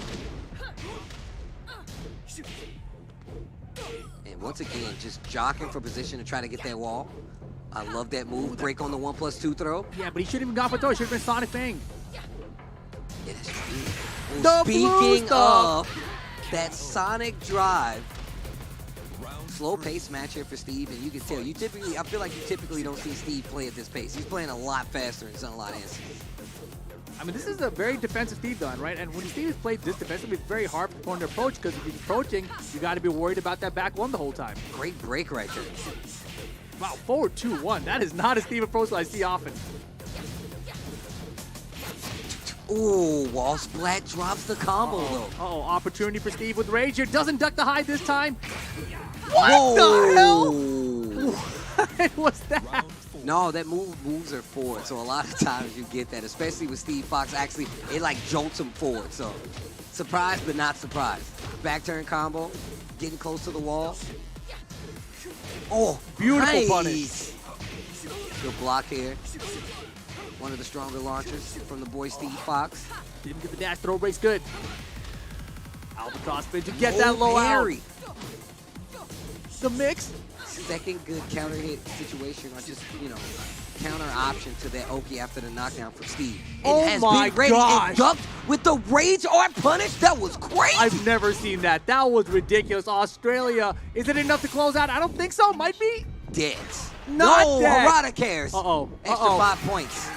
And once again, just jockeying for position to try to get that wall. I love that move. Break on the 1+2 throw. Yeah, but he shouldn't even gone for throw. He should have been Sonic Fang. Yeah, that's true. Speaking of that Sonic drive, slow pace match here for Steve, and you can tell. I feel like you typically don't see Steve play at this pace. He's playing a lot faster in a lot of instances. I mean, this is a very defensive Steve done, right? And when Steve is played this defensively, it's very hard for opponent to approach because if he's approaching, you got to be worried about that back one the whole time. Great break right there. Wow, forward 2-1. That is not a Steve approach that I see often. Ooh, wall splat drops the combo though. Oh, opportunity for Steve with rage here. Doesn't duck the hide this time. What the hell? What was that? No, that moves are forward, so a lot of times you get that, especially with Steve Fox. Actually, it like jolts him forward, so surprised but not surprised. back turn combo, getting close to the wall. Oh, beautiful nice. punish. Good block here. One of the stronger launchers from the boy Steve Fox. Didn't get the dash throw breaks good. Albatross spin to get that low parry. The mix. Second good counter hit situation, or just, counter option to that Oki after the knockdown for Steve. Oh my gosh. It ducked with the rage art punish. That was crazy. I've never seen that. That was ridiculous. Australia, is it enough to close out? I don't think so. Might be. Dead. Not no, dead. Harada cares. Extra 5 points.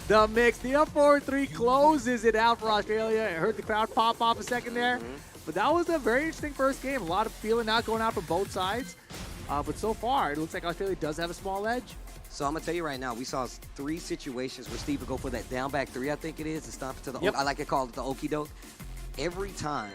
The mix, the up 4-3 closes it out for Australia. I heard the crowd pop off a second there. But that was a very interesting first game. A lot of feeling out going out from both sides. But so far, it looks like Australia does have a small edge. So I'm going to tell you right now, we saw 3 situations where Steve would go for that down back 3, I think it is, and stomp it to the I like to call it the okie doke. Every time,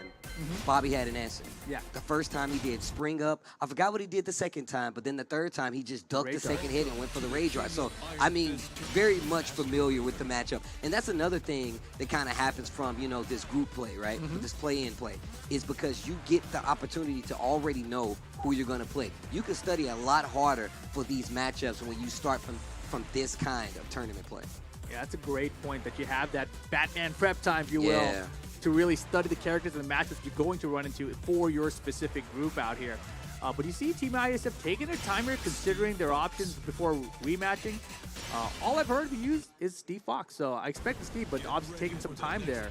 Bobby had an answer. Yeah. The first time he did spring up. I forgot what he did the second time, but then the third time he just ducked the second hit and went for the rage drive. So, I mean, very much familiar with the matchup. And that's another thing that kind of happens from, this group play, right? This play-in play, is because you get the opportunity to already know who you're going to play. You can study a lot harder for these matchups when you start from this kind of tournament play. Yeah, that's a great point that you have that Batman prep time, if you will, to really study the characters and the matchups you're going to run into for your specific group out here. But you see Team IESF taking their time here, considering their options before rematching. All I've heard them use is Steve Fox, so I expect Steve, but obviously taking some time there,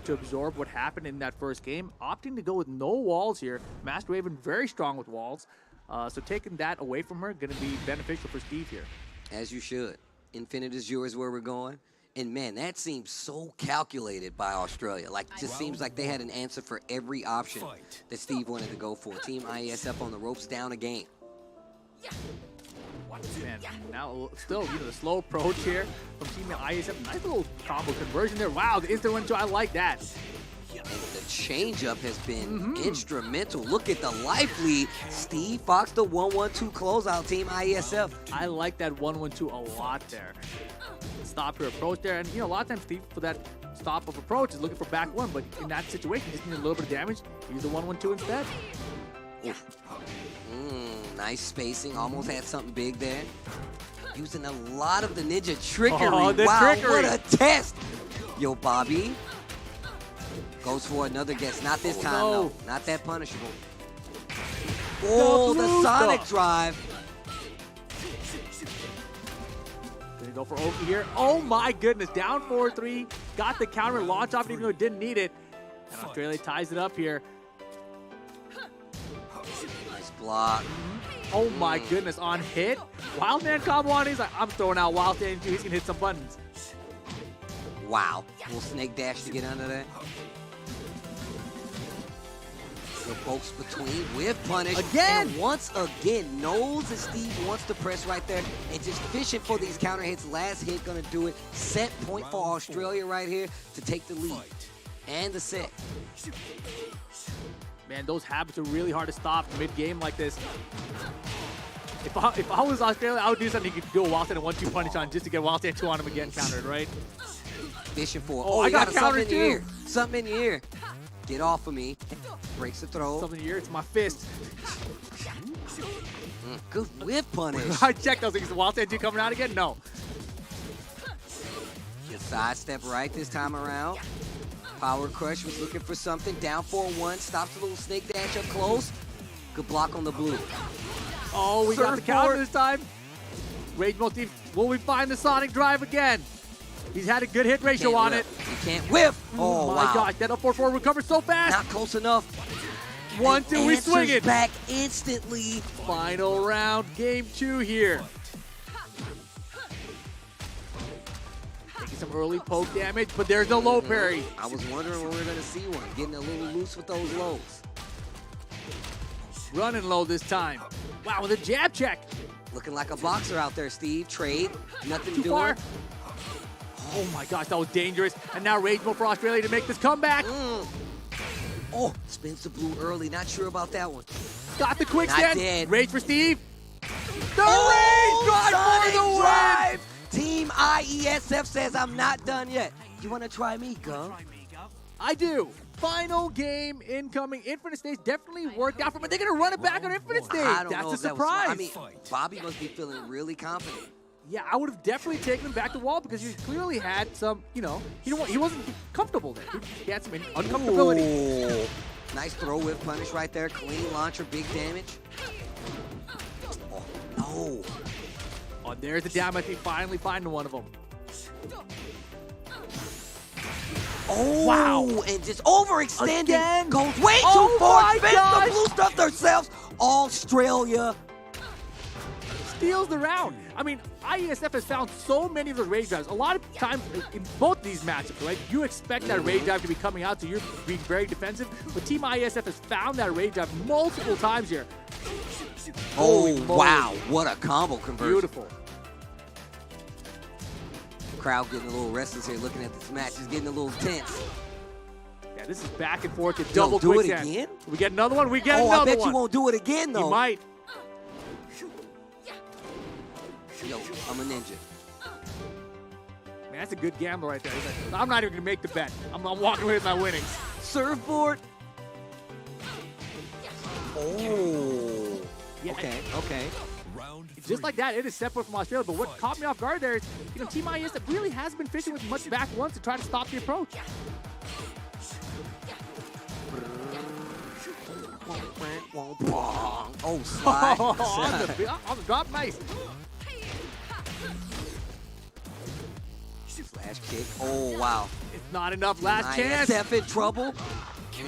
to absorb what happened in that first game. Opting to go with no walls here. Master Raven very strong with walls, so taking that away from her going to be beneficial for Steve here. As you should. Infinite is yours where we're going. And man, that seems so calculated by Australia. Like, it just seems like they had an answer for every option that Steve wanted to go for. Team IESF on the ropes, down a game. Man, now still, the slow approach here from Team IESF. Nice little combo conversion there. Wow, the instant 1-2, I like that. And the changeup has been instrumental. Look at the life lead. Steve Fox, the 1-1-2 closeout, Team IESF. I like that 1-1-2 a lot there. Stop your approach there. And, a lot of times Steve, for that stop of approach, is looking for back one. But in that situation, you just need a little bit of damage. Use the 1-1-2 instead. Nice spacing. Almost had something big there. Using a lot of the ninja trickery. Oh, the wow, trickery. What a test. Yo, Bobby goes for another guess. Not this time, no. Not that punishable. Oh, the Sonic drive. Gonna go for Oki here. Oh my goodness, down 4-3. Got the counter launch off even though it didn't need it. And Australia ties it up here. Nice block. Oh my goodness, on hit. Wildman combo on, he's like, I'm throwing out Wild Stand too. He's gonna hit some buttons. Wow. Little snake dash to get under that. The folks between with punish. Again! And once again, knows that Steve wants to press right there and just fishing for these counter hits. Last hit gonna do it. Set point for Australia right here to take the lead. And the set. Man, those habits are really hard to stop mid-game like this. If I was Australia, I would do something you could do a Wild Stand and 1-2 punish on just to get Wild Stand 2 on him again countered, right? Fishing for. Oh, I got something countered in your too. ear. Something in your ear. Get off of me. Breaks the throw. Something in your ear, it's my fist. Good whip punish. I checked those things. The Wild Stand 2 coming out again? No. Good sidestep right this time around. Power Crush was looking for something. Down 4-1. Stops a little snake dash up close. Good block on the blue. Oh, we got the counter this time. Rage Motif. Will we find the Sonic drive again? He's had a good hit ratio on it. He can't whip. Oh my gosh, that up 4-4 recovers so fast. Not close enough. 1-2, we swing it. Back instantly. Final round, game 2 here. Taking some early poke damage, but there's no low parry. I was wondering when we were going to see one. Getting a little loose with those lows. Running low this time. Wow, with a jab check. Looking like a boxer out there, Steve. Trade. Nothing Too doing. far. Oh my gosh, that was dangerous. And now Rage Mode for Australia to make this comeback. Oh, spins the blue early. Not sure about that one. Got the quick Not stand. dead. Rage for Steve. The Rage drive for the win. Team IESF says I'm not done yet. You want to try me, Gum? I do. final game incoming. Infinite Stage definitely worked out for him, but they're going to run it back on Infinite Stage. I don't That's know a if that was surprise. smart. I mean, Bobby must be feeling really confident. Yeah, I would have definitely taken him back to wall because he clearly had some, he wasn't comfortable there. He had some uncomfortability. Ooh. Nice throw with punish right there. Clean launcher, big damage. Oh, no. Oh, there's the down. I think finally finding one of them. Oh, wow. And just overextending. Again? Goes way Oh too far. my Spins gosh. the blue stuff themselves. Australia. Steals the round. I mean, IESF has found so many of the rage drives. A lot of times in both these matchups, right, you expect that rage drive to be coming out, so you're being very defensive. But Team IESF has found that rage drive multiple times here. Oh, wow. What a combo conversion. Beautiful. Crowd getting a little restless here looking at this match. It's getting a little tense. Yeah, this is back and forth. Double do it quicksand. again? We get another one. We get another one. I bet you won't do it again, though. He might. Yo, I'm a ninja. Man, that's a good gamble right there. He's like, I'm not even going to make the bet. I'm walking away with my winnings. Surfboard. Oh. Yeah. Okay. Just like that, it is separate from Australia. But what caught me off guard there is, Team IESF really has been fishing with much back once to try to stop the approach. Oh, slide. on the drop, nice. Flash kick. Oh, wow. It's not enough. Last chance. ISF in trouble.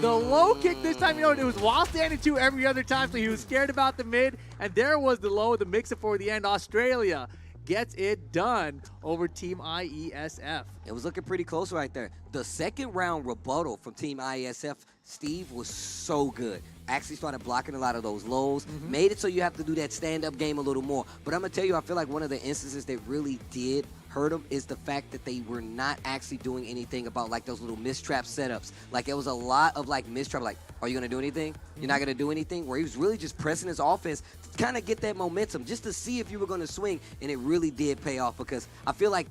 The low kick this time, it was while standing 2 every other time, so he was scared about the mid. And there was the low, the mix-up for the end. Australia gets it done over Team IESF. It was looking pretty close right there. The second round rebuttal from Team IESF, Steve, was so good. Actually started blocking a lot of those lows. Made it so you have to do that stand-up game a little more. But I'm going to tell you, I feel like one of the instances that really did hurt them is the fact that they were not actually doing anything about like those little mistrap setups. Like it was a lot of like mistrap, like, are you going to do anything? You're not going to do anything? Where he was really just pressing his offense to kind of get that momentum, just to see if you were going to swing. And it really did pay off because I feel like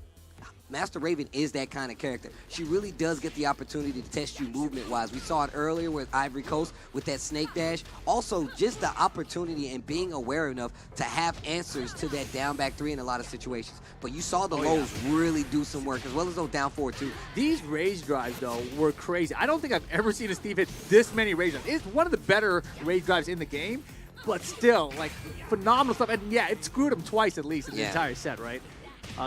Master Raven is that kind of character. She really does get the opportunity to test you movement-wise. We saw it earlier with Ivory Coast with that snake dash. Also, just the opportunity and being aware enough to have answers to that down back 3 in a lot of situations. But you saw the lows really do some work, as well as those down 4 too. These rage drives, though, were crazy. I don't think I've ever seen a Steve hit this many rage drives. It's one of the better rage drives in the game, but still, like, phenomenal stuff. And yeah, it screwed him twice at least in the entire set, right?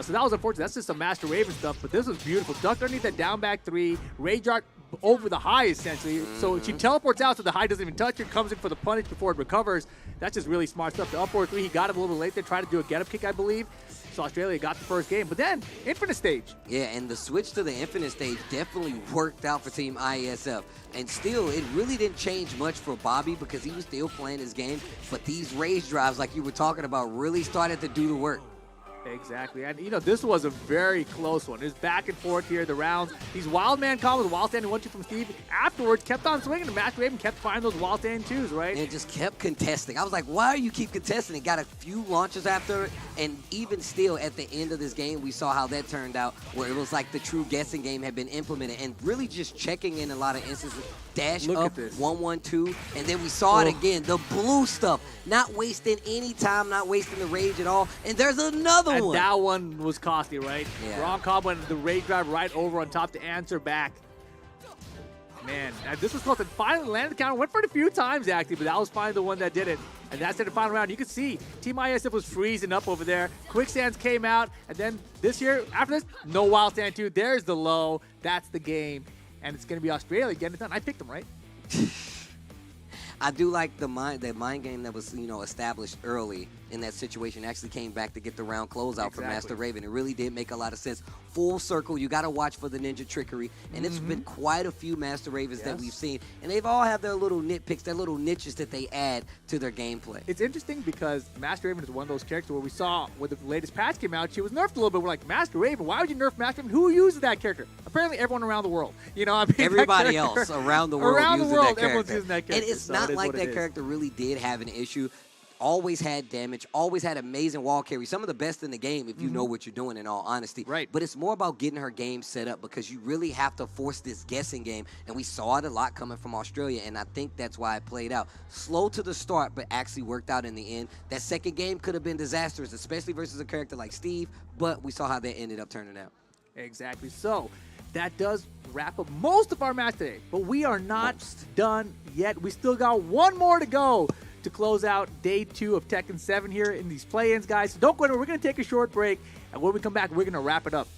So that was unfortunate. That's just some Master Raven stuff, but this was beautiful. Ducked underneath that down back 3, rage art over the high essentially. So she teleports out so the high doesn't even touch her, comes in for the punish before it recovers. That's just really smart stuff. The up forward 3, he got it a little late there, tried to do a get-up kick, I believe. So Australia got the first game, but then Infinite Stage. Yeah, and the switch to the Infinite Stage definitely worked out for Team IESF. And still, it really didn't change much for Bobby because he was still playing his game. But these rage drives, like you were talking about, really started to do the work. Exactly, and this was a very close one. There's back and forth here, the rounds. These wild man combos, wild standing 1-2 from Steve. Afterwards, kept on swinging. The Master Raven kept finding those wild standing 2s, right? And just kept contesting. I was like, why do you keep contesting? It got a few launches after it, and even still, at the end of this game, we saw how that turned out, where it was like the true guessing game had been implemented, and really just checking in a lot of instances. Dash up, 1-1-2, and then we saw it again. The blue stuff, not wasting any time, not wasting the rage at all. And there's another one. That one was costly, right? Yeah. Wrong combo and the rage drive right over on top to answer back. Man, this was close. And finally landed the counter. Went for it a few times, actually, but that was finally the one that did it. And that's in the final round. You can see Team ISF was freezing up over there. Quicksands came out. And then this year, after this, no wild stand 2. There's the low. That's the game. And it's going to be Australia getting it done. I picked them, right? I do like that mind game that was, established early in that situation actually came back to get the round closeout for Master Raven. It really did make a lot of sense. Full circle, you got to watch for the ninja trickery. And it's been quite a few Master Ravens that we've seen. And they've all have their little nitpicks, their little niches that they add to their gameplay. It's interesting because Master Raven is one of those characters where we saw when the latest patch came out, she was nerfed a little bit. We're like, Master Raven, why would you nerf Master Raven? Who uses that character? Apparently everyone around the world. Everybody else around the world using that character. Everyone's using that character. And it's not like that character really did have an issue. always had damage, always had amazing wall carry, some of the best in the game if you know what you're doing, in all honesty. Right. But it's more about getting her game set up because you really have to force this guessing game, and we saw it a lot coming from Australia, and I think that's why it played out. Slow to the start, but actually worked out in the end. That second game could have been disastrous, especially versus a character like Steve, but we saw how that ended up turning out. Exactly. So that does wrap up most of our match today, but we are not done yet. We still got one more to go to close out day 2 of Tekken 7 here in these play-ins, guys. So don't go anywhere. We're going to take a short break, and when we come back, we're going to wrap it up.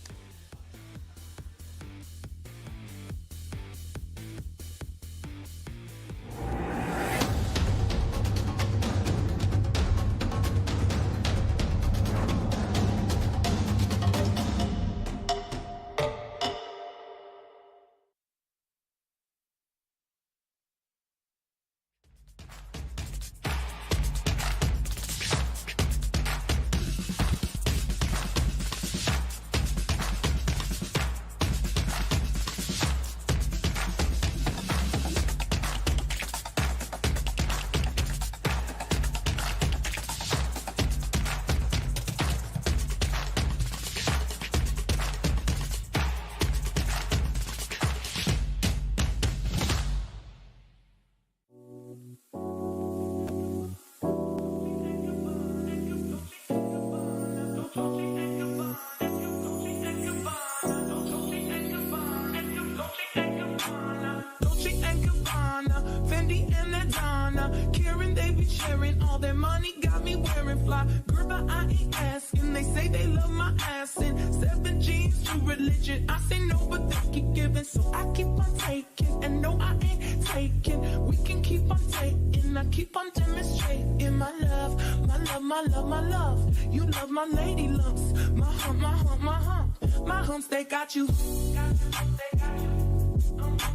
sharing all their money, got me wearing fly. Girl, but I ain't asking. They say they love my ass in 7 G's to religion. I say no, but they keep giving, so I keep on taking. And no, I ain't taking. We can keep on taking. I keep on demonstrating my love, my love, my love, my love. You love my lady lumps, my hump, my hump, my hump. My humps, they got you. They got you. They got you.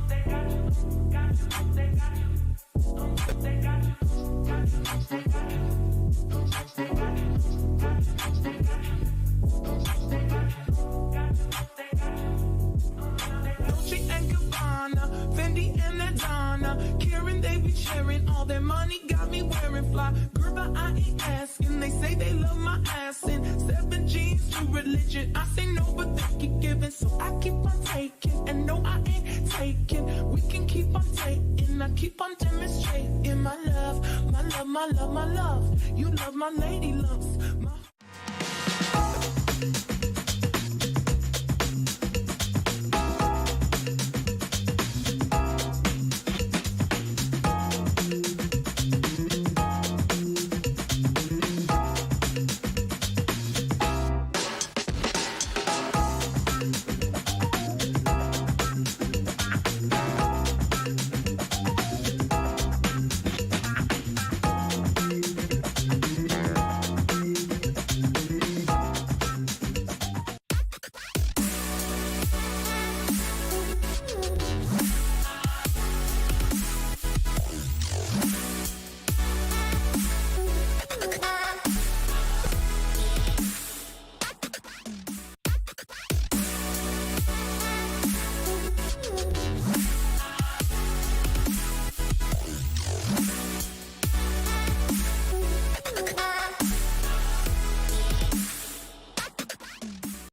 They got you. They got you. They got you. Dolce and Gabbana, Fendi and Adana, Karen, they be sharing all their money, got me wearing fly. Girl, but I ain't asking. They say they love my ass in 7 G's to religion. I say no, but they keep giving, so I keep on taking. And no, I ain't taking. We can keep on taking. I keep on demonstrating my love, my love, my love, my love. You love my lady lumps. My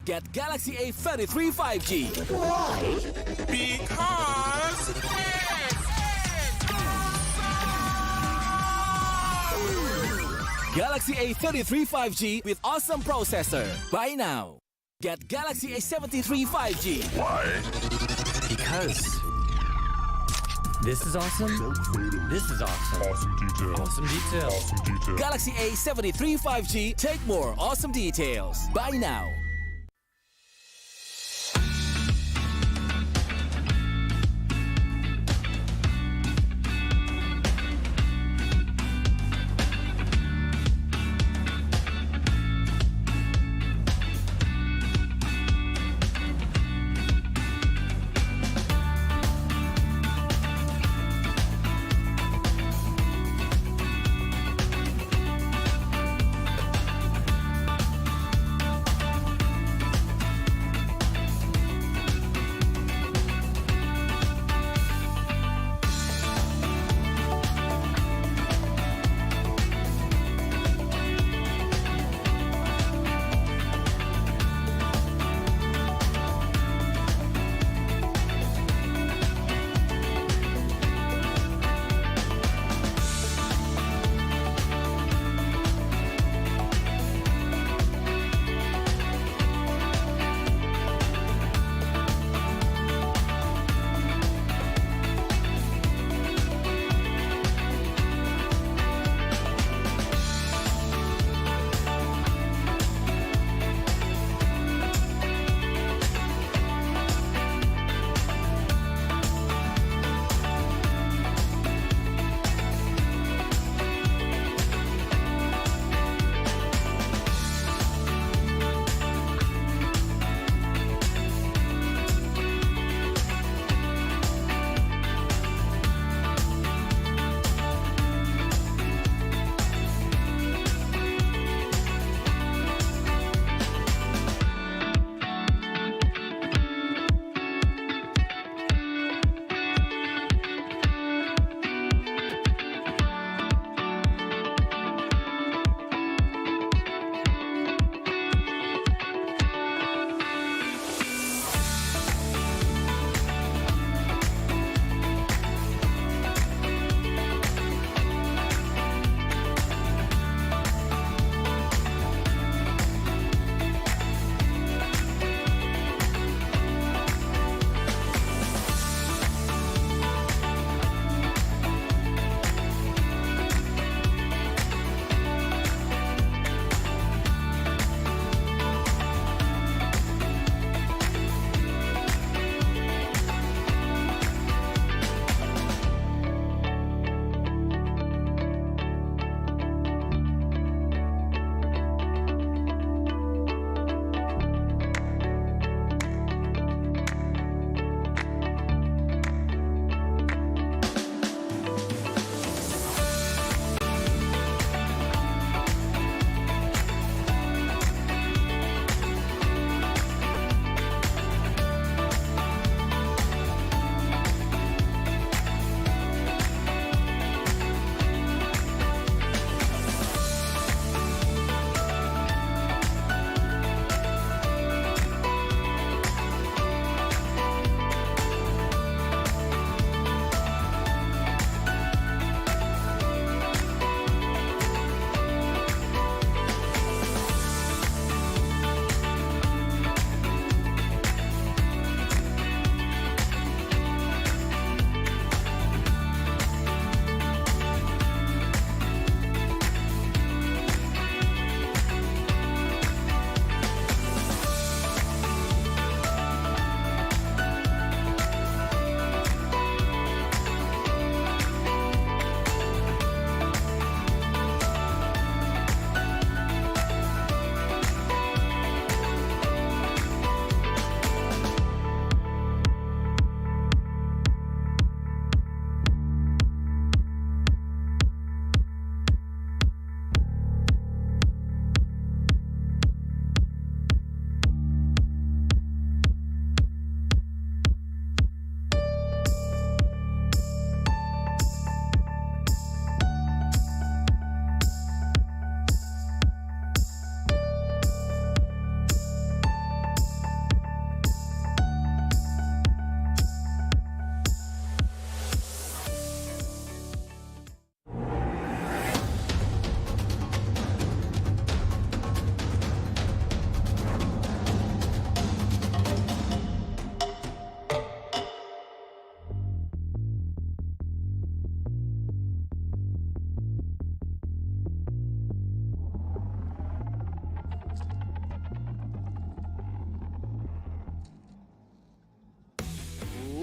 Get Galaxy A33 5G. Why? Because Galaxy A33 5G with awesome processor. Buy now. Get Galaxy A73 5G. Why? Because this is awesome. This is awesome. Awesome details. Awesome details. Awesome details. Galaxy A73 5G. Take more awesome details. Buy now.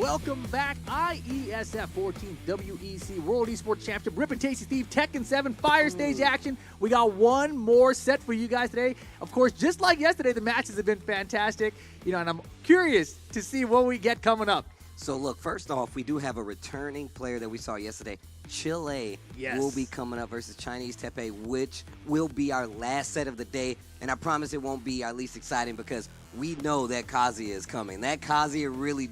Welcome back, IESF 14 WEC World Esports Championship. Rip and Tasty Steve, Tekken 7 Fire Stage action. We got one more set for you guys today. Of course, just like yesterday, the matches have been fantastic. And I'm curious to see what we get coming up. So look, first off, we do have a returning player that we saw yesterday. Chile will be coming up versus Chinese Taipei, which will be our last set of the day. And I promise it won't be our least exciting because we know that Kazuya is coming. That Kazuya really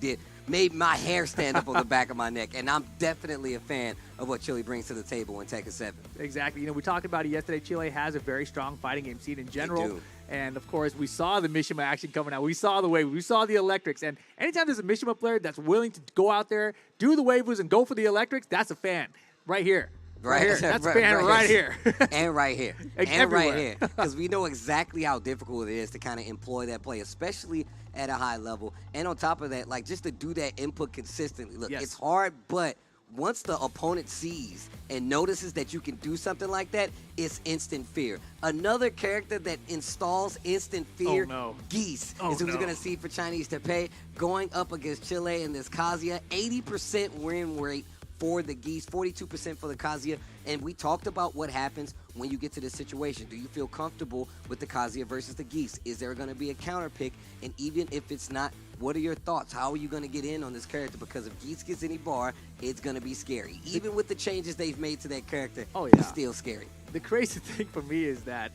made my hair stand up on the back of my neck. And I'm definitely a fan of what Chile brings to the table in Tekken 7. Exactly. We talked about it yesterday. Chile has a very strong fighting game scene in general. They do. And, of course, we saw the Mishima action coming out. We saw the wave. We saw the electrics. And anytime there's a Mishima player that's willing to go out there, do the waves, and go for the electrics, that's a fan right here. Right here. That's a fan right here. And right here. And right here. Because we know exactly how difficult it is to kind of employ that play, especially at a high level. And on top of that, like just to do that input consistently. Look, it's hard, but once the opponent sees and notices that you can do something like that, it's instant fear. Another character that installs instant fear, Geese, is who we're going to see for Chinese Taipei going up against Chile in this Kazuya. 80% win rate for the Geese, 42% for the Kazuya. And we talked about what happens when you get to this situation. Do you feel comfortable with the Kazuya versus the Geese? Is there going to be a counter pick? And even if it's not, what are your thoughts? How are you going to get in on this character? Because if Geese gets any bar, it's going to be scary. Even with the changes they've made to that character, it's still scary. The crazy thing for me is that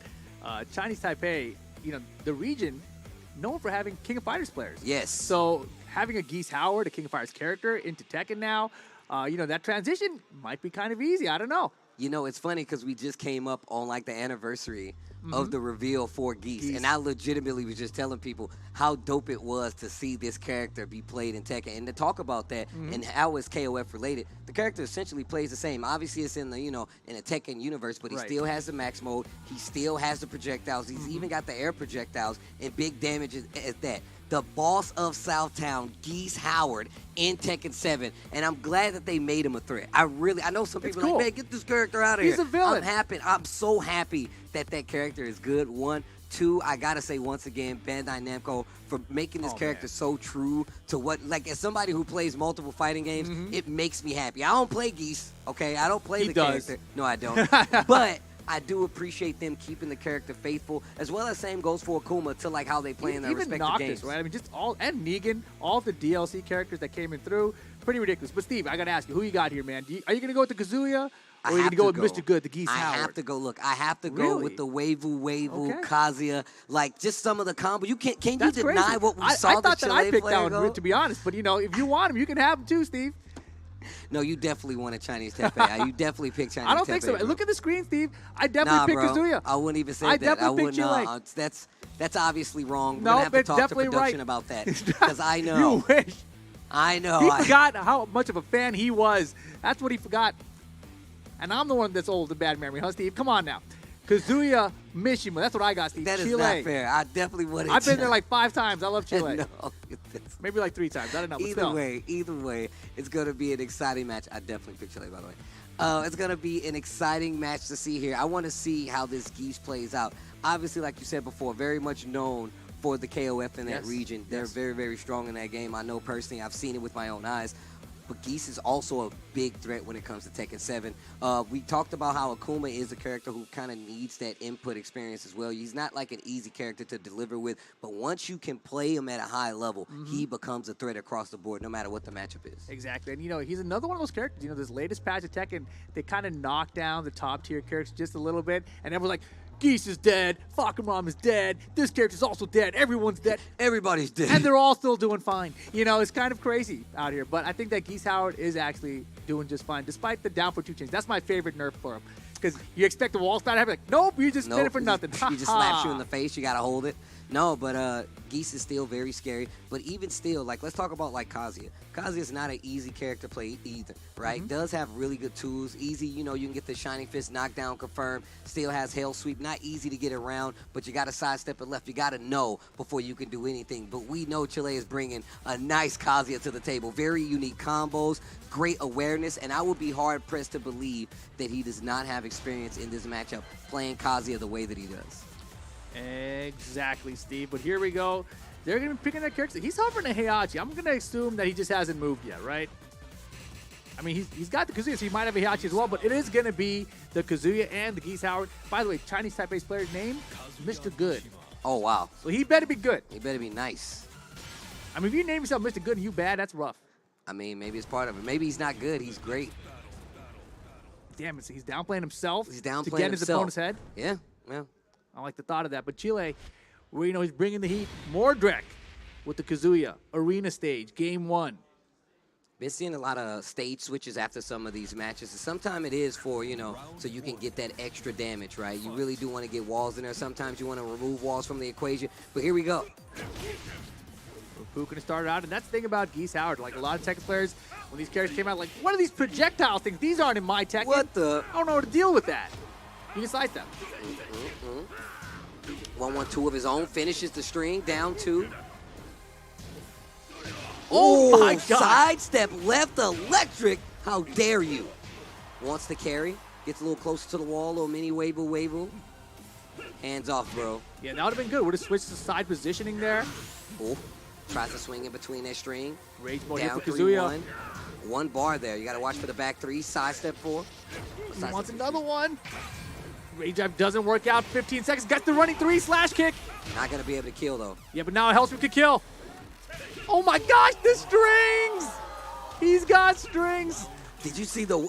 Chinese Taipei, the region, known for having King of Fighters players. Yes. So having a Geese Howard, a King of Fighters character, into Tekken now, that transition might be kind of easy. I don't know. It's funny because we just came up on like the anniversary of the reveal for Geese. And I legitimately was just telling people how dope it was to see this character be played in Tekken. And to talk about that and how it's KOF related, the character essentially plays the same. Obviously, it's in the, in a Tekken universe, but he still has the max mode. He still has the projectiles. He's even got the air projectiles and big damage at that. The boss of Southtown, Geese Howard, in Tekken 7, and I'm glad that they made him a threat. I know some people are like, man, get this character out of here. He's a villain. I'm so happy that character is good. 1, 2, I gotta say once again, Bandai Namco for making this character so true to what, like as somebody who plays multiple fighting games, it makes me happy. I don't play Geese, okay? I don't play character. No, I don't. But I do appreciate them keeping the character faithful, as well as same goes for Akuma to like how they play in their respective Noctis, games. Right? I mean, and Negan, all the DLC characters that came in through, pretty ridiculous. But Steve, I gotta ask you, who you got here, man? Are you gonna go with the Kazuya, or are you gonna go with Mr. Good, the Geese Howard? I have to go. Look, I have to go with the Waivu, Kazuya, like just some of the combo. You can you deny what we saw? I thought that I picked that one, go? to be honest. But if you want him, you can have him too, Steve. No, you definitely want a Chinese Taipei. You definitely pick Chinese Taipei. I don't think so. Bro. Look at the screen, Steve. I definitely picked Kazuya. I wouldn't even say I that. Definitely picked Chile. That's obviously wrong. We're no, gonna have to it's talk to definitely production right. about that because I know. You wish. I know. He forgot how much of a fan he was. That's what he forgot. And I'm the one that's old and bad memory, huh, Steve? Come on now. Kazuya Mishima. That's what I got, Steve. That Chile. is not fair. I definitely would. I've been there like 5 times. I love Chile. No, maybe like 3 times. I don't know. Either way, it's going to be an exciting match. I definitely pick Chile, by the way. It's going to be an exciting match to see here. I want to see how this Geese plays out. Obviously, like you said before, very much known for the KOF in that region. They're very, very strong in that game. I know personally. I've seen it with my own eyes. But Geese is also a big threat when it comes to Tekken 7. We talked about how Akuma is a character who kind of needs that input experience as well. He's not like an easy character to deliver with, but once you can play him at a high level, he becomes a threat across the board no matter what the matchup is. Exactly. And, he's another one of those characters. This latest patch of Tekken, they kind of knocked down the top-tier characters just a little bit, and everyone's like, Geese is dead. Fakamram is dead. This character's also dead. Everyone's dead. Everybody's dead. And they're all still doing fine. It's kind of crazy out here. But I think that Geese Howard is actually doing just fine, despite the down for 2 chains. That's my favorite nerf for him. Because you expect the wall spot to have like, nope, you just did it for nothing. He just slaps you in the face. You got to hold it. No, but Geese is still very scary. But even still, like, let's talk about, like, Kazuya. Kazuya is not an easy character to play either, right? Does have really good tools. Easy, you can get the Shining Fist knockdown confirmed. Still has Hell Sweep. Not easy to get around, but you got to sidestep it left. You got to know before you can do anything. But we know Chile is bringing a nice Kazuya to the table. Very unique combos, great awareness, and I would be hard-pressed to believe that he does not have experience in this matchup playing Kazuya the way that he does. Exactly, Steve. But here we go. they're going to be picking their characters. He's hovering a Heihachi. I'm going to assume that he just hasn't moved yet, right? I mean, he's got the Kazuya, so he might have a Heihachi as well, but it is going to be the Kazuya and the Geese Howard. By the way, Chinese Taipei's player's name is Mr. Good. Oh, wow. So he better be good. He better be nice. I mean, if you name yourself Mr. Good and you bad, that's rough. I mean, maybe it's part of it. Maybe he's not good. He's great. Damn it, so he's downplaying himself He's downplaying to get in his himself. opponent's head? Yeah, yeah. I like the thought of that. But Chile, where he's bringing the heat. Mordrek with the Kazuya. Arena stage, game 1. Been seeing a lot of stage switches after some of these matches. And sometimes it is for, so you can get that extra damage, right? You really do want to get walls in there. Sometimes you want to remove walls from the equation. But here we go. Rapukin started out, and that's the thing about Geese Howard. Like a lot of Tekken players, when these characters came out, like, what are these projectile things? These aren't in my Tekken. What the? I don't know how to deal with that. You can slice them. 1-1-2 of his own. Finishes the string. Down 2. Oh my God. Sidestep left electric. How dare you? Wants to carry. Gets a little closer to the wall. Little mini wave. Hands off, bro. Yeah, that would have been good. Would have switched to side positioning there. Oh, tries to swing in between that string. Rage mode here Down for Kazuya. 3-1. 1 bar there. You got to watch for the back 3. Sidestep 4. He wants another one. Rage drive doesn't work out. 15 seconds. Got the running 3 slash kick. Not going to be able to kill, though. Yeah, but now Hellstrom can kill. Oh my gosh, the strings! He's got strings. Did you see the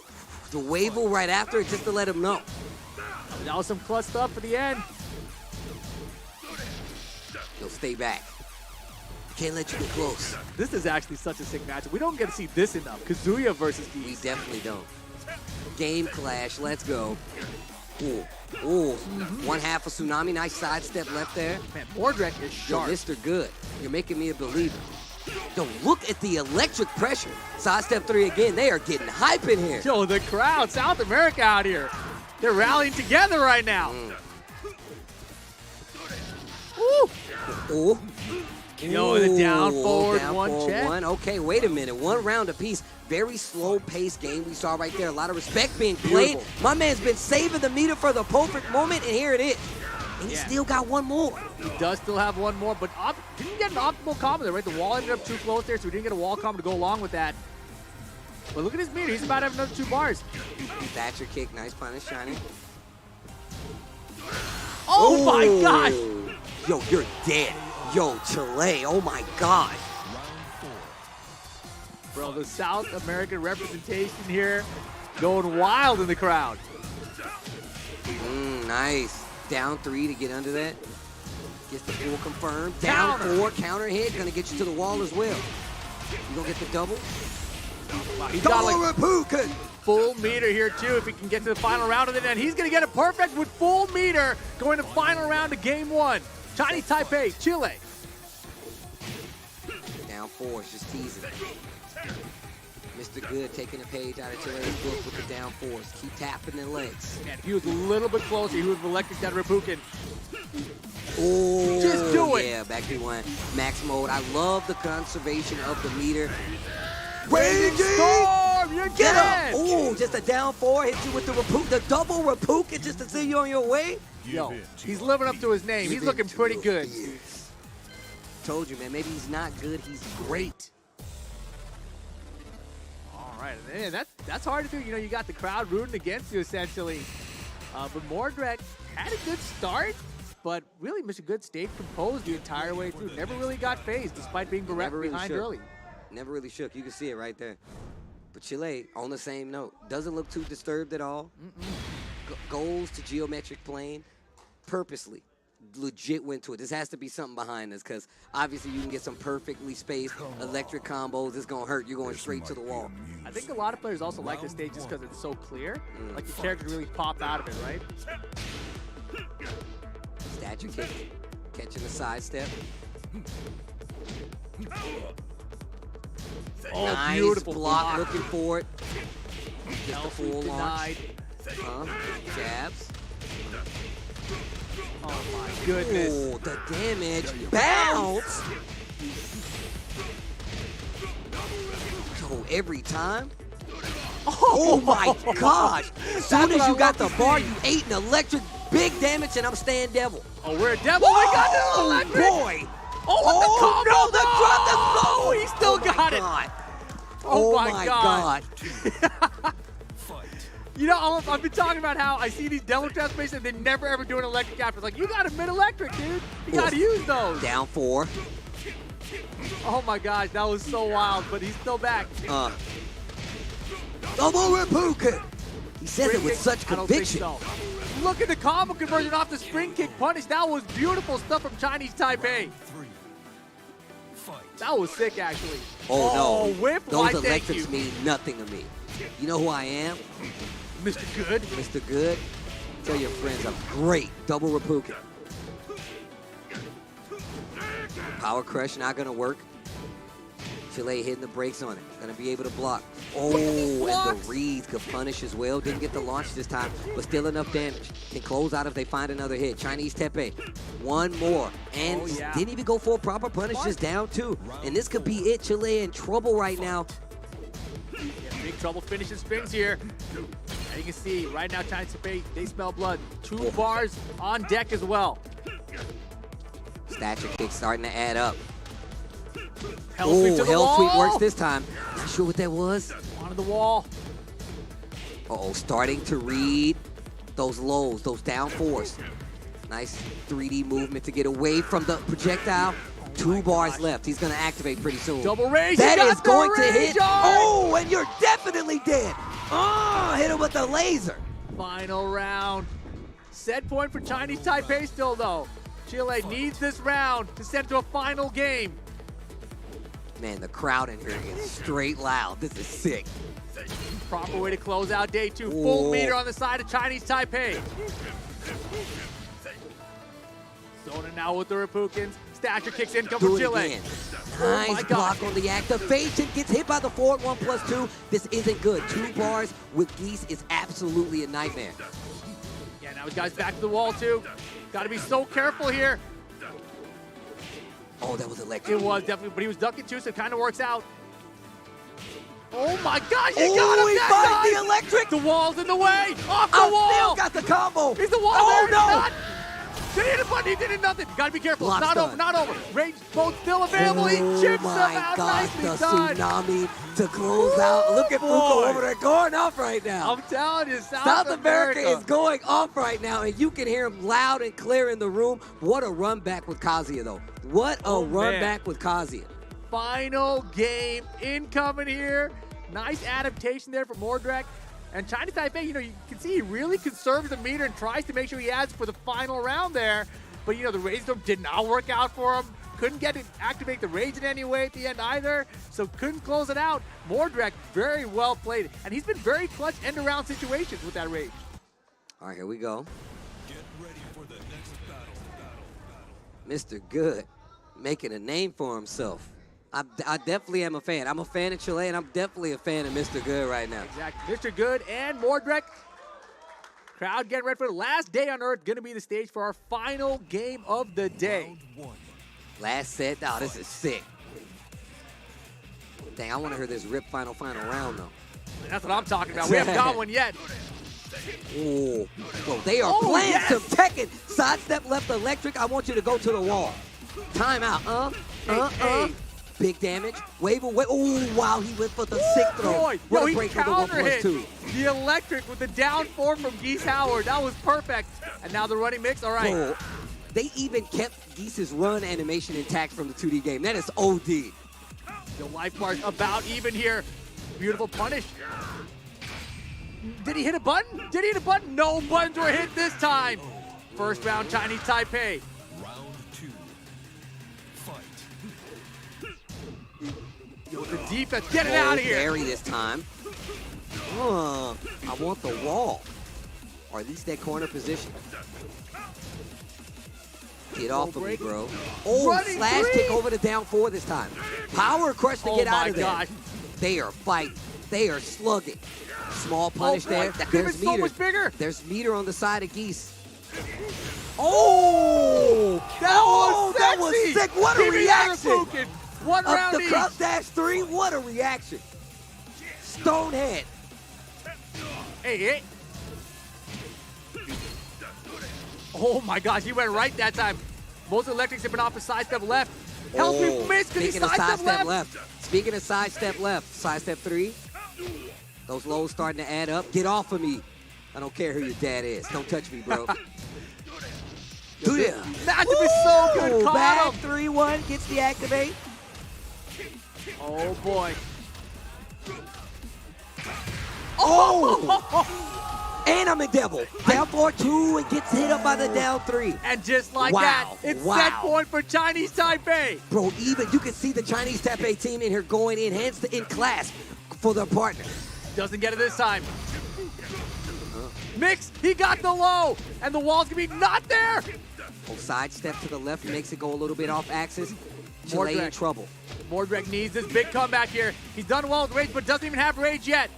wave right after it just to let him know? That was some clutch stuff for the end. He'll stay back. Can't let you get close. This is actually such a sick matchup. We don't get to see this enough. Kazuya versus Geese. We definitely don't. Game clash. Let's go. Ooh. 1/2 a tsunami. Nice sidestep left there. Man, Mordrek is Yo, sharp. Mr. Good. You're making me a believer. Yo, look at the electric pressure. Sidestep 3 again. They are getting hype in here. Yo, the crowd, South America out here. They're rallying together right now. Ooh. Yo, the down forward, down one forward check. 1. Okay, wait a minute. 1 round apiece. Very slow-paced game we saw right there. A lot of respect being played. Beautiful. My man's been saving the meter for the perfect moment, and here it is. And he Yeah. still got 1 more. He does still have 1 more, but didn't get an optimal combo there, right? The wall ended up too close there, so we didn't get a wall combo to go along with that. But look at his meter. He's about to have another 2 bars. Thatcher kick. Nice punish, Shiny. Oh my gosh! Yo, you're dead. Yo, Chile. Oh my gosh. Bro, the South American representation here going wild in the crowd. Nice. Down 3 to get under that. Gets the full confirmed. Down 4. Counter hit. Gonna get you to the wall as well. You gonna get the double? Wow, he's got like Rapukin. full meter here too if he can get to the final round of it. And he's gonna get it perfect with full meter going to final round of game 1. Chinese Taipei, Chile. Down 4. It's just teasing. Mr. Good taking a page out of Chile's book with the down 4s. Keep tapping the legs. Man, if he was a little bit closer, he would have electric that Rapukin. Oh, Just do it. Yeah, back to 1. Max mode. I love the conservation of the meter. Raging Storm, you're Get dead. up! Oh, just a down 4. Hit you with the double Rapukin just to send you on your way. Yo, he's living up to his name. He's looking pretty good. Told you, man. Maybe he's not good. He's great. All right, man, that's hard to do. You know, you got the crowd rooting against you essentially. But Mordrek had a good start, but really Mr. Good stayed composed the entire way through. Never really got phased despite being behind early. Never really shook. You can see it right there. But Chile, on the same note, doesn't look too disturbed at all. Goes to geometric plane purposely. Legit went to it. This has to be something behind this because obviously you can get some perfectly spaced electric combos. It's going to hurt. You're going straight to the wall. I think a lot of players also like this stage just because it's so clear. Like the characters really pop out of it, right? Statue kick. Catching the sidestep. Oh, nice beautiful block. Looking for it. Just a full denied. launch. Jabs. Oh my goodness. Oh, the damage. Bounce. Yo, every time. Oh my gosh. As soon as you got the bar, you ate an electric big damage, and I'm staying devil. Oh, we're a devil. Oh my God, boy. Oh, what combo! No, the drop, the Oh, he still got it. God. Oh my God. God. You know, I've been talking about how I see these devil trap spaces and they never ever do an electric after. It's like, you got a mid-electric, dude. You got to use those. Down 4. Oh my gosh, that was so wild, but he's still back. Double Reppuken. He says Spring it with kick? such I don't think conviction. so. Look at the combo conversion off the spring kick punish. That was beautiful stuff from Chinese Taipei. That was sick, actually. Oh, no. Whip. Those Why, thank electrics you. mean nothing to me. You know who I am? Mr. Good. Mr. Good. Tell your friends I'm great. Double Reppuken. Power crush not gonna work. Chile hitting the brakes on it. Gonna be able to block. Oh, and the reads could punish as well. Didn't get the launch this time, but still enough damage. Can close out if they find another hit. Chinese Taipei, one more. And didn't even go for a proper punish, just down 2. And this could be it. Chile in trouble right now. Yeah, big trouble finishing springs here. And you can see right now, Chinese Taipei, they smell blood. 2 bars on deck as well. Stature kick starting to add up. Hell sweep to the Hell wall. sweep works this time. Not sure what that was. Onto the wall. Uh-oh, starting to read those lows, those down 4s. Nice 3D movement to get away from the projectile. 2 bars left. He's going to activate pretty soon. Double rage. That is going to rage hit. on. Oh, and you're definitely dead. Oh, hit him with the laser. Final round. Set point for Chinese Taipei still, though. Chile needs this round to send to a final game. Man, the crowd in here is straight loud. This is sick. Proper way to close out day 2. Full meter on the side of Chinese Taipei. Zona now with the Reppukens. Stature kicks in, come Do from it Chile. again. Oh my Nice God. block on the activation. Gets hit by the forward 1+2. This isn't good. 2 bars with Geese is absolutely a nightmare. Yeah, now his guy's back to the wall too. Got to be so careful here. Oh, that was electric. It was definitely, but he was ducking too, so it kind of works out. Oh my gosh, he Oh, got him! he that finds time! the electric! The wall's in the way! Off the I wall! still got the combo! He's the wall Oh, there! no! Not. Did he hit a button? He did nothing. Gotta be careful. Block's Not done. over, not over. Rage boat still available. He chips Oh him my out. gosh, Nicely the done. tsunami to close out. Look at boy. Fuko over there going off right now. I'm telling you, South America is going off right now, and you can hear him loud and clear in the room. What a run back with Kazuya, though. What a run man. back with Kazuya. Final game incoming here. Nice adaptation there from Mordrek. And Chinese Taipei, you know, you can see he really conserves the meter and tries to make sure he adds for the final round there. But, you know, the Rage Storm did not work out for him. Couldn't get it, activate the Rage in any way at the end either. So couldn't close it out. Mordrek, very well played. And he's been very clutch end-around situations with that Rage. All right, here we go. Mr. Good, making a name for himself. I definitely am a fan. I'm a fan of Chile, and I'm definitely a fan of Mr. Good right now. Exactly. Mr. Good and Mordrek. Crowd getting ready for the last day on Earth. Going to be the stage for our final game of the day. Last set. Oh, this is sick. Dang, I want to hear this rip final round, though. That's what I'm talking about. We haven't got one yet. Oh, well, they are Oh, playing yes! some Tekken. Sidestep left electric. I want you to go to the wall. Timeout. Hey. Big damage. Wave away. Oh, wow, he went for the sick throw. Boy, What yo, a he break for the counter hit 1+2. the electric with the down 4 from Geese Howard. That was perfect. And now the running mix. All right. Bro, they even kept Geese's run animation intact from the 2D game. That is OD. The life bar's about even here. Beautiful punish. Did he hit a button? Did he hit a button? No buttons were hit this time. First round, Chinese Taipei. Yo, the defense, get it out of here. Barry this time. I want the wall. Or at least that corner position. Get off of me, bro. Oh, Running slash three. kick over the down 4 this time. Power crush to Oh get out my of there. gosh. They are fighting. They are slugging. Small punish boy, there. that could've There's been so meter. much bigger. There's meter on the side of Geese. Oh! That was was sexy. sick. What a Give me that reaction. Reppuken. One Up round the each. cross dash 3. What a reaction. Stonehead. Hey. Oh my gosh, he went right that time. Most electrics have been off the sidestep left. Help me miss because he Speaking of sidestep left. Speaking of sidestep left, sidestep 3. Those lows starting to add up. Get off of me. I don't care who your dad is. Don't touch me, bro. Do ya? Matchup is so good. Caught Back him. 3-1 gets the activate. Oh boy. Oh! And I'm a devil. Down 4-2 and gets hit up by the down 3. And just like Wow. that, it's set point for Chinese Taipei. Bro, even you can see the Chinese Taipei team in here going in hands in class for their partner. Doesn't get it this time. Mix, he got the low, and the wall's gonna be not there. Oh, sidestep to the left makes it go a little bit off axis. Chile in Mordred. trouble. Mordred needs this big comeback here. He's done well with rage, but doesn't even have rage yet.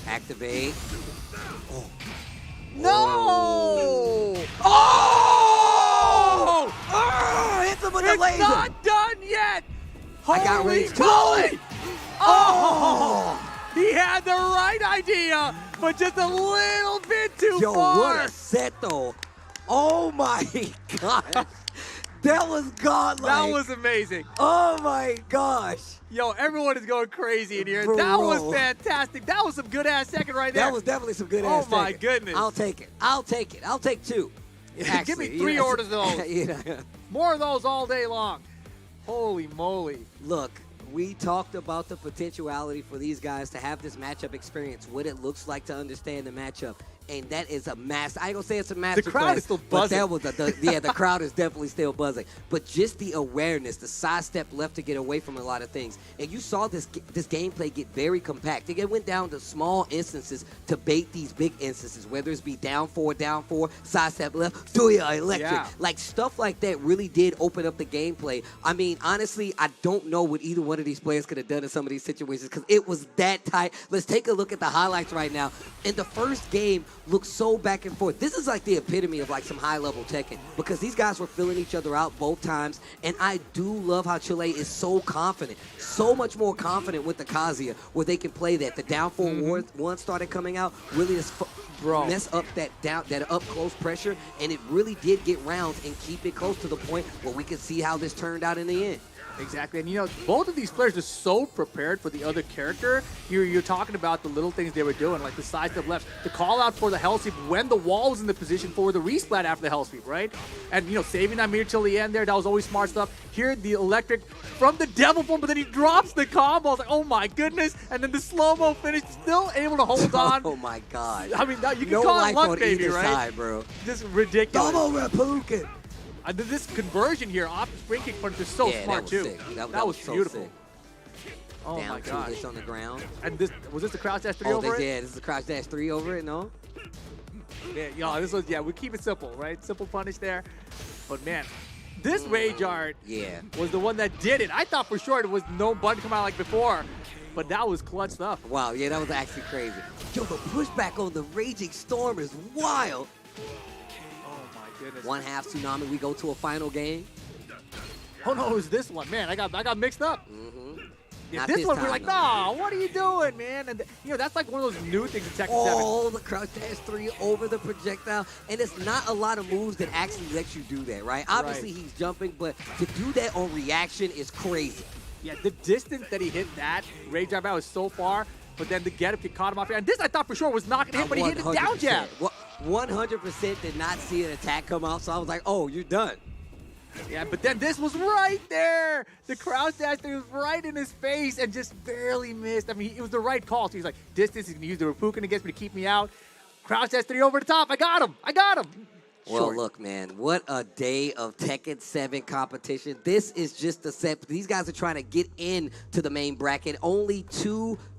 Activate. No! Oh! Oh! Hits him with the It's laser. not done yet. I got Holy rage. moly! Oh! He had the right idea, but just a little bit too Yo, far. what a set though. Oh my God. That was godlike. That was amazing. Oh my gosh. Yo, everyone is going crazy in here. Bro. That was fantastic. That was some good ass second right there. That was definitely some good ass Oh my second. goodness. I'll take it. I'll take it. I'll take 2. Give me 3 orders of those. You know. More of those all day long. Holy moly. Look, we talked about the potentiality for these guys to have this matchup experience, what it looks like to understand the matchup. And that is a master. I ain't gonna say it's a master. The crowd is still buzzing. But that was the crowd is definitely still buzzing. But just the awareness, the sidestep left to get away from a lot of things. And you saw this gameplay get very compact. It went down to small instances to bait these big instances, whether it's be down 4, sidestep left, do ya electric. Yeah. Like stuff like that really did open up the gameplay. I mean, honestly, I don't know what either one of these players could have done in some of these situations because it was that tight. Let's take a look at the highlights right now. In the first game, looked so back and forth. This is like the epitome of like some high-level Tekken because these guys were filling each other out both times, and I do love how Chile is so confident, so much more confident with the Kazuya where they can play that. The down 4-1 started coming out, really just mess up that up-close pressure, and it really did get rounds and keep it close to the point where we could see how this turned out in the end. Exactly, and you know, both of these players are so prepared for the other character. You're talking about the little things they were doing, like the sidestep left, the call out for the hell sweep when the wall was in the position for the resplat after the hell sweep, right? And you know, saving that mirror till the end there, that was always smart stuff. Here, the electric from the devil form, but then he drops the combo. I was like, oh my goodness, and then the slow-mo finish, still able to hold on. Oh my God. I mean, you can No call it life luck, on baby, either right? side, bro. Just ridiculous. Double Reppuken. This conversion here off the spring kick punch is so smart too. Sick. That was so beautiful. sick. Oh Down my 2 gosh. hits on the ground. And this was this the crouch dash 3 Oh, over it? yeah, this is the crouch dash 3 over it, no? Yeah, y'all, this was we keep it simple, right? Simple punish there. But man, this rage art was the one that did it. I thought for sure it was no button come out like before, but that was clutch stuff. Wow, yeah, that was actually crazy. Yo, the pushback on the Raging Storm is wild. Goodness. 1/2 tsunami, we go to a final game. Oh no, it was this one, man. I got mixed up. Yeah, Not this this one time, we're like, though. nah, what are you doing, man? And you know, that's like one of those new things in Tekken 7. Oh, the crouch dash 3 over the projectile. And it's not a lot of moves that actually let you do that, right? Obviously, he's jumping, but to do that on reaction is crazy. Yeah, the distance that he hit that rage drive out was so far, but then the get up kick caught him off. And this I thought for sure was not gonna hit, but he hit it down jab. 100% did not see an attack come out, so I was like, oh, you're done. Yeah, but then this was right there. The crouch dash thing was right in his face and just barely missed. I mean, it was the right call. So he's like, distance, he's gonna use the Reppuken against me to keep me out. Crouch dash 3 over the top. I got him. Well, look, man, what a day of Tekken 7 competition. This is just the set. These guys are trying to get into the main bracket. Only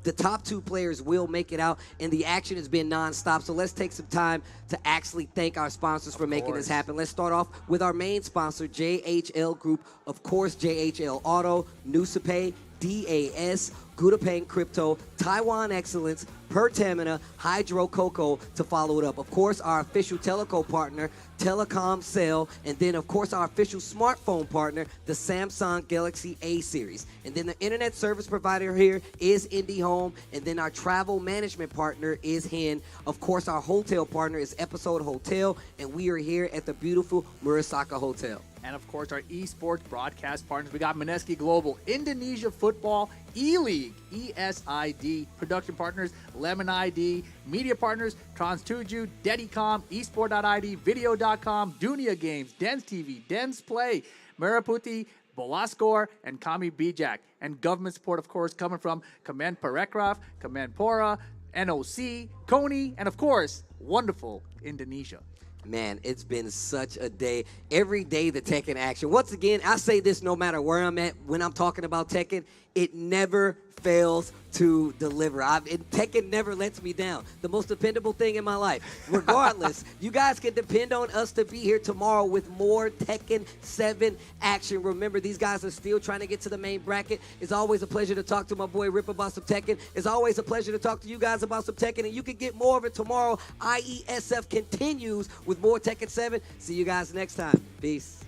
the top 2 players will make it out, and the action has been nonstop. So let's take some time to actually thank our sponsors for making this happen. Let's start off with our main sponsor, JHL Group. Of course, JHL Auto, Nusapay, DAS, Gudapane Crypto, Taiwan Excellence, Pertamina, Hydro Cocoa to follow it up. Of course, our official teleco partner, Telecom Cell, and then, of course, our official smartphone partner, the Samsung Galaxy A series. And then the internet service provider here is IndyHome, and then our travel management partner is HEN. Of course, our hotel partner is Episode Hotel, and we are here at the beautiful Murasaka Hotel. And of course, our esports broadcast partners. We got Mineski Global, Indonesia Football, E-League, ESID, production partners, Lemon ID, media partners, Trans2Ju, Dedicom, Esport.id, Video.com, Dunia Games, Dens TV, Dens Play, Meraputi, Bolascore, and Kami Bijak. And government support, of course, coming from Command Parekraf, Command Pora, NOC, Kony, and of course, wonderful Indonesia. Man, it's been such a day. Every day the Tekken action. Once again, I say this no matter where I'm at when I'm talking about Tekken, it never fails to deliver. Tekken never lets me down. The most dependable thing in my life. Regardless, you guys can depend on us to be here tomorrow with more Tekken 7 action. Remember, these guys are still trying to get to the main bracket. It's always a pleasure to talk to my boy Rip about some Tekken. It's always a pleasure to talk to you guys about some Tekken, and you can get more of it tomorrow. IESF continues with more Tekken 7. See you guys next time. Peace.